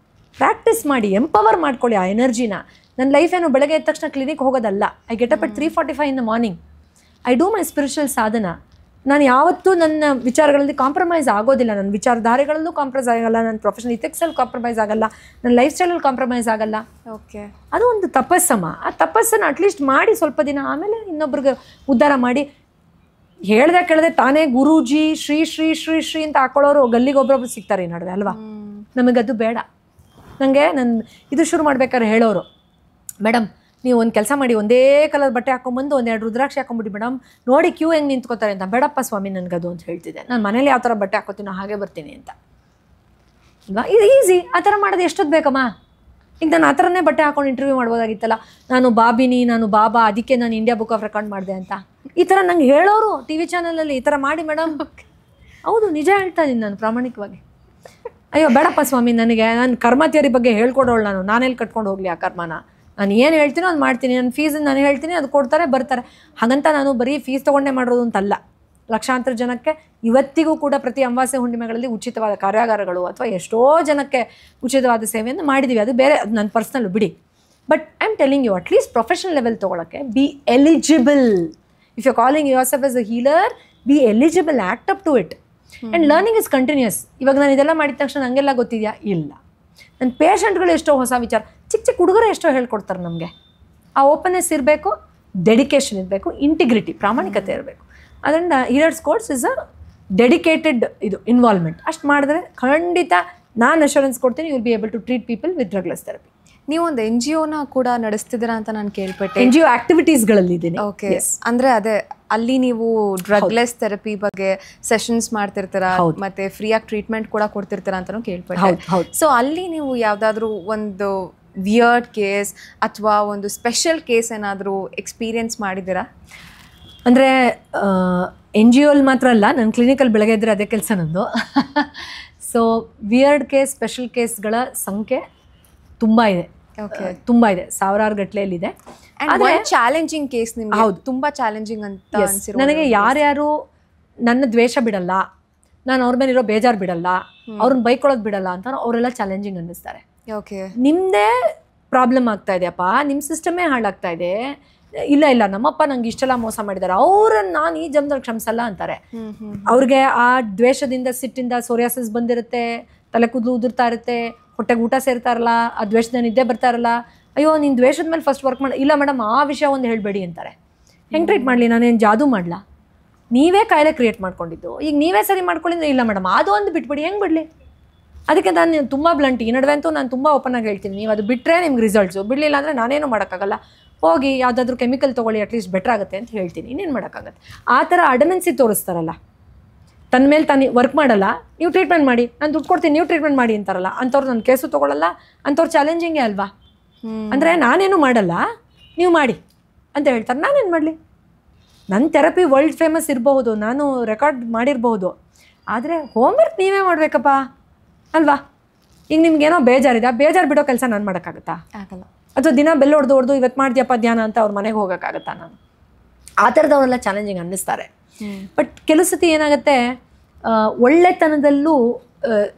B: ಪ್ರಾಕ್ಟೀಸ್ ಮಾಡಿ, ಎಂಪವರ್ ಮಾಡ್ಕೊಳ್ಳಿ ಆ ಎನರ್ಜಿನ. ನನ್ನ ಲೈಫ್ ಏನು ಬೆಳಗ್ಗೆ ಎದ್ದ ತಕ್ಷಣ ಕ್ಲಿನಿಕ್ ಹೋಗೋದಲ್ಲ. I get up at 3:45 in the morning. I do my spiritual sadhana. ನಾನು ಯಾವತ್ತೂ ನನ್ನ ವಿಚಾರಗಳಲ್ಲಿ ಕಾಂಪ್ರಮೈಸ್ ಆಗೋದಿಲ್ಲ. ನನ್ನ ವಿಚಾರಧಾರೆಗಳಲ್ಲೂ ಕಾಂಪ್ರಮೈಸ್ ಆಗಲ್ಲ, ನನ್ನ ಪ್ರೊಫೆಷನಲ್ ಇಥಿಕ್ಸಲ್ಲಿ ಕಾಂಪ್ರಮೈಸ್ ಆಗಲ್ಲ, ನನ್ನ ಲೈಫ್ ಸ್ಟೈಲಲ್ಲಿ ಕಾಂಪ್ರಮೈಸ್ ಆಗಲ್ಲ. ಓಕೆ, ಅದು ಒಂದು ತಪಸ್ಸಮ್ಮ. ಆ ತಪಸ್ಸನ್ನು ಅಟ್ಲೀಸ್ಟ್ ಮಾಡಿ ಸ್ವಲ್ಪ ದಿನ, ಆಮೇಲೆ ಇನ್ನೊಬ್ರಿಗೆ ಉದ್ಧಾರ ಮಾಡಿ. ಹೇಳ್ದೆ ಕೇಳದೆ ತಾನೇ ಗುರೂಜಿ ಶ್ರೀ ಶ್ರೀ ಶ್ರೀ ಶ್ರೀ ಅಂತ ಹಾಕೊಳ್ಳೋರು ಗಲ್ಲಿಗೊಬ್ಬರೊಬ್ರು ಸಿಗ್ತಾರೆ ಈ ನಡುವೆ ಅಲ್ವಾ? ನಮಗದು ಬೇಡ. ನನಗೆ ಇದು ಶುರು ಮಾಡ್ಬೇಕಾದ್ರೆ ಹೇಳೋರು, ಮೇಡಮ್ ನೀವು ಒಂದು ಕೆಲಸ ಮಾಡಿ, ಒಂದೇ ಕಲರ್ ಬಟ್ಟೆ ಹಾಕೊಂಬಂದು 1-2 ರುದ್ರಾಕ್ಷಿ ಹಾಕೊಂಬಿಡಿ ಮೇಡಮ್, ನೋಡಿ ಕ್ಯೂ ಹೆಂಗೆ ನಿಂತ್ಕೋತಾರೆ ಅಂತ. ಬೇಡಪ್ಪ ಸ್ವಾಮಿ ನನಗದು ಅಂತ ಹೇಳ್ತಿದ್ದೆ. ನಾನು ಮನೇಲಿ ಯಾವ ಥರ ಬಟ್ಟೆ ಹಾಕೋತೀನೋ ಹಾಗೆ ಬರ್ತೀನಿ ಅಂತ ಅಲ್ವಾ? ಇದು ಈಸಿ. ಆ ಥರ ಮಾಡೋದು ಎಷ್ಟೊತ್ತು ಬೇಕಮ್ಮ? ಈಗ ನಾನು ಆ ಥರನೇ ಬಟ್ಟೆ ಹಾಕೊಂಡು ಇಂಟರ್ವ್ಯೂ ಮಾಡ್ಬೋದಾಗಿತ್ತಲ್ಲ. ನಾನು ಬಾಬಿನಿ, ನಾನು ಬಾಬಾ, ಅದಕ್ಕೆ ನಾನು ಇಂಡಿಯಾ ಬುಕ್ ಆಫ್ ರೆಕಾರ್ಡ್ ಮಾಡಿದೆ ಅಂತ ಈ ಥರ ನಂಗೆ ಹೇಳೋರು ಟಿ ವಿ ಚಾನಲಲ್ಲಿ. ಈ ಥರ ಮಾಡಿ ಮೇಡಮ್. ಹೌದು, ನಿಜ ಹೇಳ್ತಾ ಇದ್ದೀನಿ ನಾನು ಪ್ರಾಮಾಣಿಕವಾಗಿ. ಅಯ್ಯೋ ಬೇಡಪ್ಪ ಸ್ವಾಮಿ, ನನಗೆ ನಾನು ಕರ್ಮ ಥಿಯರಿ ಬಗ್ಗೆ ಹೇಳ್ಕೊಡೋಳು. ನಾನೆಲ್ಲಿ ಕಟ್ಕೊಂಡು ಹೋಗಲಿ ಆ ಕರ್ಮನ? ನಾನು ಏನು ಹೇಳ್ತೀನೋ ಅದು ಮಾಡ್ತೀನಿ. ನನ್ನ ಫೀಸನ್ನು ನಾನು ಹೇಳ್ತೀನಿ, ಅದು ಕೊಡ್ತಾರೆ, ಬರ್ತಾರೆ. ಹಾಗಂತ ನಾನು ಬರೀ ಫೀಸ್ ತೊಗೊಂಡೇ ಮಾಡೋದು ಅಂತಲ್ಲ. ಲಕ್ಷಾಂತರ ಜನಕ್ಕೆ ಇವತ್ತಿಗೂ ಕೂಡ ಪ್ರತಿ ಅಮಾವಾಸ್ಯೆ ಹುಣ್ಣಿಮೆಗಳಲ್ಲಿ ಉಚಿತವಾದ ಕಾರ್ಯಾಗಾರಗಳು ಅಥವಾ ಎಷ್ಟೋ ಜನಕ್ಕೆ ಉಚಿತವಾದ ಸೇವೆಯನ್ನು ಮಾಡಿದ್ದೀವಿ. ಅದು ಬೇರೆ, ಅದು ನನ್ನ ಪರ್ಸ್ನಲ್ ಬಿಡಿ. But I am telling you, at least professional level ತೊಗೊಳಕ್ಕೆ be eligible. If you calling yourself as a healer, be eligible, act up to it. And learning is continuous. ಇವಾಗ ನಾನು ಇದೆಲ್ಲ ಮಾಡಿದ ತಕ್ಷಣ ನನಗೆಲ್ಲ ಗೊತ್ತಿದೆಯಾ? ಇಲ್ಲ. ನನ್ನ ಪೇಷಂಟ್ಗಳು ಎಷ್ಟೋ ಹೊಸ ವಿಚಾರ, ಚಿಕ್ಕ ಚಿಕ್ಕ ಹುಡುಗರು ಎಷ್ಟೋ ಹೇಳ್ಕೊಡ್ತಾರೆ ನಮಗೆ. ಆ ಓಪನ್ನೆಸ್ ಇರಬೇಕು, ಡೆಡಿಕೇಶನ್ ಇರಬೇಕು, ಇಂಟಿಗ್ರಿಟಿ, ಪ್ರಾಮಾಣಿಕತೆ ಇರಬೇಕು. ಅದರಿಂದ healers course is a dedicated ಇದು ಇನ್ವಾಲ್ವ್ಮೆಂಟ್. ಅಷ್ಟು ಮಾಡಿದ್ರೆ ಖಂಡಿತ ನಾನು ಅಶ್ಯೂರೆನ್ಸ್ ಕೊಡ್ತೀನಿ, you will be able to treat people with drugless therapy.
A: ನೀವು ಒಂದು NGOನ ಕೂಡ ನಡೆಸ್ತಿದ್ದೀರಾ ಅಂತ ನಾನು ಕೇಳ್ಪಟ್ಟೆ.
B: NGO ಆಕ್ಟಿವಿಟೀಸ್ಗಳಲ್ಲಿ ಇದ್ದೀನಿ.
A: ಓಕೆ, ಅಂದರೆ ಅದೇ ಅಲ್ಲಿ ನೀವು ಡ್ರಗ್ಲೆಸ್ ಥೆರಪಿ ಬಗ್ಗೆ ಸೆಷನ್ಸ್ ಮಾಡ್ತಿರ್ತೀರಾ, ಮತ್ತೆ ಫ್ರೀಯಾಗಿ ಟ್ರೀಟ್ಮೆಂಟ್ ಕೂಡ ಕೊಡ್ತಿರ್ತೀರಾ ಅಂತಲೂ ಕೇಳ್ಪಟ್ಟೆ. ಸೊ ಅಲ್ಲಿ ನೀವು ಯಾವುದಾದ್ರೂ ಒಂದು ವಿಯರ್ಡ್ ಕೇಸ್ ಅಥವಾ ಒಂದು ಸ್ಪೆಷಲ್ ಕೇಸ್ ಏನಾದರೂ ಎಕ್ಸ್ಪೀರಿಯನ್ಸ್ ಮಾಡಿದ್ದೀರಾ?
B: ಅಂದರೆ NGOಲ್ಲಿ ಮಾತ್ರ ಅಲ್ಲ, ನನ್ನ ಕ್ಲಿನಿಕಲ್ಲಿ ಬೆಳಗ್ಗೆ ಇದ್ದರೆ ಅದೇ ಕೆಲಸ ನಂದು. ಸೊ ವಿಯರ್ಡ್ ಕೇಸ್, ಸ್ಪೆಷಲ್ ಕೇಸ್ಗಳ ಸಂಖ್ಯೆ ತುಂಬ ಇದೆ. ತುಂಬ ಇದೆ, ಸಾವಿರಾರು ಗಟ್ಟಲೆಯಲ್ಲಿದೆ.
A: ಚಾಲೆಂಜಿಂಗ್ ಕೇಸ್ ನಿಮ್ಗೆ? ಹೌದು, ತುಂಬ ಚಾಲೆಂಜಿಂಗ್ ಅಂತ ಅನ್ಸಿರೋ.
B: ನನಗೆ ಯಾರ್ಯಾರು ನನ್ನ ದ್ವೇಷ ಬಿಡಲ್ಲ, ನಾನು ಅವ್ರ ಮೇಲಿರೋ ಬೇಜಾರು ಬಿಡಲ್ಲ, ಅವ್ರನ್ನ ಬೈಕೊಳ್ಳೋದು ಬಿಡಲ್ಲ ಅಂತ ಅವರೆಲ್ಲ ಚಾಲೆಂಜಿಂಗ್ ಅನ್ನಿಸ್ತಾರೆ.
A: ಓಕೆ,
B: ನಿಮ್ಮದೇ ಪ್ರಾಬ್ಲಮ್ ಆಗ್ತಾ ಇದೆಯಪ್ಪ, ನಿಮ್ಮ ಸಿಸ್ಟಮೇ ಹಾಳಾಗ್ತಾ ಇದೆ, ಇಲ್ಲ ನಮ್ಮಪ್ಪ ನಂಗೆ ಇಷ್ಟೆಲ್ಲ ಮೋಸ ಮಾಡಿದ್ದಾರೆ, ಅವ್ರನ್ನ ನಾನು ಈ ಜನ್ಮದಲ್ಲಿ ಕ್ಷಮಿಸಲ್ಲ ಅಂತಾರೆ. ಅವ್ರಿಗೆ ಆ ದ್ವೇಷದಿಂದ ಸಿಟ್ಟಿಂದ ಸೋರಿಯಾಸಿಸ್ ಬಂದಿರುತ್ತೆ, ತಲೆ ಕೂದಲು ಉದುರ್ತಾ ಇರುತ್ತೆ, ಹೊಟ್ಟೆಗೆ ಊಟ ಸೇರ್ತಾ ಇರಲ್ಲ, ಆ ದ್ವೇಷದ ನಿದ್ದೆ ಬರ್ತಾ ಇರಲ್ಲ. ಅಯ್ಯೋ ನೀನು ದ್ವೇಷದ ಮೇಲೆ ಫಸ್ಟ್ ವರ್ಕ್ ಮಾಡಿ, ಇಲ್ಲ ಮೇಡಮ್ ಆ ವಿಷಯ ಒಂದು ಹೇಳಬೇಡಿ ಅಂತಾರೆ. ಹೆಂಗೆ ಟ್ರೀಟ್ ಮಾಡಲಿ, ನಾನೇನು ಜಾದೂ ಮಾಡಲ? ನೀವೇ ಕಾಯಿಲೆ ಕ್ರಿಯೇಟ್ ಮಾಡ್ಕೊಂಡಿದ್ದು, ಈಗ ನೀವೇ ಸರಿ ಮಾಡ್ಕೊಳ್ಳಿದ್ರೆ ಇಲ್ಲ ಮೇಡಮ್ ಅದು ಒಂದು ಬಿಟ್ಬಿಡಿ, ಹೆಂಗೆ ಬಿಡಲಿ? ಅದಕ್ಕೆ ನಾನು ತುಂಬ ಬ್ಲಂಟ್, ಈ ನಡುವೆ ಅಂತೂ ನಾನು ತುಂಬ ಓಪನ್ ಆಗಿ ಹೇಳ್ತೀನಿ, ನೀವು ಅದು ಬಿಟ್ಟರೆ ನಿಮ್ಗೆ ರಿಸಲ್ಟ್ಸು, ಬಿಡಲಿಲ್ಲ ಅಂದರೆ ನಾನೇನು ಮಾಡೋಕ್ಕಾಗಲ್ಲ, ಹೋಗಿ ಯಾವುದಾದ್ರೂ ಕೆಮಿಕಲ್ ತೊಗೊಳ್ಳಿ ಅಟ್ಲೀಸ್ಟ್ ಬೆಟ್ರ್ ಆಗುತ್ತೆ ಅಂತ ಹೇಳ್ತೀನಿ. ಇನ್ನೇನು ಮಾಡೋಕ್ಕಾಗತ್ತೆ? ಆ ಥರ ಅಡಮೆನ್ಸಿ ತೋರಿಸ್ತಾರಲ್ಲ, ತನ್ನ ಮೇಲೆ ತಾನು ವರ್ಕ್ ಮಾಡಲ್ಲ, ನೀವು ಟ್ರೀಟ್ಮೆಂಟ್ ಮಾಡಿ, ನಾನು ದುಡ್ಡು ಕೊಡ್ತೀನಿ ನೀವು ಟ್ರೀಟ್ಮೆಂಟ್ ಮಾಡಿ ಅಂತಾರಲ್ಲ, ಅಂಥವ್ರು ನನ್ನ ಕೇಸು ತೊಗೊಳ್ಳಲ್ಲ, ಅಂಥವ್ರು ಚಾಲೆಂಜಿಂಗೇ ಅಲ್ವಾ? ಅಂದರೆ ನಾನೇನು ಮಾಡಲ್ಲ ನೀವು ಮಾಡಿ ಅಂತ ಹೇಳ್ತಾರೆ, ನಾನೇನು ಮಾಡಲಿ? ನನ್ನ ಥೆರಪಿ ವರ್ಲ್ಡ್ ಫೇಮಸ್ ಇರಬಹುದು, ನಾನು ರೆಕಾರ್ಡ್ ಮಾಡಿರ್ಬೋದು, ಆದರೆ ಹೋಮ್ವರ್ಕ್ ನೀವೇ ಮಾಡಬೇಕಪ್ಪ ಅಲ್ವಾ? ಈಗ ನಿಮ್ಗೇನೋ ಬೇಜಾರಿದೆ, ಬೇಜಾರು ಬಿಡೋ ಕೆಲಸ ನಾನು ಮಾಡೋಕ್ಕಾಗತ್ತಾ? ಆಗಲ್ಲ. ಅಥವಾ ದಿನ ಬೆಲ್ಲ ಹೊಡೆದು ಇವತ್ತು ಮಾಡ್ತೀಯಪ್ಪ ಧ್ಯಾನ ಅಂತ ಅವ್ರ ಮನೆಗೆ ಹೋಗೋಕ್ಕಾಗತ್ತಾ? ನಾನು ಆ ಥರದವರೆಲ್ಲ ಚಾಲೆಂಜಿಂಗ್ ಅನ್ನಿಸ್ತಾರೆ. ಬಟ್ ಕೆಲವು ಸತಿ ಏನಾಗುತ್ತೆ, ಒಳ್ಳೆತನದಲ್ಲೂ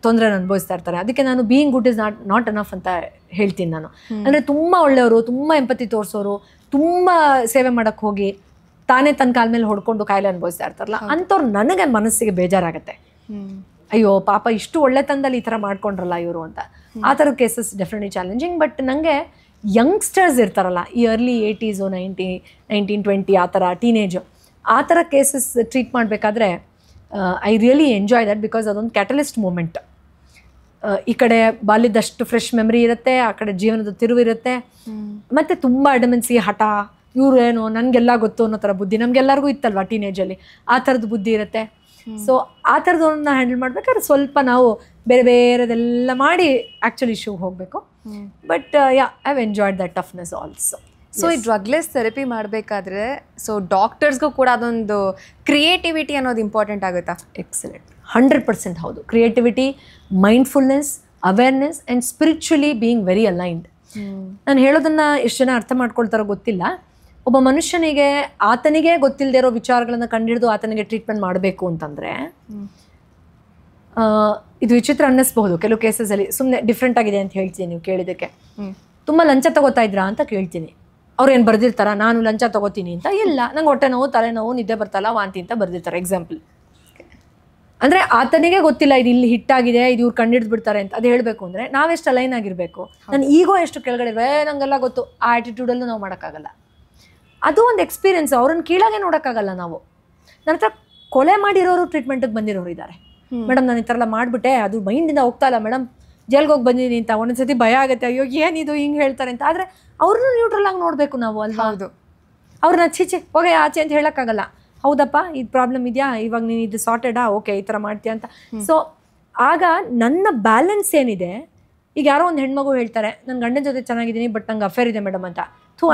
B: ತೊಂದರೆನ ಅನುಭವಿಸ್ತಾ ಇರ್ತಾರೆ. ಅದಕ್ಕೆ ನಾನು being good is not enough ಅಂತ ಹೇಳ್ತೀನಿ ನಾನು. ಅಂದರೆ ತುಂಬ ಒಳ್ಳೆಯವರು, ತುಂಬ ಎಂಪತಿ ತೋರಿಸೋರು, ತುಂಬ ಸೇವೆ ಮಾಡೋಕ್ಕೆ ಹೋಗಿ ತಾನೇ ತನ್ನ ಕಾಲ ಮೇಲೆ ಹೊಡ್ಕೊಂಡು ಕಾಯಿಲೆ ಅನುಭವಿಸ್ತಾ ಇರ್ತಾರಲ್ಲ, ಅಂಥವ್ರು ನನಗೆ ಮನಸ್ಸಿಗೆ ಬೇಜಾರಾಗುತ್ತೆ. ಅಯ್ಯೋ ಪಾಪ ಇಷ್ಟು ಒಳ್ಳೆತನದಲ್ಲಿ ಈ ಥರ ಮಾಡ್ಕೊಂಡ್ರಲ್ಲ ಇವರು ಅಂತ. ಆ ಥರದ ಕೇಸಸ್ ಡೆಫಿನೆಟ್ಲಿ ಚಾಲೆಂಜಿಂಗ್. ಬಟ್ ನನಗೆ ಯಂಗ್ಸ್ಟರ್ಸ್ ಇರ್ತಾರಲ್ಲ, ಈ ಅರ್ಲಿ 80s 19-20 ಆ ಥರ ಟೀನೇಜು, ಆ ಥರ ಕೇಸಸ್ ಟ್ರೀಟ್ ಮಾಡಬೇಕಾದ್ರೆ I really enjoy that, because ಅದೊಂದು ಕ್ಯಾಟಲಿಸ್ಟ್ ಮೂಮೆಂಟ್. ಈ ಕಡೆ ಬಾಲ್ಯದಷ್ಟು ಫ್ರೆಶ್ ಮೆಮರಿ ಇರುತ್ತೆ, ಆ ಕಡೆ ಜೀವನದ ತಿರುವಿರುತ್ತೆ, ಮತ್ತು ತುಂಬ ಅಡಮೆನ್ಸಿ, ಹಠ, ಇವರು ಏನು ನನಗೆಲ್ಲ ಗೊತ್ತು ಅನ್ನೋ ಥರ ಬುದ್ಧಿ ನಮಗೆಲ್ಲರಿಗೂ ಇತ್ತಲ್ವ ಟೀನೇಜಲ್ಲಿ, ಆ ಥರದ ಬುದ್ಧಿ ಇರುತ್ತೆ. ಸೊ ಆ ಥರದವ್ರನ್ನ ಹ್ಯಾಂಡಲ್ ಮಾಡ್ಬೇಕಾದ್ರೆ ಸ್ವಲ್ಪ ನಾವು ಬೇರೆ ಬೇರೆದೆಲ್ಲ ಮಾಡಿ ಆ್ಯಕ್ಚುಲಿ ಇಶ್ಯೂಗೆ ಹೋಗಬೇಕು. But yeah I have enjoyed that toughness also.
A: So ಈ ಡ್ರಗ್ಲೆಸ್ ಥೆರಪಿ ಮಾಡಬೇಕಾದ್ರೆ ಸೊ ಡಾಕ್ಟರ್ಸ್ಗೂ ಕೂಡ ಅದೊಂದು ಕ್ರಿಯೇಟಿವಿಟಿ ಅನ್ನೋದು ಇಂಪಾರ್ಟೆಂಟ್ ಆಗುತ್ತಾ?
B: ಎಕ್ಸಲೆಂಟ್, 100% ಹೌದು. Creativity, mindfulness, awareness and spiritually being very aligned. ನಾನು ಹೇಳೋದನ್ನು ಎಷ್ಟು ಜನ ಅರ್ಥ ಮಾಡ್ಕೊಳ್ತಾರೋ ಗೊತ್ತಿಲ್ಲ. ಒಬ್ಬ ಮನುಷ್ಯನಿಗೆ ಆತನಿಗೆ ಗೊತ್ತಿಲ್ಲದೆ ಇರೋ ವಿಚಾರಗಳನ್ನು ಕಂಡುಹಿಡಿದು ಆತನಿಗೆ ಟ್ರೀಟ್ಮೆಂಟ್ ಮಾಡಬೇಕು ಅಂತಂದರೆ, ಇದು ವಿಚಿತ್ರ ಅನ್ನಿಸ್ಬಹುದು ಕೆಲವು ಕೇಸಸಲ್ಲಿ. ಸುಮ್ಮನೆ ಡಿಫ್ರೆಂಟ್ ಆಗಿದೆ ಅಂತ ಹೇಳ್ತೀನಿ ನೀವು ಕೇಳಿದ್ದಕ್ಕೆ. ತುಂಬ ಲಂಚ ತಗೋತಾ ಇದ್ರಾ ಅಂತ ಕೇಳ್ತೀನಿ, ಅವ್ರು ಏನು ಬರೆದಿರ್ತಾರ ನಾನು ಲಂಚ ತಗೋತೀನಿ ಅಂತ? ಇಲ್ಲ, ನಂಗೆ ಹೊಟ್ಟೆ ನೋವು, ತಲೆನೋವು, ನಿದ್ದೆ ಬರ್ತಲ್ಲ, ವಾಂತಿ ಅಂತ ಬರೆದಿರ್ತಾರೆ ಎಕ್ಸಾಂಪಲ್. ಅಂದರೆ ಆತನಿಗೆ ಗೊತ್ತಿಲ್ಲ ಇದು ಇಲ್ಲಿ ಹಿಟ್ಟಾಗಿದೆ, ಇದು ಇವ್ರು ಕಂಡಿಡ್ದು ಬಿಡ್ತಾರೆ ಅಂತ. ಅದು ಹೇಳಬೇಕು ಅಂದರೆ ನಾವೆಷ್ಟು ಅಲೈನ್ ಆಗಿರಬೇಕು, ನಾನು ಈಗೋ ಎಷ್ಟು ಕೆಳಗಡೆ ನಂಗೆಲ್ಲ ಗೊತ್ತು, ಆ ಆ್ಯಟಿಟ್ಯೂಡಲ್ಲೂ ನಾವು ಮಾಡೋಕ್ಕಾಗಲ್ಲ. ಅದು ಒಂದು ಎಕ್ಸ್ಪೀರಿಯೆನ್ಸ್, ಅವ್ರನ್ನ ಕೀಳಾಗೆ ನೋಡೋಕ್ಕಾಗಲ್ಲ ನಾವು. ನನ್ನ ಹತ್ರ ಕೊಲೆ ಮಾಡಿರೋರು ಟ್ರೀಟ್ಮೆಂಟಿಗೆ ಬಂದಿರೋರು ಇದ್ದಾರೆ. ಮೇಡಮ್ ನಾನು ಈ ಥರ ಎಲ್ಲ ಮಾಡಿಬಿಟ್ಟೆ, ಅದು ಮೈಂಡಿಂದ ಹೋಗ್ತಾ ಇಲ್ಲ ಮೇಡಮ್, ಜೈಲ್ಗೆ ಹೋಗಿ ಬಂದಿದ್ದೀನಿ ಅಂತ. ಒಂದೊಂದ್ಸತಿ ಭಯ ಆಗುತ್ತೆ, ಅಯ್ಯೋ ಏನಿದು ಹಿಂಗೆ ಹೇಳ್ತಾರೆ ಅಂತ. ಆದರೆ ಅವ್ರನ್ನೂ ನ್ಯೂಟ್ರಲ್ ಆಗಿ ನೋಡಬೇಕು ನಾವು ಅಲ್ವಾ? ಹೌದು. ಅವ್ರನ್ನ ಚೀಚೆ ಹೋಗಿ ಆಚೆ ಅಂತ ಹೇಳೋಕ್ಕಾಗಲ್ಲ. ಹೌದಪ್ಪ ಇದು ಪ್ರಾಬ್ಲಮ್ ಇದೆಯಾ, ಇವಾಗ ನೀನು ಇದು ಸಾರ್ಟೆಡಾ, ಓಕೆ ಈ ಥರ ಮಾಡ್ತೀಯ ಅಂತ. ಸೊ ಆಗ ನನ್ನ ಬ್ಯಾಲೆನ್ಸ್ ಏನಿದೆ, ಈಗ ಯಾರೋ ಒಂದು ಹೆಣ್ಮಗು ಹೇಳ್ತಾರೆ ನನ್ನ ಗಂಡನ ಜೊತೆ ಚೆನ್ನಾಗಿದ್ದೀನಿ ಬಟ್ ನಂಗೆ ಅಫೇರ್ ಇದೆ ಮೇಡಮ್ ಅಂತ,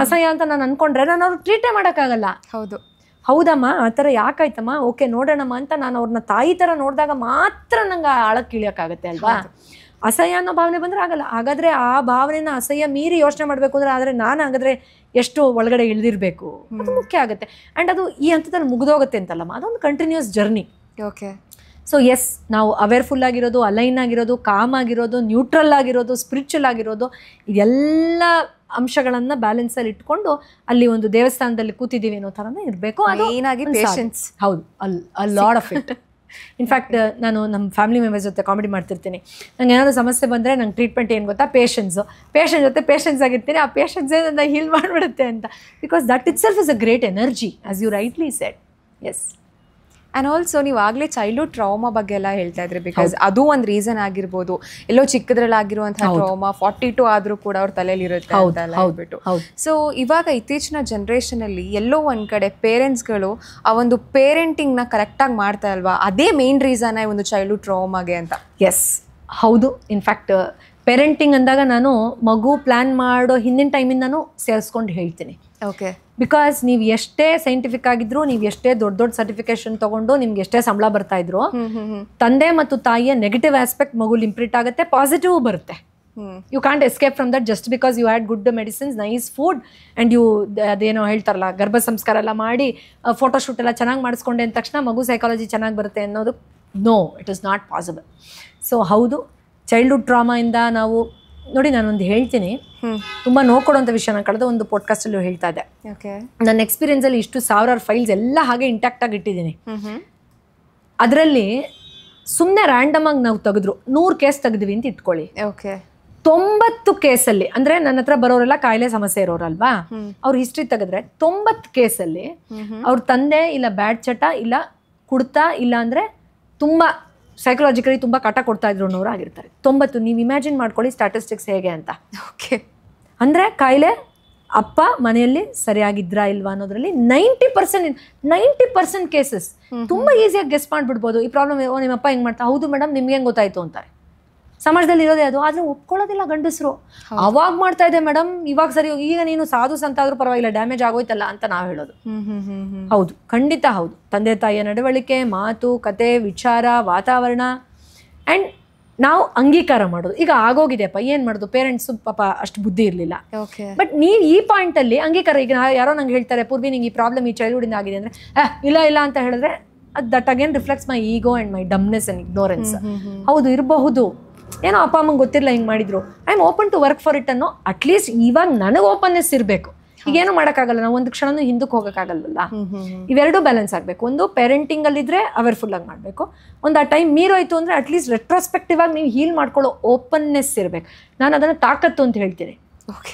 B: ಅಸಹ್ಯ ಅಂತ ನಾನು ಅಂದ್ಕೊಂಡ್ರೆ ನಾನು ಅವ್ರು ಟ್ರೀಟೇ ಮಾಡೋಕ್ಕಾಗಲ್ಲ. ಹೌದು, ಹೌದಮ್ಮ ಆ ಥರ ಯಾಕಾಯ್ತಮ್ಮ, ಓಕೆ ನೋಡೋಣಮ್ಮ ಅಂತ ನಾನು ಅವ್ರನ್ನ ತಾಯಿ ಥರ ನೋಡಿದಾಗ ಮಾತ್ರ ನಂಗೆ ಆಳಕ್ಕೆ ಇಳಿಯೋಕ್ಕಾಗತ್ತೆ ಅಲ್ವಾ? ಅಸಹ್ಯ ಅನ್ನೋ ಭಾವನೆ ಬಂದರೆ ಆಗಲ್ಲ. ಹಾಗಾದರೆ ಆ ಭಾವನೆನ ಅಸಹ್ಯ ಮೀರಿ ಯೋಚನೆ ಮಾಡಬೇಕು ಅಂದರೆ, ಆದರೆ ನಾನು ಹಾಗಾದರೆ ಎಷ್ಟು ಒಳಗಡೆ ಇಳಿದಿರಬೇಕು, ಅದು ಮುಖ್ಯ ಆಗುತ್ತೆ. ಆ್ಯಂಡ್ ಅದು ಈ ಹಂತದಲ್ಲಿ ಮುಗಿದೋಗುತ್ತೆ ಅಂತಲ್ಲಮ್ಮ, ಅದೊಂದು continuous journey. Okay. So yes, ನಾವು ಅವೇರ್ಫುಲ್ ಆಗಿರೋದು, ಅಲೈನ್ ಆಗಿರೋದು, ಕಾಮ್ ಆಗಿರೋದು, ನ್ಯೂಟ್ರಲ್ ಆಗಿರೋದು, ಸ್ಪಿರಿಚುವಲ್ ಆಗಿರೋದು, ಇದೆಲ್ಲ ಅಂಶಗಳನ್ನು ಬ್ಯಾಲೆನ್ಸಲ್ಲಿ ಇಟ್ಕೊಂಡು ಅಲ್ಲಿ ಒಂದು ದೇವಸ್ಥಾನದಲ್ಲಿ ಕೂತಿದ್ದೀವಿ ಅನ್ನೋ ಥರನೇ ಇರಬೇಕು. ಅದು ಏನಾಗಿ ಪೇಷನ್ಸ್. ಹೌದು, ಅ ಲಾಟ್ ಆಫ್ ಇಟ್. ಇನ್ಫ್ಯಾಕ್ಟ್ ನಾನು ನಮ್ಮ ಫ್ಯಾಮಿಲಿ ಮೆಂಬರ್ಸ್ ಜೊತೆ ಕಾಮಿಡಿ ಮಾಡ್ತಿರ್ತೀನಿ. ನಂಗೆ ಏನಾದರೂ ಸಮಸ್ಯೆ ಬಂದರೆ ನಂಗೆ ಟ್ರೀಟ್ಮೆಂಟ್ ಏನು ಗೊತ್ತಾ, ಪೇಷನ್ಸ್ ಜೊತೆ ಪೇಷನ್ಸ್ ಆಗಿರ್ತೀನಿ. ಆ ಪೇಷನ್ಸೇ ನನ್ನ ಹೀಲ್ ಮಾಡಿಬಿಡುತ್ತೆ ಅಂತ. Because that itself is a great energy, as you rightly said. Yes.
A: And also ನೀವು ಆಗಲೇ ಚೈಲ್ಡ್ಹುಡ್ ಟ್ರಾಮಾ ಬಗ್ಗೆ ಎಲ್ಲ ಹೇಳ್ತಾ ಇದ್ರಿ, ಬಿಕಾಸ್ ಅದು ಒಂದು ರೀಸನ್ ಆಗಿರ್ಬೋದು. ಎಲ್ಲೋ ಚಿಕ್ಕದ್ರಲ್ಲಾಗಿರುವಂತಹ ಟ್ರಾಮಾ 42 ಆದರೂ ಕೂಡ ಅವ್ರ ತಲೆಯಲ್ಲಿ ಇರುತ್ತೆ ಅಂತ ಎಲ್ಲ ಹೇಳ್ಬಿಟ್ಟು. ಸೊ ಇವಾಗ ಇತ್ತೀಚಿನ ಜನ್ರೇಷನಲ್ಲಿ ಎಲ್ಲೋ ಒಂದು ಕಡೆ ಪೇರೆಂಟ್ಸ್ಗಳು ಆ ಒಂದು ಪೇರೆಂಟಿಂಗ್ನ ಕರೆಕ್ಟಾಗಿ ಮಾಡ್ತಾ ಇಲ್ವಾ, ಅದೇ ಮೇನ್ ರೀಸನ್ ಒಂದು ಚೈಲ್ಡ್ಹುಡ್ ಟ್ರಾಮಾಗೆ ಅಂತ.
B: ಎಸ್, ಹೌದು. ಇನ್ಫ್ಯಾಕ್ಟ್ ಪೇರೆಂಟಿಂಗ್ ಅಂದಾಗ ನಾನು ಮಗು ಪ್ಲ್ಯಾನ್ ಮಾಡೋ ಹಿಂದಿನ ಟೈಮಿಂದನೂ ಸೇರಿಸ್ಕೊಂಡು ಹೇಳ್ತೀನಿ.
A: ಓಕೆ.
B: ಬಿಕಾಸ್ ನೀವು ಎಷ್ಟೇ ಸೈಂಟಿಫಿಕ್ ಆಗಿದ್ರು, ನೀವು ಎಷ್ಟೇ ದೊಡ್ಡ ಸರ್ಟಿಫಿಕೇಶನ್ ತೊಗೊಂಡು ನಿಮ್ಗೆ ಎಷ್ಟೇ ಸಂಬಳ ಬರ್ತಾ ಇದ್ರು, ತಂದೆ ಮತ್ತು ತಾಯಿಯ ನೆಗೆಟಿವ್ ಆಸ್ಪೆಕ್ಟ್ ಮಗುಲಿ ಇಂಪ್ರಿಂಟ್ ಆಗುತ್ತೆ, ಪಾಸಿಟಿವ್ ಬರುತ್ತೆ. You can't escape from that just because you had good medicines, nice food and you ಅದೇನೋ ಹೇಳ್ತಾರಲ್ಲ ಗರ್ಭ ಸಂಸ್ಕಾರ ಎಲ್ಲ ಮಾಡಿ ಫೋಟೋಶೂಟ್ ಎಲ್ಲ ಚೆನ್ನಾಗಿ ಮಾಡಿಸ್ಕೊಂಡೆ ಅಂದ ತಕ್ಷಣ ಮಗು ಸೈಕಾಲಜಿ ಚೆನ್ನಾಗಿ ಬರುತ್ತೆ ಅನ್ನೋದು no, it is not possible. So ಹೌದು, ಚೈಲ್ಡ್ಹುಡ್ ಟ್ರಾಮಾಯಿಂದ ನಾವು ನೋಡಿ ನಾನೊಂದು ಹೇಳ್ತೀನಿ, ತುಂಬ ನೋವು ಕೊಡುವಂಥ ವಿಷಯ. ನಾನು ಕಳೆದ ಒಂದು ಪಾಡ್ಕಾಸ್ಟಲ್ಲೂ ಹೇಳ್ತಾ ಇದ್ದೆ. ನನ್ನ ಎಕ್ಸ್ಪೀರಿಯನ್ಸಲ್ಲಿ ಇಷ್ಟು ಸಾವಿರಾರು ಫೈಲ್ಸ್ ಎಲ್ಲ ಹಾಗೆ ಇಂಟ್ಯಾಕ್ಟಾಗಿ ಇಟ್ಟಿದ್ದೀನಿ. ಅದರಲ್ಲಿ ಸುಮ್ಮನೆ ರ್ಯಾಂಡಮ್ ಆಗಿ ನಾವು ತೆಗೆದ್ರು 100 ಕೇಸ್ ತೆಗೆದ್ವಿ ಅಂತ ಇಟ್ಕೊಳ್ಳಿ. 90 ಕೇಸಲ್ಲಿ, ಅಂದರೆ ನನ್ನ ಹತ್ರ ಬರೋರೆಲ್ಲ ಕಾಯಿಲೆ ಸಮಸ್ಯೆ ಇರೋರಲ್ವಾ, ಅವ್ರ ಹಿಸ್ಟ್ರಿ ತೆಗೆದ್ರೆ 90 ಕೇಸಲ್ಲಿ ಅವ್ರ ತಂದೆ ಇಲ್ಲ ಬ್ಯಾಡ್ ಚಟ ಇಲ್ಲ ಕುಡ್ತಾ ಇಲ್ಲ ಅಂದರೆ ತುಂಬ ಸೈಕಲಾಜಿಕಲಿ ತುಂಬ ಕಾಟ ಕೊಡ್ತಾ ಇದ್ರು ಅನ್ನೋರು ಆಗಿರ್ತಾರೆ. 90. ನೀವು ಇಮ್ಯಾಜಿನ್ ಮಾಡ್ಕೊಳ್ಳಿ ಸ್ಟ್ಯಾಟಿಸ್ಟಿಕ್ಸ್ ಹೇಗೆ ಅಂತ. ಅಂದರೆ ಕಾಯಿಲೆ ಅಪ್ಪ ಮನೆಯಲ್ಲಿ ಸರಿಯಾಗಿದ್ರಾ ಇಲ್ವಾ ಅನ್ನೋದ್ರಲ್ಲಿ 90% ಕೇಸಸ್ ತುಂಬ ಈಸಿಯಾಗಿ ಗೆಸ್ ಮಾಡಿಬಿಡ್ಬೋದು. ಈ ಪ್ರಾಬ್ಲಮ್ ನಿಮ್ಮಪ್ಪ ಹೆಂಗೆ ಮಾಡ್ತಾ, ಹೌದು ಮೇಡಮ್ ನಿಮ್ಗೆ ಹೆಂಗೆ ಗೊತ್ತಾಯ್ತು ಅಂತಾರೆ. ಸಮಾಜದಲ್ಲಿ ಇರೋದೇ ಅದು. ಆದರೆ ಒಪ್ಕೊಳ್ಳೋದಿಲ್ಲ ಗಂಡಸರು. ಅವಾಗ ಮಾಡ್ತಾ ಇದೆ ಮೇಡಮ್, ಇವಾಗ ಸರಿ, ಈಗ ನೀನು ಸಾಧು ಸಂತ ಆದ್ರೂ ಪರವಾಗಿಲ್ಲ, ಡ್ಯಾಮೇಜ್ ಆಗೋಯ್ತಲ್ಲ ಅಂತ ನಾವು ಹೇಳೋದು. ಹೌದು, ಖಂಡಿತ ಹೌದು. ತಂದೆ ತಾಯಿಯ ನಡವಳಿಕೆ, ಮಾತು, ಕತೆ, ವಿಚಾರ, ವಾತಾವರಣ ಆ್ಯಂಡ್ ನಾವು ಅಂಗೀಕಾರ ಮಾಡೋದು. ಈಗ ಆಗೋಗಿದೆಯಪ್ಪ, ಏನು ಮಾಡೋದು, ಪೇರೆಂಟ್ಸು ಪಾಪ ಅಷ್ಟು ಬುದ್ಧಿ ಇರಲಿಲ್ಲ. ಬಟ್ ನೀವು ಈ ಪಾಯಿಂಟಲ್ಲಿ ಅಂಗೀಕಾರ, ಈಗ ಯಾರೋ ನಂಗೆ ಹೇಳ್ತಾರೆ ಪೂರ್ವಿ ನಿಂಗೆ ಈ ಪ್ರಾಬ್ಲಮ್ ಈ ಚೈಲ್ಡ್ಹುಡ್ಡಿಂದ ಆಗಿದೆ ಅಂದರೆ ಇಲ್ಲ ಅಂತ ಹೇಳಿದ್ರೆ that again reflects my ego and my dumbness and ignorance. ಹೌದು ಇರಬಹುದು, ಏನೋ ಅಪ್ಪ ಅಮ್ಮಂಗೆ ಗೊತ್ತಿಲ್ಲ ಹಿಂಗೆ ಮಾಡಿದ್ರು, I am open to work for it ಅನ್ನೋ ಅಟ್ಲೀಸ್ಟ್ ಇವಾಗ ನನಗೆ ಓಪನ್ನೆಸ್ ಇರಬೇಕು. ಈಗೇನು ಮಾಡೋಕ್ಕಾಗಲ್ಲ, ನಾವು ಒಂದು ಕ್ಷಣನೂ ಹಿಂದಕ್ಕೆ ಹೋಗೋಕ್ಕಾಗಲ್ಲ. ಇವೆರಡೂ ಬ್ಯಾಲೆನ್ಸ್ ಆಗಬೇಕು. ಒಂದು ಪೇರೆಂಟಿಂಗಲ್ಲಿದ್ದರೆ ಅವೇರ್ಫುಲ್ ಆಗಿ ಮಾಡಬೇಕು, ಒಂದು ಆ ಟೈಮ್ ಮೀರೋಯ್ತು ಅಂದರೆ ಅಟ್ಲೀಸ್ಟ್ ರೆಟ್ರೋಸ್ಪೆಕ್ಟಿವ್ ಆಗಿ ನೀವು ಹೀಲ್ ಮಾಡ್ಕೊಳ್ಳೋ ಓಪನ್ನೆಸ್ ಇರಬೇಕು. ನಾನು ಅದನ್ನು ತಾಕತ್ತು ಅಂತ ಹೇಳ್ತೀನಿ.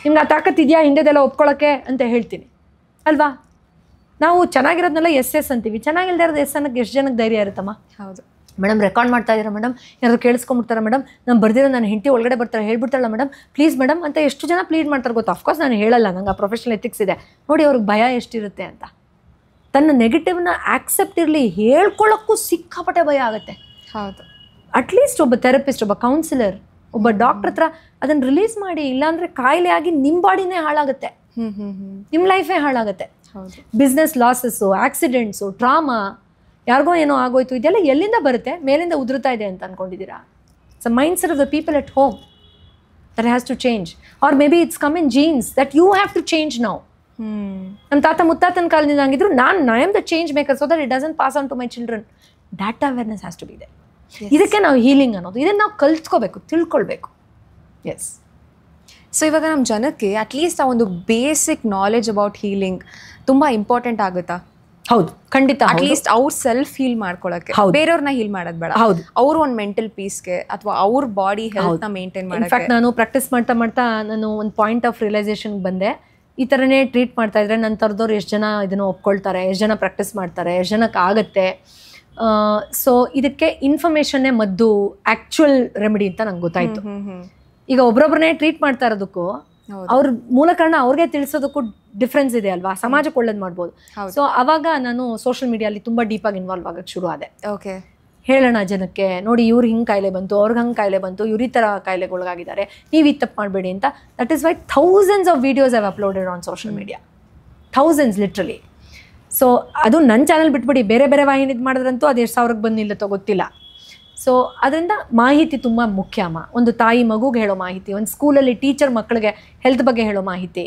B: ನಿಮ್ಗೆ ಆ ತಾಕತ್ತು ಇದೆಯಾ ಹಿಂದೆದೆಲ್ಲ ಒಪ್ಕೊಳ್ಳೋಕ್ಕೆ ಅಂತ ಹೇಳ್ತೀನಿ ಅಲ್ವಾ. ನಾವು ಚೆನ್ನಾಗಿರೋದನ್ನೆಲ್ಲ ಎಸ್ ಅಂತೀವಿ, ಚೆನ್ನಾಗಿಲ್ದೇ ಇರೋದು ಎಸ್ ಅನ್ನೋಕ್ಕೆ ಎಷ್ಟು ಜನಕ್ಕೆ ಧೈರ್ಯ ಇರುತ್ತಮ್ಮ? ಹೌದು ಮೇಡಮ್, ರೆಕಾರ್ಡ್ ಮಾಡ್ತಾ ಇದ್ದೀರಾ ಮೇಡಮ್, ಯಾರು ಕೇಳಿಸ್ಕೊಂಬಿಡ್ತಾರೆ ಮೇಡಮ್, ನಾನು ಬರ್ದಿರೋ ನನ್ನ ಹೆಂಡತಿ ಒಳಗಡೆ ಬರ್ತಾರೆ ಹೇಳ್ಬಿಡ್ತಾರಲ್ಲ ಮೇಡಮ್, ಪ್ಲೀಸ್ ಮೇಡಮ್ ಅಂತ ಎಷ್ಟು ಜನ ಪ್ಲೀಡ್ ಮಾಡ್ತಾರೆ ಗೊತ್ತಾ. ಅಫ್ಕೋರ್ಸ್ ನಾನು ಹೇಳಲ್ಲ, ನಂಗೆ ಆ ಪ್ರೊಫೆಷನಲ್ ಎಥಿಕ್ಸ್ ಇದೆ. ನೋಡಿ ಅವ್ರಿಗೆ ಭಯ ಎಷ್ಟಿರುತ್ತೆ ಅಂತ. ತನ್ನ ನೆಗೆಟಿವ್ನ ಆಕ್ಸೆಪ್ಟ್ ಇರಲಿ ಹೇಳ್ಕೊಳ್ಳೋಕ್ಕೂ ಸಿಕ್ಕಾಪಟ್ಟೆ ಭಯ ಆಗುತ್ತೆ. ಹೌದು. ಅಟ್ಲೀಸ್ಟ್ ಒಬ್ಬ ಥೆರಪಿಸ್ಟ್, ಒಬ್ಬ ಕೌನ್ಸಿಲರ್, ಒಬ್ಬ ಡಾಕ್ಟರ್ ಹತ್ರ ಅದನ್ನು ರಿಲೀಸ್ ಮಾಡಿ. ಇಲ್ಲಾಂದರೆ ಕಾಯಿಲೆ ಆಗಿ ನಿಮ್ಮ ಬಾಡಿನೇ ಹಾಳಾಗುತ್ತೆ, ನಿಮ್ಮ ಲೈಫೇ ಹಾಳಾಗುತ್ತೆ. ಬಿಸ್ನೆಸ್ ಲಾಸಸ್ಸು, ಆಕ್ಸಿಡೆಂಟ್ಸು, ಟ್ರಾಮಾ, ಯಾರಿಗೋ ಏನೋ ಆಗೋಯ್ತು, ಇದೆಲ್ಲ ಎಲ್ಲಿಂದ ಬರುತ್ತೆ? ಮೇಲಿಂದ ಉದುರ್ತಾ ಇದೆ ಅಂತ ಅಂದ್ಕೊಂಡಿದ್ದೀರಾ? It's a mind set of the people at home that has to change, or maybe it's come in genes that you have to change now. ನಮ್ಮ ತಾತ ಮುತ್ತಾತನ ಕಾಲದಿಂದ ಹಂಗಿದ್ರು, I am the change maker, so that it doesn't pass on to my children. That awareness has to be ಇದೆ. ಇದಕ್ಕೆ ನಾವು ಹೀಲಿಂಗ್ ಅನ್ನೋದು, ಇದನ್ನು ನಾವು ಕಲ್ತ್ಕೋಬೇಕು, ತಿಳ್ಕೊಳ್ಬೇಕು. ಎಸ್.
A: ಸೊ ಇವಾಗ ನಮ್ಮ ಜನಕ್ಕೆ ಅಟ್ಲೀಸ್ಟ್ ಆ ಒಂದು ಬೇಸಿಕ್ ನಾಲೆಜ್ ಅಬೌಟ್ ಹೀಲಿಂಗ್ ತುಂಬ ಇಂಪಾರ್ಟೆಂಟ್ ಆಗುತ್ತಾ?
B: ಹೌದು, ಖಂಡಿತ.
A: ಅಟ್ಲೀಸ್ಟ್ ಅವ್ರ ಸೆಲ್ಫ್ ಹೀಲ್ ಮಾಡ್ಕೊಳ್ಳೋಕೆ, ಬೇರೆಯವ್ರನ್ನ ಹೀಲ್ ಮಾಡೋದು ಬೇಡ. ಹೌದು, ಅವ್ರು ಒಂದು ಮೆಂಟಲ್ ಪೀಸ್ಗೆ ಅಥವಾ ಅವ್ರ ಬಾಡಿ ಹೆಲ್ತ್ನ ಮೇಂಟೈನ್ ಮಾಡಿ.
B: ಇನ್ಫ್ಯಾಕ್ಟ್ ನಾನು ಪ್ರಾಕ್ಟೀಸ್ ಮಾಡ್ತಾ ನಾನು ಒಂದು ಪಾಯಿಂಟ್ ಆಫ್ ರಿಯಲೈಸೇಷನ್ಗೆ ಬಂದೆ. ಈ ಥರನೇ ಟ್ರೀಟ್ ಮಾಡ್ತಾ ಇದ್ರೆ ನನ್ನ ಥರದವ್ರು ಎಷ್ಟು ಜನ ಇದನ್ನು ಒಪ್ಕೊಳ್ತಾರೆ, ಎಷ್ಟು ಜನ ಪ್ರಾಕ್ಟೀಸ್ ಮಾಡ್ತಾರೆ, ಎಷ್ಟು ಜನಕ್ಕೆ ಆಗುತ್ತೆ. ಸೊ ಇದಕ್ಕೆ ಇನ್ಫಾರ್ಮೇಷನ್ನೇ ಮದ್ದು, ಆ್ಯಕ್ಚುಯಲ್ ರೆಮಿಡಿ ಅಂತ ನಂಗೆ ಗೊತ್ತಾಯಿತು. ಈಗ ಒಬ್ರೊಬ್ಬರನ್ನೇ ಟ್ರೀಟ್ ಮಾಡ್ತಾ ಇರೋದಕ್ಕೂ ಅವ್ರ ಮೂಲ ಕಾರಣ ಅವ್ರಿಗೆ ತಿಳಿಸೋದಕ್ಕೂ ಡಿಫ್ರೆನ್ಸ್ ಇದೆ ಅಲ್ವಾ. ಸಮಾಜಕ್ಕೆ ಒಳ್ಳೇದು ಮಾಡ್ಬೋದು. ಸೊ ಅವಾಗ ನಾನು ಸೋಷಿಯಲ್ ಮೀಡಿಯಲ್ಲಿ ತುಂಬ ಡೀಪಾಗಿ ಇನ್ವಾಲ್ವ್ ಆಗೋಕ್ಕೆ ಶುರು ಆದೆ. ಓಕೆ, ಹೇಳೋಣ ಜನಕ್ಕೆ, ನೋಡಿ ಇವ್ರು ಹಿಂಗೆ ಕಾಯಿಲೆ ಬಂತು, ಅವ್ರಿಗೆ ಹಂಗೆ ಕಾಯಿಲೆ ಬಂತು, ಇವ್ರು ಈ ಥರ ಕಾಯಿಲೆಗೊಳಗಾಗಿದ್ದಾರೆ, ನೀವು ಇದು ತಪ್ಪು ಮಾಡಬೇಡಿ ಅಂತ. That is why thousands of videos have uploaded on social media. Thousands literally. So ಅದು ನನ್ನ ಚಾನಲ್ ಬಿಟ್ಬಿಡಿ, ಬೇರೆ ಬೇರೆ ವಾಹಿನಿದು ಮಾಡಿದ್ರಂತೂ ಅದು ಎಷ್ಟು ಸಾವಿರಕ್ಕೆ ಬಂದಿಲ್ಲತ್ತೋ ಗೊತ್ತಿಲ್ಲ. ಸೊ ಅದರಿಂದ ಮಾಹಿತಿ ತುಂಬ ಮುಖ್ಯ ಅಮ್ಮ. ಒಂದು ತಾಯಿ ಮಗುಗೆ ಹೇಳೋ ಮಾಹಿತಿ, ಒಂದು ಸ್ಕೂಲಲ್ಲಿ ಟೀಚರ್ ಮಕ್ಕಳಿಗೆ ಹೆಲ್ತ್ ಬಗ್ಗೆ ಹೇಳೋ ಮಾಹಿತಿ,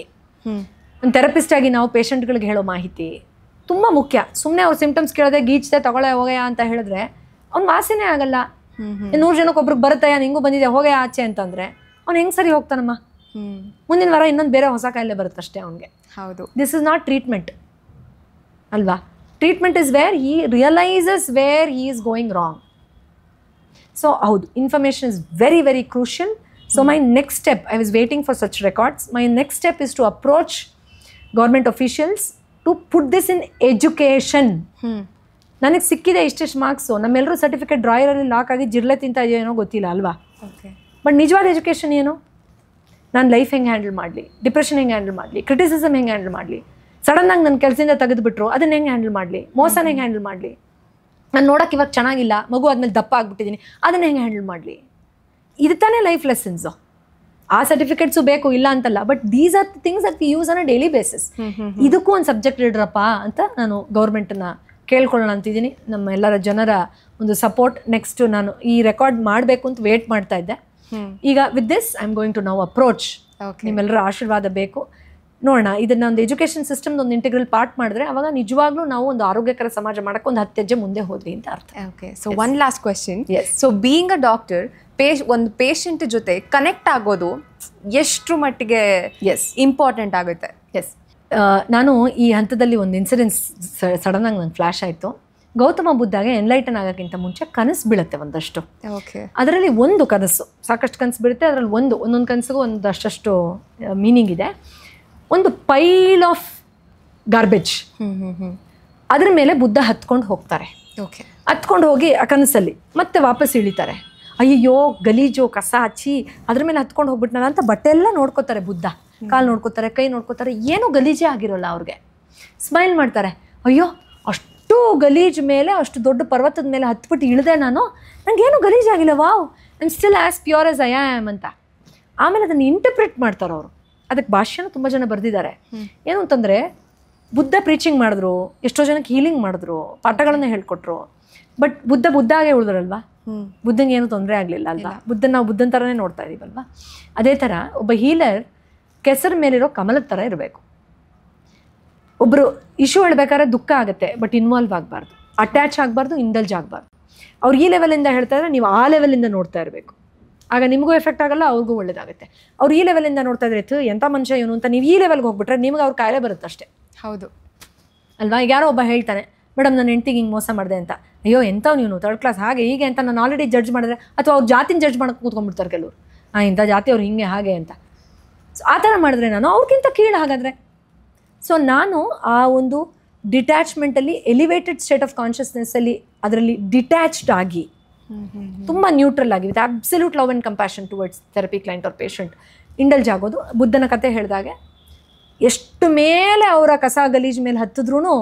B: ಒಂದು ಥೆರಪಿಸ್ಟ್ ಆಗಿ ನಾವು ಪೇಷಂಟ್ಗಳಿಗೆ ಹೇಳೋ ಮಾಹಿತಿ ತುಂಬ ಮುಖ್ಯ. ಸುಮ್ಮನೆ ಅವ್ರ ಸಿಂಪ್ಟಮ್ಸ್ ಕೇಳೋದೆ ಗೀಚ್ತೆ ತಗೊಳ್ಳೋ ಹೋಗಯ್ಯ ಅಂತ ಹೇಳಿದ್ರೆ ಅವ್ನು ವಾಸಿನೇ ಆಗಲ್ಲ. 100 ಜನಕ್ಕೆ ಒಬ್ರಿಗೆ ಬರುತ್ತಯ್ಯ, ನಿಂಗೂ ಬಂದಿದೆ ಹೋಗಯ್ಯ ಆಚೆ ಅಂತಂದರೆ ಅವ್ನು ಹೆಂಗೆ ಸರಿ ಹೋಗ್ತಾನಮ್ಮ? ಮುಂದಿನ ವಾರ ಇನ್ನೊಂದು ಬೇರೆ ಹೊಸ ಕಾಯಿಲೆ ಬರುತ್ತಷ್ಟೇ ಅವನಿಗೆ. ಹೌದು, ದಿಸ್ ಇಸ್ ನಾಟ್ ಟ್ರೀಟ್ಮೆಂಟ್ ಅಲ್ವಾ. Treatment is where he realises where he is going wrong. So ಹೌದು, information is very very crucial. So my next step, I was waiting for such records. My next step is to approach government officials to put this in education. ನನಗೆ ಸಿಕ್ಕಿದೆ ಇಷ್ಟೆಷ್ಟು ಮಾರ್ಕ್ಸು, ನಮ್ಮೆಲ್ಲರೂ ಸರ್ಟಿಫಿಕೇಟ್ ಡ್ರಾಯರಲ್ಲಿ ಲಾಕ್ ಆಗಿ ಜಿರ್ಲೆ ತಿಂತ ಇದೆಯೋ ಏನೋ ಗೊತ್ತಿಲ್ಲ ಅಲ್ವಾ. ಬಟ್ ನಿಜವಾದ ಎಜುಕೇಷನ್ ಏನು? ನಾನು ಲೈಫ್ ಹೆಂಗೆ ಹ್ಯಾಂಡಲ್ ಮಾಡಲಿ, ಡಿಪ್ರೆಷನ್ ಹೆಂಗೆ ಹ್ಯಾಂಡಲ್ ಮಾಡಲಿ, ಕ್ರಿಟಿಸಿಸಮ್ ಹೆಂಗೆ ಹ್ಯಾಂಡಲ್ ಮಾಡಲಿ, ಸಡನ್ನಾಗಿ ನನ್ನ ಕೆಲಸದಿಂದ ತೆಗೆದುಬಿಟ್ರು ಅದನ್ನ ಹೆಂಗೆ ಹ್ಯಾಂಡಲ್ ಮಾಡಲಿ, ಮೋಸನ ಹೆಂಗೆ ಹ್ಯಾಂಡಲ್ ಮಾಡಲಿ, ನಾನು ನೋಡೋಕೆ ಇವಾಗ ಚೆನ್ನಾಗಿಲ್ಲ, ಮಗು ಆದಮೇಲೆ ದಪ್ಪ ಆಗಿಬಿಟ್ಟಿದ್ದೀನಿ, ಅದನ್ನು ಹೆಂಗೆ ಹ್ಯಾಂಡಲ್ ಮಾಡಲಿ. ಇದು ತಾನೇ ಲೈಫ್ ಲೆಸನ್ಸು. ಆ ಸರ್ಟಿಫಿಕೇಟ್ಸು ಬೇಕು ಇಲ್ಲ ಅಂತಲ್ಲ, but these are the things that we use on a daily basis. ಇದಕ್ಕೂ ಒಂದು ಸಬ್ಜೆಕ್ಟ್ ಇಡ್ರಪ್ಪ ಅಂತ ನಾನು ಗೌರ್ಮೆಂಟನ್ನು ಕೇಳ್ಕೊಳ್ಳೋಣ ಅಂತಿದ್ದೀನಿ. ನಮ್ಮ ಎಲ್ಲರ ಜನರ ಒಂದು ಸಪೋರ್ಟ್. ನೆಕ್ಸ್ಟ್ ನಾನು ಈ ರೆಕಾರ್ಡ್ ಮಾಡಬೇಕು ಅಂತ ವೇಟ್ ಮಾಡ್ತಾ ಇದ್ದೆ. ಈಗ with this I am going to now approach. ನಿಮ್ಮೆಲ್ಲರ ಆಶೀರ್ವಾದ ಬೇಕು. ನೋಡೋಣ, ಇದನ್ನ ಒಂದು ಎಜುಕೇಷನ್ ಸಿಸ್ಟಮ್ದು ಒಂದು ಇಂಟಿಗ್ರಲ್ ಪಾರ್ಟ್ ಮಾಡಿದ್ರೆ ಅವಾಗ ನಿಜವಾಗ್ಲೂ ನಾವು ಒಂದು ಆರೋಗ್ಯಕರ ಸಮಾಜ ಮಾಡೋಕ್ಕೆ ಒಂದು 10 ಹೆಜ್ಜೆ ಮುಂದೆ ಹೋದ್ವಿ ಅಂತ ಅರ್ಥ.
A: Okay, so one last question. So being a doctor, ಒಂದು ಪೇಷಂಟ್ ಜೊತೆ ಕನೆಕ್ಟ್ ಆಗೋದು ಎಷ್ಟು ಮಟ್ಟಿಗೆ ಇಂಪಾರ್ಟೆಂಟ್ ಆಗುತ್ತೆ?
B: ಎಸ್, ನಾನು ಈ ಹಂತದಲ್ಲಿ ಒಂದು ಇನ್ಸಿಡೆನ್ಸ್ ಸಡನ್ನಾಗಿ ನಂಗೆ ಫ್ಲ್ಯಾಶ್ ಆಯಿತು. ಗೌತಮ ಬುದ್ಧಗೆ ಎನ್ಲೈಟನ್ ಆಗೋಕ್ಕಿಂತ ಮುಂಚೆ ಕನಸು ಬೀಳುತ್ತೆ ಒಂದಷ್ಟು.
A: ಓಕೆ.
B: ಅದರಲ್ಲಿ ಒಂದು ಕನಸು, ಸಾಕಷ್ಟು ಕನಸು ಬೀಳುತ್ತೆ, ಅದರಲ್ಲಿ ಒಂದೊಂದು ಕನಸಿಗೂ ಒಂದಷ್ಟು ಮೀನಿಂಗ್ ಇದೆ. ಒಂದು ಪೈಲ್ ಆಫ್ ಗಾರ್ಬೇಜ್, ಅದ್ರ ಮೇಲೆ ಬುದ್ಧ ಹತ್ಕೊಂಡು ಹೋಗ್ತಾರೆ.
A: ಓಕೆ.
B: ಹತ್ಕೊಂಡು ಹೋಗಿ ಆ ಕನಸಲ್ಲಿ ಮತ್ತೆ ವಾಪಸ್ ಇಳಿತಾರೆ. ಅಯ್ಯೋ ಗಲೀಜು ಕಸ ಹಚ್ಚಿ ಅದ್ರ ಮೇಲೆ ಹತ್ಕೊಂಡು ಹೋಗ್ಬಿಟ್ನಲ್ಲ ಅಂತ ಬಟ್ಟೆ ಎಲ್ಲ ನೋಡ್ಕೋತಾರೆ ಬುದ್ಧ. ಕಾಲು ನೋಡ್ಕೋತಾರೆ, ಕೈ ನೋಡ್ಕೋತಾರೆ, ಏನೂ ಗಲೀಜೇ ಆಗಿರೋಲ್ಲ ಅವ್ರಿಗೆ. ಸ್ಮೈಲ್ ಮಾಡ್ತಾರೆ, ಅಯ್ಯೋ ಅಷ್ಟು ಗಲೀಜ್ ಮೇಲೆ, ಅಷ್ಟು ದೊಡ್ಡ ಪರ್ವತದ ಮೇಲೆ ಹತ್ಬಿಟ್ಟು ಇಳಿದೆ ನಾನು, ನನಗೇನು ಗಲೀಜಾಗಿಲ್ಲ, wow I am still as pure as I am ಅಂತ. ಆಮೇಲೆ ಅದನ್ನು ಇಂಟರ್ಪ್ರಿಟ್ ಮಾಡ್ತಾರೆ ಅವರು. ಅದಕ್ಕೆ ಭಾಷ್ಯನೂ ತುಂಬ ಜನ ಬರೆದಿದ್ದಾರೆ. ಏನು ಅಂತಂದರೆ, ಬುದ್ಧ ಪ್ರೀಚಿಂಗ್ ಮಾಡಿದ್ರು, ಎಷ್ಟೋ ಜನಕ್ಕೆ ಹೀಲಿಂಗ್ ಮಾಡಿದ್ರು, ಪಾಠಗಳನ್ನು ಹೇಳ್ಕೊಟ್ರು, ಬಟ್ ಬುದ್ಧ ಆಗೇ ಉಳಿದ್ರಲ್ವಾ. ಬುದ್ಧಂಗೆ ಏನೂ ತೊಂದರೆ ಆಗಲಿಲ್ಲ ಅಲ್ವಾ. ನಾವು ಬುದ್ಧನ ಥರನೇ ನೋಡ್ತಾ ಇದ್ದೀವಲ್ವಾ. ಅದೇ ಥರ ಒಬ್ಬ ಹೀಲರ್ ಕೆಸರ ಮೇಲಿರೋ ಕಮಲದ ಥರ ಇರಬೇಕು. ಒಬ್ಬರು ಇಶ್ಯೂ ಹೇಳ್ಬೇಕಾದ್ರೆ ದುಃಖ ಆಗುತ್ತೆ, ಬಟ್ ಇನ್ವಾಲ್ವ್ ಆಗಬಾರ್ದು, ಅಟ್ಯಾಚ್ ಆಗಬಾರ್ದು, ಇಂಡಲ್ಜ್ ಆಗಬಾರ್ದು. ಅವ್ರು ಈ ಲೆವೆಲಿಂದ ಹೇಳ್ತಾ ಇದ್ರೆ ನೀವು ಆ ಲೆವೆಲಿಂದ ನೋಡ್ತಾ ಇರಬೇಕು. ಆಗ ನಿಮಗೂ ಎಫೆಕ್ಟ್ ಆಗಲ್ಲ, ಅವ್ರಿಗೂ ಒಳ್ಳೇದಾಗುತ್ತೆ. ಅವ್ರು ಈ ಲೆವೆಲಿಂದ ನೋಡ್ತಾ ಇದ್ರೆ ಎಂಥ ಮನುಷ್ಯ ಇವನು ಅಂತ ನೀವು ಈ ಲೆವೆಲ್ಗೆ ಹೋಗ್ಬಿಟ್ರೆ ನಿಮ್ಗೆ ಅವ್ರ ಕಾಯಿಲೆ ಬರುತ್ತೆ ಅಷ್ಟೇ.
A: ಹೌದು
B: ಅಲ್ವಾ. ಈಗ ಯಾರೋ ಒಬ್ಬ ಹೇಳ್ತಾನೆ, ಮೇಡಮ್ ನಾನು ಹೆಂಡ್ತಿಗೆ ಹಿಂಗೆ ಮೋಸ ಮಾಡಿದೆ ಅಂತ. ಅಯ್ಯೋ ಎಂಥವ್ ನೀವು ಥರ್ಡ್ ಕ್ಲಾಸ್ ಹಾಗೆ ಹೀಗೆ ಅಂತ ನಾನು ಆಲ್ರೆಡಿ ಜಡ್ಜ್ ಮಾಡಿದ್ರೆ, ಅಥವಾ ಅವ್ರ ಜಾತಿನ ಜಡ್ಜ್ ಮಾಡೋಕೆ ಕೂತ್ಕೊಂಡ್ಬಿಡ್ತಾರೆ ಕೆಲವರು. ಇಂಥ ಜಾತಿ ಅವ್ರು ಹಿಂಗೆ ಹಾಗೆ ಅಂತ. ಸೊ ಆ ಥರ ಮಾಡಿದ್ರೆ ನಾನು ಅವ್ರಿಗಿಂತ ಕೀಳು ಹಾಗಾದರೆ. ಸೊ ನಾನು ಆ ಒಂದು ಡಿಟ್ಯಾಚ್ಮೆಂಟಲ್ಲಿ, ಎಲಿವೇಟೆಡ್ ಸ್ಟೇಟ್ ಆಫ್ ಕಾನ್ಷಿಯಸ್ನೆಸ್ಸಲ್ಲಿ ಅದರಲ್ಲಿ ಡಿಟ್ಯಾಚ್ಡ್ ಆಗಿ ತುಂಬ ನ್ಯೂಟ್ರಲ್ ಆಗಿ with absolute love and compassion towards therapy client ಅವ್ರ ಪೇಷಂಟ್ ಇಂಡಲ್ಜ್ ಆಗೋದು. ಬುದ್ಧನ ಕತೆ ಹೇಳಿದಾಗೆ ಎಷ್ಟು ಮೇಲೆ ಅವರ ಕಸ ಗಲೀಜ್ ಮೇಲೆ ಹತ್ತಿದ್ರೂ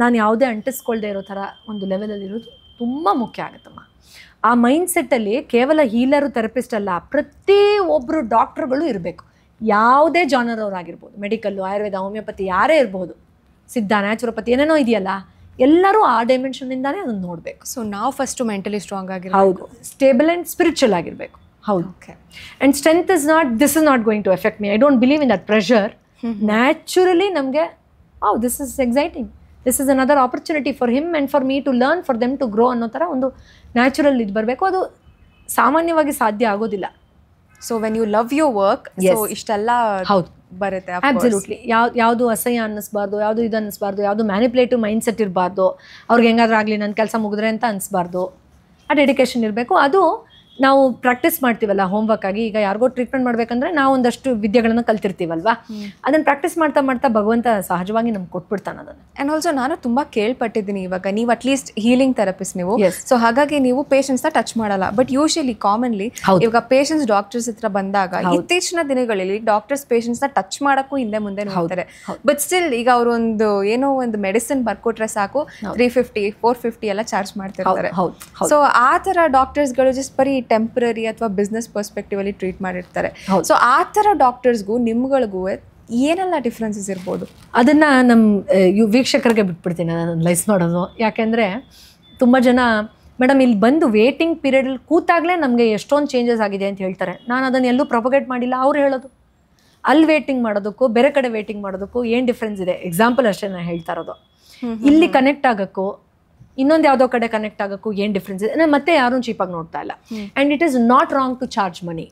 B: ನಾನು ಯಾವುದೇ ಅಂಟಿಸ್ಕೊಳ್ದೇ ಇರೋ ಥರ ಒಂದು ಲೆವೆಲಲ್ಲಿರೋದು ತುಂಬ ಮುಖ್ಯ ಆಗುತ್ತಮ್ಮ. ಆ ಮೈಂಡ್ಸೆಟ್ಟಲ್ಲಿ ಕೇವಲ ಹೀಲರು ಥೆರಪಿಸ್ಟ್ ಅಲ್ಲ, ಪ್ರತಿಯೊಬ್ಬರು ಡಾಕ್ಟ್ರುಗಳು ಇರಬೇಕು. ಯಾವುದೇ ಜಾನರ್ ಅವರಾಗಿರ್ಬೋದು, ಮೆಡಿಕಲ್ಲು, ಆಯುರ್ವೇದ, ಹೋಮಿಯೋಪತಿ, ಯಾರೇ ಇರ್ಬೋದು, ಸಿದ್ಧ, ನ್ಯಾಚುರೋಪತಿ, ಏನೇನೋ ಇದೆಯಲ್ಲ, ಎಲ್ಲರೂ ಆ ಡೈಮೆನ್ಷನ್ನಿಂದಾನೇ ಅದನ್ನು ನೋಡಬೇಕು.
A: ಸೊ ನಾವು ಫಸ್ಟು ಮೆಂಟಲಿ ಸ್ಟ್ರಾಂಗ್ ಆಗಿ,
B: ಹೌದು, ಸ್ಟೇಬಲ್ ಆ್ಯಂಡ್ ಸ್ಪಿರಿಚುವಲ್ ಆಗಿರಬೇಕು. ಹೌದು.
A: Okay.
B: And strength this is not going to affect me, I don't believe in that pressure. Naturally ನಮಗೆ this is exciting, this is another opportunity for him and for me to learn, for them to grow ಅನ್ನೋ ಥರ ಒಂದು ನ್ಯಾಚುರಲ್ ಇದು ಬರಬೇಕು. ಅದು ಸಾಮಾನ್ಯವಾಗಿ ಸಾಧ್ಯ ಆಗೋದಿಲ್ಲ.
A: So when you love your work, so ಇಷ್ಟೆಲ್ಲ
B: ಹೌದು
A: ಬರುತ್ತೆ.
B: ಅಬ್ಸಲ್ಯೂಟ್ಲಿ. ಯಾವುದು ಅಸಹ್ಯ ಅನ್ನಿಸ್ಬಾರ್ದು, ಯಾವುದು ಇದು ಅನ್ನಿಸ್ಬಾರ್ದು, ಯಾವುದು ಮ್ಯಾನಿಪ್ಯುಲೇಟಿವ್ ಮೈಂಡ್ಸೆಟ್ ಇರಬಾರ್ದು, ಅವ್ರಿಗೆ ಹೆಂಗಾದ್ರೂ ಆಗಲಿ ನನ್ನ ಕೆಲಸ ಮುಗಿದ್ರೆ ಅಂತ ಅನಿಸ್ಬಾರ್ದು. ಆ ಡೆಡಿಕೇಶನ್ ಇರಬೇಕು. ಅದು ನಾವು ಪ್ರಾಕ್ಟೀಸ್ ಮಾಡ್ತೀವಲ್ಲ ಹೋಮ್ವರ್ಕ್ ಆಗಿ. ಈಗ ಯಾರಿಗೋ ಟ್ರೀಟ್ಮೆಂಟ್ ಮಾಡಬೇಕಂದ್ರೆ ನಾವು ಒಂದಷ್ಟು ವಿದ್ಯೆಗಳನ್ನು ಕಲ್ತಿರ್ತೀವಲ್ವಾ, ಅದನ್ನು ಪ್ರಾಕ್ಟೀಸ್ ಮಾಡ್ತಾ ಮಾಡ್ತಾ ಭಗವಂತ ಸಹಜವಾಗಿ ನಮ್ಗೆ ಕೊಟ್ಬಿಡ್ತಾನೆ ಅದನ್ನು.
A: ಆ್ಯಂಡ್ ಆಲ್ಸೋ ನಾನು ತುಂಬ ಕೇಳ್ಪಟ್ಟಿದ್ದೀನಿ, ಇವಾಗ ನೀವು ಅಟ್ಲೀಸ್ಟ್ ಹೀಲಿಂಗ್ ಥೆರಪಿಸ್ಟ್ ನೀವು, ಸೊ ಹಾಗಾಗಿ ನೀವು ಪೇಷಂಟ್ಸ್ನ ಟಚ್ ಮಾಡಲ್ಲ. ಬಟ್ ಯೂಶಲಿ ಕಾಮನ್ಲಿ ಇವಾಗ ಪೇಷಂಟ್ಸ್ ಡಾಕ್ಟರ್ಸ್ ಹತ್ರ ಬಂದಾಗ ಇತ್ತೀಚಿನ ದಿನಗಳಲ್ಲಿ ಡಾಕ್ಟರ್ಸ್ ಪೇಷಂಟ್ಸ್ನ ಟಚ್ ಮಾಡೋಕ್ಕೂ ಹಿಂದೆ ಮುಂದೆ ನೋಡ್ತಾರೆ. ಬಟ್ ಸ್ಟಿಲ್ ಈಗ ಅವರು ಏನೋ ಒಂದು ಮೆಡಿಸಿನ್ ಬರ್ಕೊಟ್ರೆ ಸಾಕು 350, 450 ಎಲ್ಲ ಚಾರ್ಜ್ ಮಾಡ್ತಿರ್ತಾರೆ. ಸೊ ಆ ಥರ ಡಾಕ್ಟರ್ಸ್ಗಳು ಜಸ್ಟ್ ಬರೀ ಟೆಂಪ್ರರಿ ಅಥವಾ ಬಿಸ್ನೆಸ್ ಪರ್ಸ್ಪೆಕ್ಟಿವ್ ಅಲ್ಲಿ ಟ್ರೀಟ್ ಮಾಡಿರ್ತಾರೆ. ಸೊ ಆ ಥರ ಡಾಕ್ಟರ್ಸ್ಗೂ ನಿಮ್ಗಳಿಗೂ ಏನೆಲ್ಲ ಡಿಫ್ರೆನ್ಸಸ್ ಇರ್ಬೋದು?
B: ಅದನ್ನು ನಮ್ಮ ವೀಕ್ಷಕರಿಗೆ ಬಿಟ್ಬಿಡ್ತೀನಿ ನಾನು ಅನಲೈಸ್ ಮಾಡೋದು. ಯಾಕೆಂದರೆ ತುಂಬ ಜನ ಮೇಡಮ್ ಇಲ್ಲಿ ಬಂದು ವೇಟಿಂಗ್ ಪೀರಿಯಡಲ್ಲಿ ಕೂತಾಗಲೇ ನಮಗೆ ಎಷ್ಟೊಂದು ಚೇಂಜಸ್ ಆಗಿದೆ ಅಂತ ಹೇಳ್ತಾರೆ. ನಾನು ಅದನ್ನು ಎಲ್ಲೂ ಪ್ರೊಪಗೇಟ್ ಮಾಡಿಲ್ಲ. ಅವ್ರು ಹೇಳೋದು ಅಲ್ಲಿ ವೇಟಿಂಗ್ ಮಾಡೋದಕ್ಕೂ ಬೇರೆ ಕಡೆ ವೇಟಿಂಗ್ ಮಾಡೋದಕ್ಕೂ ಏನು ಡಿಫ್ರೆನ್ಸ್ ಇದೆ, ಎಕ್ಸಾಂಪಲ್ ಅಷ್ಟೇ ನಾನು ಹೇಳ್ತಾ ಇರೋದು. ಇಲ್ಲಿ ಕನೆಕ್ಟ್ ಆಗೋಕ್ಕೂ ಇನ್ನೊಂದು ಯಾವುದೋ ಕಡೆ ಕನೆಕ್ಟ್ ಆಗೋಕ್ಕೂ ಏನು ಡಿಫ್ರೆನ್ಸ್ ಇದೆ. ನಾನು ಮತ್ತೆ ಯಾರೂ ಚೀಪಾಗಿ ನೋಡ್ತಾ ಇಲ್ಲ. And it is not wrong to charge money.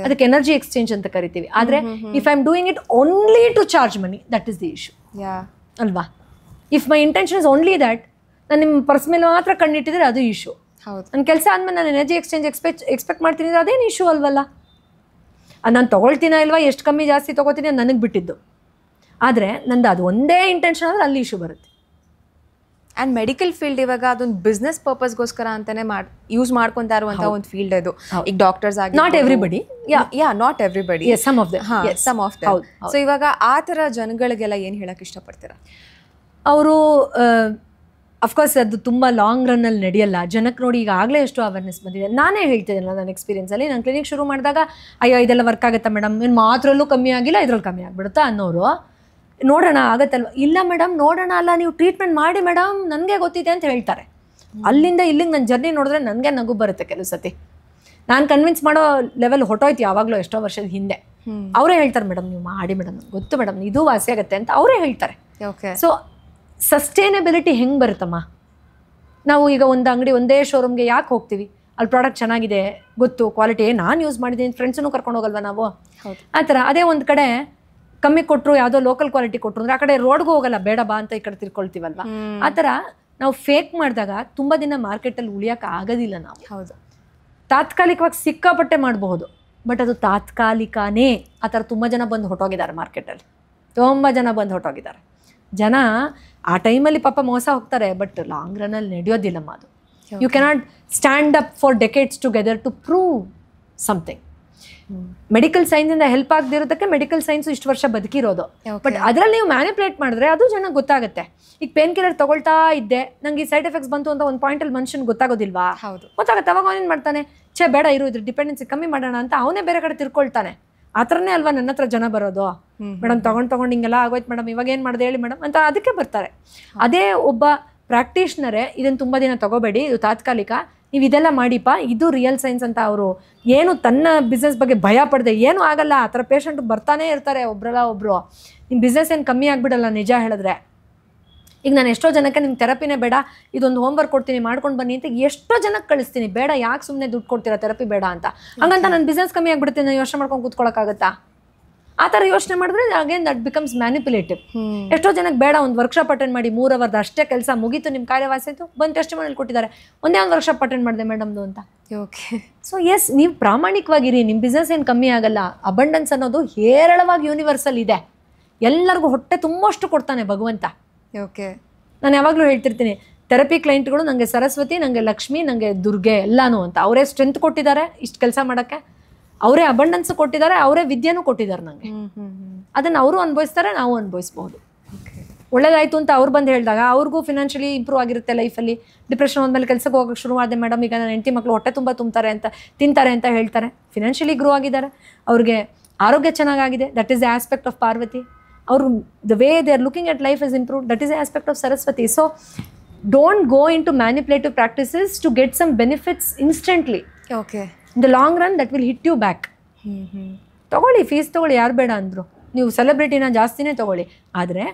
B: ಅದಕ್ಕೆ ಎನರ್ಜಿ ಎಕ್ಸ್ಚೇಂಜ್ ಅಂತ ಕರಿತೀವಿ. ಆದರೆ if I am doing it only to charge money, that is the issue ಅಲ್ವಾ. If my intention is only that, ನಾನು ನಿಮ್ಮ ಪರ್ಸ್ ಮೇಲೆ ಮಾತ್ರ ಕಣ್ಣಿಟ್ಟಿದ್ರೆ ಅದು ಇಶ್ಯೂ. ನನ್ನ ಕೆಲಸ ಆದಮೇಲೆ ನಾನು ಎನರ್ಜಿ ಎಕ್ಸ್ಚೇಂಜ್ ಎಕ್ಸ್ಪೆಕ್ಟ್ ಮಾಡ್ತೀನಿ ಅಂದರೆ ಅದೇನು ಇಶ್ಯೂ ಅಲ್ವಲ್ಲ. ಅದು ನಾನು ತೊಗೊಳ್ತೀನ ಇಲ್ವಾ, ಎಷ್ಟು ಕಮ್ಮಿ ಜಾಸ್ತಿ ತೊಗೋತೀನಿ ಅದು ನನಗೆ ಬಿಟ್ಟಿದ್ದು. ಆದರೆ ನಂದು ಅದು ಒಂದೇ ಇಂಟೆನ್ಷನ್ ಆದರೆ ಅಲ್ಲಿ ಇಶ್ಯೂ ಬರುತ್ತೆ.
A: ಆ್ಯಂಡ್ ಮೆಡಿಕಲ್ ಫೀಲ್ಡ್ ಇವಾಗ ಅದೊಂದು ಬಿಸ್ನೆಸ್ ಪರ್ಪಸ್ಗೋಸ್ಕರ ಅಂತಾನೆ ಯೂಸ್ ಮಾಡ್ಕೊತಾ ಇರುವಂತಹ ಒಂದು ಫೀಲ್ಡ್ ಅದು. ಈಗ ಡಾಕ್ಟರ್ಸ್ ಆಗಿ
B: not everybody,
A: not everybody,
B: some of them.
A: So ಇವಾಗ ಆ ಥರ ಜನಗಳಿಗೆಲ್ಲ ಏನು ಹೇಳಕ್ಕೆ ಇಷ್ಟಪಡ್ತೀರಾ?
B: ಅವರು ಅಫ್ಕೋರ್ಸ್ ಅದು ತುಂಬ ಲಾಂಗ್ ರನ್ನಲ್ಲಿ ನಡೆಯಲ್ಲ. ಜನಕ್ಕೆ ನೋಡಿ ಈಗಾಗಲೇ ಎಷ್ಟು ಅವೇರ್ನೆಸ್ ಬಂದಿದೆ. ನಾನೇ ಹೇಳ್ತಿದ್ದೇನೆ ನನ್ನ ಎಕ್ಸ್ಪೀರಿಯನ್ಸಲ್ಲಿ. ನಾನು ಕ್ಲಿನಿಕ್ ಶುರು ಮಾಡಿದಾಗ ಅಯ್ಯೋ ಇದೆಲ್ಲ ವರ್ಕ್ ಆಗುತ್ತಾ ಮೇಡಮ್, ಏನು ಮಾತ್ರಲ್ಲೂ ಕಮ್ಮಿ ಆಗಿಲ್ಲ ಇದ್ರಲ್ಲಿ ಕಮ್ಮಿ ಆಗಿಬಿಡುತ್ತಾ ಅನ್ನೋರು, ನೋಡೋಣ ಆಗತ್ತಲ್ವ. ಇಲ್ಲ ಮೇಡಮ್ ನೋಡೋಣ ಅಲ್ಲ, ನೀವು ಟ್ರೀಟ್ಮೆಂಟ್ ಮಾಡಿ ಮೇಡಮ್ ನನಗೆ ಗೊತ್ತಿದೆ ಅಂತ ಹೇಳ್ತಾರೆ. ಅಲ್ಲಿಂದ ಇಲ್ಲಿಗೆ ನನ್ನ ಜರ್ನಿ ನೋಡಿದ್ರೆ ನನಗೆ ನಗು ಬರುತ್ತೆ ಕೆಲವು ಸತಿ. ನಾನು ಕನ್ವಿನ್ಸ್ ಮಾಡೋ ಲೆವೆಲ್ ಹೊಟ್ಟೋಯ್ತು ಯಾವಾಗಲೂ ಎಷ್ಟೋ ವರ್ಷದ ಹಿಂದೆ. ಅವರೇ ಹೇಳ್ತಾರೆ ಮೇಡಮ್ ನೀವು ಮಾಡಿ ಮೇಡಮ್, ಗೊತ್ತು ಮೇಡಮ್ ಇದು ವಾಸಿ ಆಗುತ್ತೆ ಅಂತ ಅವರೇ ಹೇಳ್ತಾರೆ. ಸೊ ಸಸ್ಟೈನಬಿಲಿಟಿ ಹೆಂಗೆ ಬರುತ್ತಮ್ಮ? ನಾವು ಈಗ ಒಂದು ಅಂಗಡಿ ಒಂದೇ ಶೋರೂಮ್ಗೆ ಯಾಕೆ ಹೋಗ್ತೀವಿ? ಅಲ್ಲಿ ಪ್ರಾಡಕ್ಟ್ ಚೆನ್ನಾಗಿದೆ ಗೊತ್ತು, ಕ್ವಾಲಿಟಿ ನಾನು ಯೂಸ್ ಮಾಡಿದ್ದೀನಿ, ಫ್ರೆಂಡ್ಸನ್ನು ಕರ್ಕೊಂಡು ಹೋಗಲ್ವಾ ನಾವು? ಆ ಥರ. ಅದೇ ಒಂದು ಕಡೆ ಕಮ್ಮಿ ಕೊಟ್ಟರು, ಯಾವುದೋ ಲೋಕಲ್ ಕ್ವಾಲಿಟಿ ಕೊಟ್ಟರು ಅಂದರೆ ಆ ಕಡೆ ರೋಡ್ಗೂ ಹೋಗಲ್ಲ, ಬೇಡ ಬಾ ಅಂತ ಈ ಕಡೆ ತಿರ್ಕೊಳ್ತೀವಲ್ವ. ಆ ಥರ ನಾವು ಫೇಕ್ ಮಾಡಿದಾಗ ತುಂಬ ದಿನ ಮಾರ್ಕೆಟಲ್ಲಿ ಉಳಿಯೋಕೆ ಆಗೋದಿಲ್ಲ ನಾವು.
A: ಹೌದು.
B: ತಾತ್ಕಾಲಿಕವಾಗಿ ಸಿಕ್ಕಾಪಟ್ಟೆ ಮಾಡಬಹುದು, ಬಟ್ ಅದು ತಾತ್ಕಾಲಿಕನೇ. ಆ ಥರ ತುಂಬ ಜನ ಬಂದು ಹೊಟ್ಟೋಗಿದ್ದಾರೆ ಮಾರ್ಕೆಟಲ್ಲಿ, ತುಂಬ ಜನ ಬಂದು ಹೊಟ್ಟೋಗಿದ್ದಾರೆ. ಜನ ಆ ಟೈಮಲ್ಲಿ ಪಾಪ ಮೋಸ ಹೋಗ್ತಾರೆ, ಬಟ್ ಲಾಂಗ್ ರನ್ನಲ್ಲಿ ನಡೆಯೋದಿಲ್ಲಮ್ಮ ಅದು. You cannot stand up for decades together to prove something. Medical ಸೈನ್ಸಿಂದ ಹೆಲ್ಪ್ ಆಗದಿರೋದಕ್ಕೆ ಮೆಡಿಕಲ್ ಸೈನ್ಸು ಇಷ್ಟು ವರ್ಷ ಬದುಕಿರೋದು. ಬಟ್ ಅದರಲ್ಲಿ ನೀವು ಮ್ಯಾನಿಪುಲೇಟ್ ಮಾಡಿದ್ರೆ ಅದು ಜನಕ್ಕೆ ಗೊತ್ತಾಗುತ್ತೆ. ಈಗ ಪೇನ್ ಕಿಲ್ಲರ್ ತಗೊಳ್ತಾ ಇದ್ದೆ, ನಂಗೆ ಈ ಸೈಡ್ ಎಫೆಕ್ಟ್ಸ್ ಬಂತು ಅಂತ ಒಂದು ಪಾಯಿಂಟಲ್ಲಿ ಮನುಷ್ಯನಿಗೆ ಗೊತ್ತಾಗೋದಿಲ್ವಾ? ಗೊತ್ತಾಗುತ್ತೆ. ಅವಾಗ ಅವನೇನು ಮಾಡ್ತಾನೆ, ಬೇಡ ಇರೋ ಇದ್ರ ಡಿಪೆಂಡೆನ್ಸಿ ಕಮ್ಮಿ ಮಾಡೋಣ ಅಂತ ಅವನೇ ಬೇರೆ ಕಡೆ ತಿರ್ಕೊಳ್ತಾನೆ. ಆ ಥರನೇ ಅಲ್ವಾ ನನ್ನ ಹತ್ರ ಜನ ಬರೋದು, ಮೇಡಮ್ ತಗೊಂಡು ಹಿಂಗೆಲ್ಲ ಆಗೋಯ್ತು ಮೇಡಮ್, ಇವಾಗ ಏನು ಮಾಡಿದೆ ಹೇಳಿ ಮೇಡಮ್ ಅಂತ ಅದಕ್ಕೆ ಬರ್ತಾರೆ. ಅದೇ ಒಬ್ಬ ಪ್ರಾಕ್ಟೀಷ್ನರೇ ಇದನ್ನು ತುಂಬ ದಿನ ತಗೋಬೇಡಿ, ಇದು ತಾತ್ಕಾಲಿಕ, ನೀವು ಇದೆಲ್ಲ ಮಾಡಿಪ್ಪ, ಇದು ರಿಯಲ್ ಸೈನ್ಸ್ ಅಂತ ಅವರು ಏನು ತನ್ನ ಬಿಸ್ನೆಸ್ ಬಗ್ಗೆ ಭಯ ಪಡದೆ, ಏನೂ ಆಗಲ್ಲ, ಆ ಥರ ಪೇಷಂಟ್ ಬರ್ತಾನೆ ಇರ್ತಾರೆ ಒಬ್ರಲ್ಲ ಒಬ್ಬರು. ನಿಮ್ಮ ಬಿಸ್ನೆಸ್ ಏನು ಕಮ್ಮಿ ಆಗಿಬಿಡಲ್ಲ ನಿಜ ಹೇಳಿದ್ರೆ. ಈಗ ನಾನು ಎಷ್ಟೋ ಜನಕ್ಕೆ ನಿಮ್ಮ ಥೆರಪಿನೇ ಬೇಡ, ಇದೊಂದು ಹೋಮ್ವರ್ಕ್ ಕೊಡ್ತೀನಿ ಮಾಡ್ಕೊಂಡು ಬನ್ನಿ ಅಂತ ಎಷ್ಟೋ ಜನಕ್ಕೆ ಕಳಿಸ್ತೀನಿ. ಬೇಡ, ಯಾಕೆ ಸುಮ್ಮನೆ ದುಡ್ಡು ಕೊಡ್ತೀರಾ, ಥೆರಪಿ ಬೇಡ ಅಂತ. ಹಂಗಂತ ನನ್ನ ಬಿಸ್ನೆಸ್ ಕಮ್ಮಿ ಆಗಿಬಿಡುತ್ತೆ, ನಾನು ಯೋಚನೆ ಮಾಡ್ಕೊಂಡು ಕೂತ್ಕೊಳ್ಳೋಕ್ಕಾಗತ್ತಾ? ಆ ಥರ ಯೋಚನೆ ಮಾಡಿದ್ರೆ ಅಗೇನ್ ದಟ್ ಬಿಕಮ್ಸ್ ಮ್ಯಾನಿಪುಲೇಟಿವ್. ಎಷ್ಟೋ ಜನಕ್ಕೆ ಬೇಡ, ಒಂದು ವರ್ಕ್ಶಾಪ್ ಅಟೆಂಡ್ ಮಾಡಿ 3 ಅವರ್ದು ಅಷ್ಟೇ ಕೆಲಸ ಮುಗೀತು, ನಿಮ್ಮ ಕಾರ್ಯ ವಾಸಿತು, ಬಂದು ಟೆಸ್ಟಿಮೋನಿಯಲ್ ಕೊಟ್ಟಿದ್ದಾರೆ, ಒಂದೇ ಒಂದು ವರ್ಕ್ಶಾಪ್ ಅಟೆಂಡ್ ಮಾಡಿದೆ ಮೇಡಮ್ದು ಅಂತ.
A: ಓಕೆ.
B: ಸೊ ಎಸ್, ನೀವು ಪ್ರಾಮಾಣಿಕವಾಗಿರಿ, ನಿಮ್ಮ ಬಿಸ್ನೆಸ್ ಏನು ಕಮ್ಮಿ ಆಗಲ್ಲ. ಅಬಂಡೆನ್ಸ್ ಅನ್ನೋದು ಹೇರಳವಾಗಿ ಯೂನಿವರ್ಸಲ್ ಇದೆ, ಎಲ್ಲರಿಗೂ ಹೊಟ್ಟೆ ತುಂಬಷ್ಟು ಕೊಡ್ತಾನೆ ಭಗವಂತ.
A: ಓಕೆ.
B: ನಾನು ಯಾವಾಗಲೂ ಹೇಳ್ತಿರ್ತೀನಿ, ಥೆರಪಿ ಕ್ಲೈಂಟ್ಗಳು ನನಗೆ ಸರಸ್ವತಿ, ನನಗೆ ಲಕ್ಷ್ಮಿ, ನನಗೆ ದುರ್ಗೆ ಎಲ್ಲನೂ ಅಂತ. ಅವರೇ ಸ್ಟ್ರೆಂತ್ ಕೊಟ್ಟಿದ್ದಾರೆ ಇಷ್ಟು ಕೆಲಸ ಮಾಡೋಕ್ಕೆ, ಅವರೇ ಅಬಂಡೆನ್ಸ್ ಕೊಟ್ಟಿದ್ದಾರೆ, ಅವರೇ ವಿದ್ಯೆನೂ ಕೊಟ್ಟಿದ್ದಾರೆ ನನಗೆ. ಅದನ್ನು ಅವರು ಅನುಭವಿಸ್ತಾರೆ, ನಾವು ಅನುಭವಿಸ್ಬೋದು. ಒಳ್ಳೇದಾಯಿತು ಅಂತ ಅವ್ರು ಬಂದು ಹೇಳಿದಾಗ ಅವ್ರಿಗೂ ಫಿನಾನ್ಷಿಯಲಿ ಇಂಪ್ರೂವ್ ಆಗಿರುತ್ತೆ ಲೈಫಲ್ಲಿ. ಡಿಪ್ರೆಷನ್ ಹೋದ್ಮೇಲೆ ಕೆಲಸಕ್ಕೆ ಹೋಗೋಕ್ಕೆ ಶುರು ಮಾಡಿದೆ ಮೇಡಮ್, ಈಗ ನನ್ನ ಹೆಂಡತಿ ಮಕ್ಕಳು ಹೊಟ್ಟೆ ತುಂಬ ತಿಂತಾರೆ ಅಂತ ಹೇಳ್ತಾರೆ. ಫಿನಾನ್ಷಿಯಲಿ ಗ್ರೋ ಆಗಿದ್ದಾರೆ, ಅವ್ರಿಗೆ ಆರೋಗ್ಯ ಚೆನ್ನಾಗಾಗಿದೆ, that is the aspect of Parvati. ಅವರು the way they are looking at life is improve, that is the aspect of Saraswati. So don't go into manipulative practices to get some benefits instantly.
A: Okay.
B: In the long run that will hit you back. ತೊಗೊಳ್ಳಿ, ಫೀಸ್ ತೊಗೊಳ್ಳಿ, ಯಾರು ಬೇಡ ಅಂದರು. ನೀವು ಸೆಲೆಬ್ರಿಟಿನ ಜಾಸ್ತಿನೇ ತೊಗೊಳ್ಳಿ, ಆದರೆ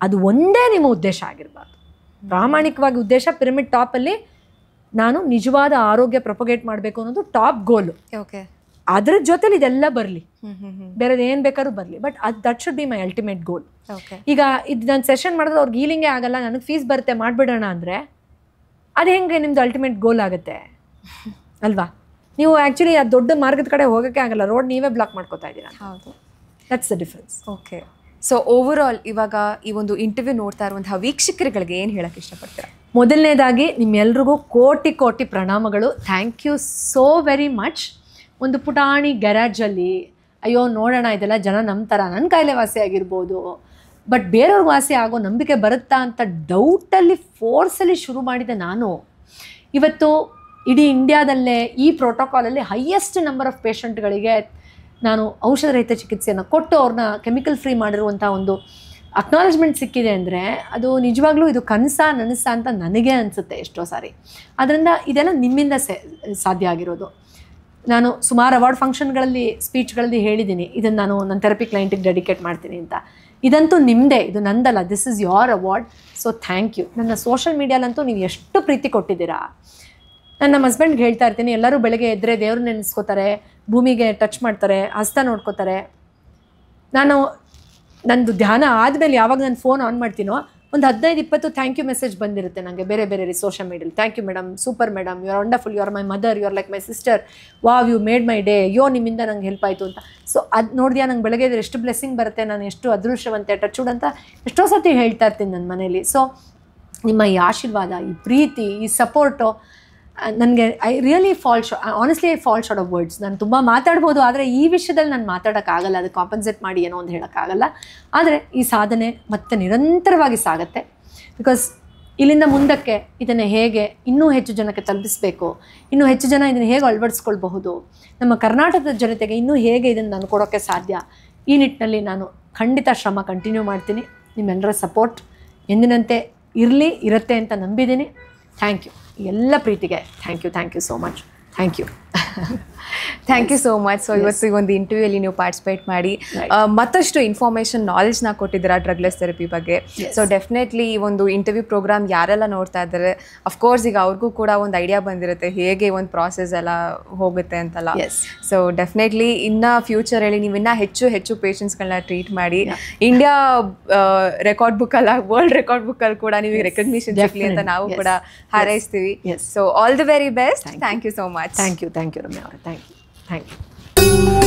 B: ಅದು ಒಂದೇ ನಿಮ್ಮ ಉದ್ದೇಶ ಆಗಿರಬಾರ್ದು. ಪ್ರಾಮಾಣಿಕವಾಗಿ ಉದ್ದೇಶ ಪಿರಮಿಡ್ ಟಾಪಲ್ಲಿ ನಾನು ನಿಜವಾದ ಆರೋಗ್ಯ ಪ್ರೊಪಗೇಟ್ ಮಾಡಬೇಕು ಅನ್ನೋದು ಟಾಪ್ ಗೋಲು.
A: ಓಕೆ.
B: ಅದ್ರ ಜೊತೆಲಿ ಇದೆಲ್ಲ ಬರಲಿ, ಬೇರೆದು ಏನು ಬೇಕಾದ್ರೂ ಬರಲಿ, but that should be my ultimate goal. ಈಗ ಇದು ನಾನು ಸೆಷನ್ ಮಾಡಿದ್ರೆ ಅವ್ರಿಗೆ ಹೀಲಿಂಗೇ ಆಗಲ್ಲ, ನನಗೆ ಫೀಸ್ ಬರುತ್ತೆ ಮಾಡಿಬಿಡೋಣ ಅಂದರೆ ಅದು ಹೆಂಗೆ ನಿಮ್ಮದು ಅಲ್ಟಿಮೇಟ್ ಗೋಲ್ ಆಗುತ್ತೆ ಅಲ್ವಾ? ನೀವು ಆ್ಯಕ್ಚುಲಿ ಆ ದೊಡ್ಡ ಮಾರ್ಗದ ಕಡೆ ಹೋಗೋಕ್ಕೆ ಆಗಲ್ಲ, ರೋಡ್ ನೀವೇ ಬ್ಲಾಕ್ ಮಾಡ್ಕೋತಾ ಇದ್ದೀರಾ.
A: ಹೌದು,
B: that's the difference.
A: Okay. So over all ಇವಾಗ ಈ ಒಂದು ಇಂಟರ್ವ್ಯೂ ನೋಡ್ತಾ ಇರುವಂತಹ ವೀಕ್ಷಕರುಗಳಿಗೆ ಏನು ಹೇಳಕ್ಕೆ ಇಷ್ಟಪಡ್ತೀರಾ?
B: ಮೊದಲನೇದಾಗಿ ನಿಮ್ಮೆಲ್ರಿಗೂ ಕೋಟಿ ಕೋಟಿ ಪ್ರಣಾಮಗಳು. Thank you so very much. ಒಂದು ಪುಟಾಣಿ ಗ್ಯಾರೇಜಲ್ಲಿ ಅಯ್ಯೋ ನೋಡೋಣ ಇದೆಲ್ಲ ಜನ ನಂಬ್ತಾರ, ನನ್ನ ಕಾಯಿಲೆ ವಾಸಿ ಆಗಿರ್ಬೋದು, ಬಟ್ ಬೇರೆಯವ್ರಿಗೆ ವಾಸಿ ಆಗೋ ನಂಬಿಕೆ ಬರುತ್ತಾ ಅಂತ ಡೌಟಲ್ಲಿ ಫೋರ್ಸಲ್ಲಿ ಶುರು ಮಾಡಿದೆ ನಾನು. ಇವತ್ತು ಇಡೀ ಇಂಡಿಯಾದಲ್ಲೇ ಈ ಪ್ರೋಟೋಕಾಲಲ್ಲಿ ಹೈಯೆಸ್ಟ್ ನಂಬರ್ ಆಫ್ ಪೇಷಂಟ್ಗಳಿಗೆ ನಾನು ಔಷಧರಹಿತ ಚಿಕಿತ್ಸೆಯನ್ನು ಕೊಟ್ಟು ಅವ್ರನ್ನ ಕೆಮಿಕಲ್ ಫ್ರೀ ಮಾಡಿರುವಂಥ ಒಂದು ಅಕ್ನಾಲೇಜ್ಮೆಂಟ್ ಸಿಕ್ಕಿದೆ ಅಂದರೆ ಅದು ನಿಜವಾಗ್ಲೂ ಇದು ನನಸ ಅಂತ ನನಗೆ ಅನಿಸುತ್ತೆ ಎಷ್ಟೋ ಸಾರಿ. ಅದರಿಂದ ಇದೆಲ್ಲ ನಿಮ್ಮಿಂದ ಸಾಧ್ಯ ಆಗಿರೋದು. ನಾನು ಸುಮಾರು ಅವಾರ್ಡ್ ಫಂಕ್ಷನ್ಗಳಲ್ಲಿ ಸ್ಪೀಚ್ಗಳಲ್ಲಿ ಹೇಳಿದ್ದೀನಿ, ಇದನ್ನು ನಾನು ನನ್ನ ಥೆರಪಿ ಕ್ಲೈಂಟಿಗೆ ಡೆಡಿಕೇಟ್ ಮಾಡ್ತೀನಿ ಅಂತ. ಇದಂತೂ ನಿಮ್ಮದೇ, ಇದು ನಂದಲ್ಲ, this is your award. So thank you. ನನ್ನ ಸೋಷಲ್ ಮೀಡಿಯಾಲಂತೂ ನೀವು ಎಷ್ಟು ಪ್ರೀತಿ ಕೊಟ್ಟಿದ್ದೀರಾ. ನಾನು ನಮ್ಮ ಹಸ್ಬೆಂಡ್ಗೆ ಹೇಳ್ತಾ ಇರ್ತೀನಿ, ಎಲ್ಲರೂ ಬೆಳಗ್ಗೆ ಎದ್ದರೆ ದೇವ್ರನ್ನ ನೆನೆಸ್ಕೋತಾರೆ, ಭೂಮಿಗೆ ಟಚ್ ಮಾಡ್ತಾರೆ, ಹಸ್ತ ನೋಡ್ಕೋತಾರೆ. ನಂದು ಧ್ಯಾನ ಆದಮೇಲೆ ಯಾವಾಗ ನಾನು ಫೋನ್ ಆನ್ ಮಾಡ್ತೀನೋ ಒಂದು 15-20 ಥ್ಯಾಂಕ್ ಯು ಮೆಸೇಜ್ ಬಂದಿರುತ್ತೆ ನನಗೆ ಬೇರೆ ಬೇರೆ ಸೋಷಲ್ ಮೀಡಿಯಲ್ಲಿ. Thank you madam, super madam, you are wonderful, you are my mother, you are like my sister, wow you made my day, ಅಯ್ಯೋ ನಿಮ್ಮಿಂದ ನಂಗೆ ಹೆಲ್ಪ್ ಆಯಿತು ಅಂತ. ಸೊ ಅದು ನೋಡಿದ್ಯಾ, ನಂಗೆ ಬೆಳಗ್ಗೆ ಎಷ್ಟು ಬ್ಲೆಸ್ಸಿಂಗ್ ಬರುತ್ತೆ, ನಾನು ಎಷ್ಟು ಅದೃಷ್ಟವಂತೆ, ಟಚ್ವುಡ್ ಅಂತ ಎಷ್ಟೋ ಸರ್ತಿ ಹೇಳ್ತಾ ಇರ್ತೀನಿ ನನ್ನ ಮನೇಲಿ. ಸೊ ನಿಮ್ಮ ಈ ಆಶೀರ್ವಾದ, ಈ ಪ್ರೀತಿ, ಈ ಸಪೋರ್ಟು ನನಗೆ I fall short of words. ನಾನು ತುಂಬ ಮಾತಾಡ್ಬೋದು, ಆದರೆ ಈ ವಿಷಯದಲ್ಲಿ ನಾನು ಮಾತಾಡೋಕ್ಕಾಗಲ್ಲ, ಅದು ಕಾಂಪನ್ಸೇಟ್ ಮಾಡಿ ಏನೋ ಒಂದು ಹೇಳೋಕ್ಕಾಗಲ್ಲ. ಆದರೆ ಈ ಸಾಧನೆ ಮತ್ತೆ ನಿರಂತರವಾಗಿ ಸಾಗುತ್ತೆ. ಬಿಕಾಸ್ ಇಲ್ಲಿಂದ ಮುಂದಕ್ಕೆ ಇದನ್ನು ಹೇಗೆ ಇನ್ನೂ ಹೆಚ್ಚು ಜನಕ್ಕೆ ತಲುಪಿಸಬೇಕು, ಇನ್ನೂ ಹೆಚ್ಚು ಜನ ಇದನ್ನು ಹೇಗೆ ಅಳವಡಿಸ್ಕೊಳ್ಬಹುದು, ನಮ್ಮ ಕರ್ನಾಟಕದ ಜನತೆಗೆ ಇನ್ನೂ ಹೇಗೆ ಇದನ್ನು ನಾನು ಕೊಡೋಕ್ಕೆ ಸಾಧ್ಯ, ಈ ನಿಟ್ಟಿನಲ್ಲಿ ನಾನು ಖಂಡಿತ ಶ್ರಮ ಕಂಟಿನ್ಯೂ ಮಾಡ್ತೀನಿ. ನಿಮ್ಮೆಲ್ಲರ ಸಪೋರ್ಟ್ ಎಂದಿನಂತೆ ಇರುತ್ತೆ ಅಂತ ನಂಬಿದ್ದೀನಿ. Thank you. ಎಲ್ಲ ಪ್ರೀತಿಗೆ thank you so much. Thank you.
A: Thank you so much. So ಇವತ್ತು ಈ ಒಂದು ಇಂಟರ್ವ್ಯೂಯಲ್ಲಿ ನೀವು ಪಾರ್ಟಿಸಿಪೇಟ್ ಮಾಡಿ ಮತ್ತಷ್ಟು ಇನ್ಫಾರ್ಮೇಷನ್ ನಾಲೆಜ್ನ ಕೊಟ್ಟಿದ್ದೀರಾ ಡ್ರಗ್ಲೆಸ್ ಥೆರಪಿ ಬಗ್ಗೆ. ಸೊ ಡೆಫಿನೆಟ್ಲಿ ಈ ಒಂದು ಇಂಟರ್ವ್ಯೂ ಪ್ರೋಗ್ರಾಮ್ ಯಾರೆಲ್ಲ ನೋಡ್ತಾ ಇದ್ದಾರೆ ಅಫ್ಕೋರ್ಸ್ ಈಗ ಅವ್ರಿಗೂ ಕೂಡ ಒಂದು ಐಡಿಯಾ ಬಂದಿರುತ್ತೆ ಹೇಗೆ ಒಂದು ಪ್ರಾಸೆಸ್ ಎಲ್ಲ ಹೋಗುತ್ತೆ ಅಂತಲ್ಲ. ಸೊ ಡೆಫಿನೆಟ್ಲಿ ಇನ್ನು ಫ್ಯೂಚರಲ್ಲಿ ನೀವು ಇನ್ನೂ ಹೆಚ್ಚು ಪೇಷಂಟ್ಸ್ಗಳನ್ನ ಟ್ರೀಟ್ ಮಾಡಿ ಇಂಡಿಯಾ ರೆಕಾರ್ಡ್ ಬುಕ್ಕಲ್ಲ ವರ್ಲ್ಡ್ ರೆಕಾರ್ಡ್ ಬುಕ್ಕಲ್ಲಿ ಕೂಡ ನೀವು ರೆಕಗ್ನಿಷನ್ ಸಿಗಲಿ ಅಂತ ನಾವು ಕೂಡ ಹಾರೈಸ್ತೀವಿ. So all the very best. Thank you so much.
B: Thank you Ramya ಅವರೇ. Thank you.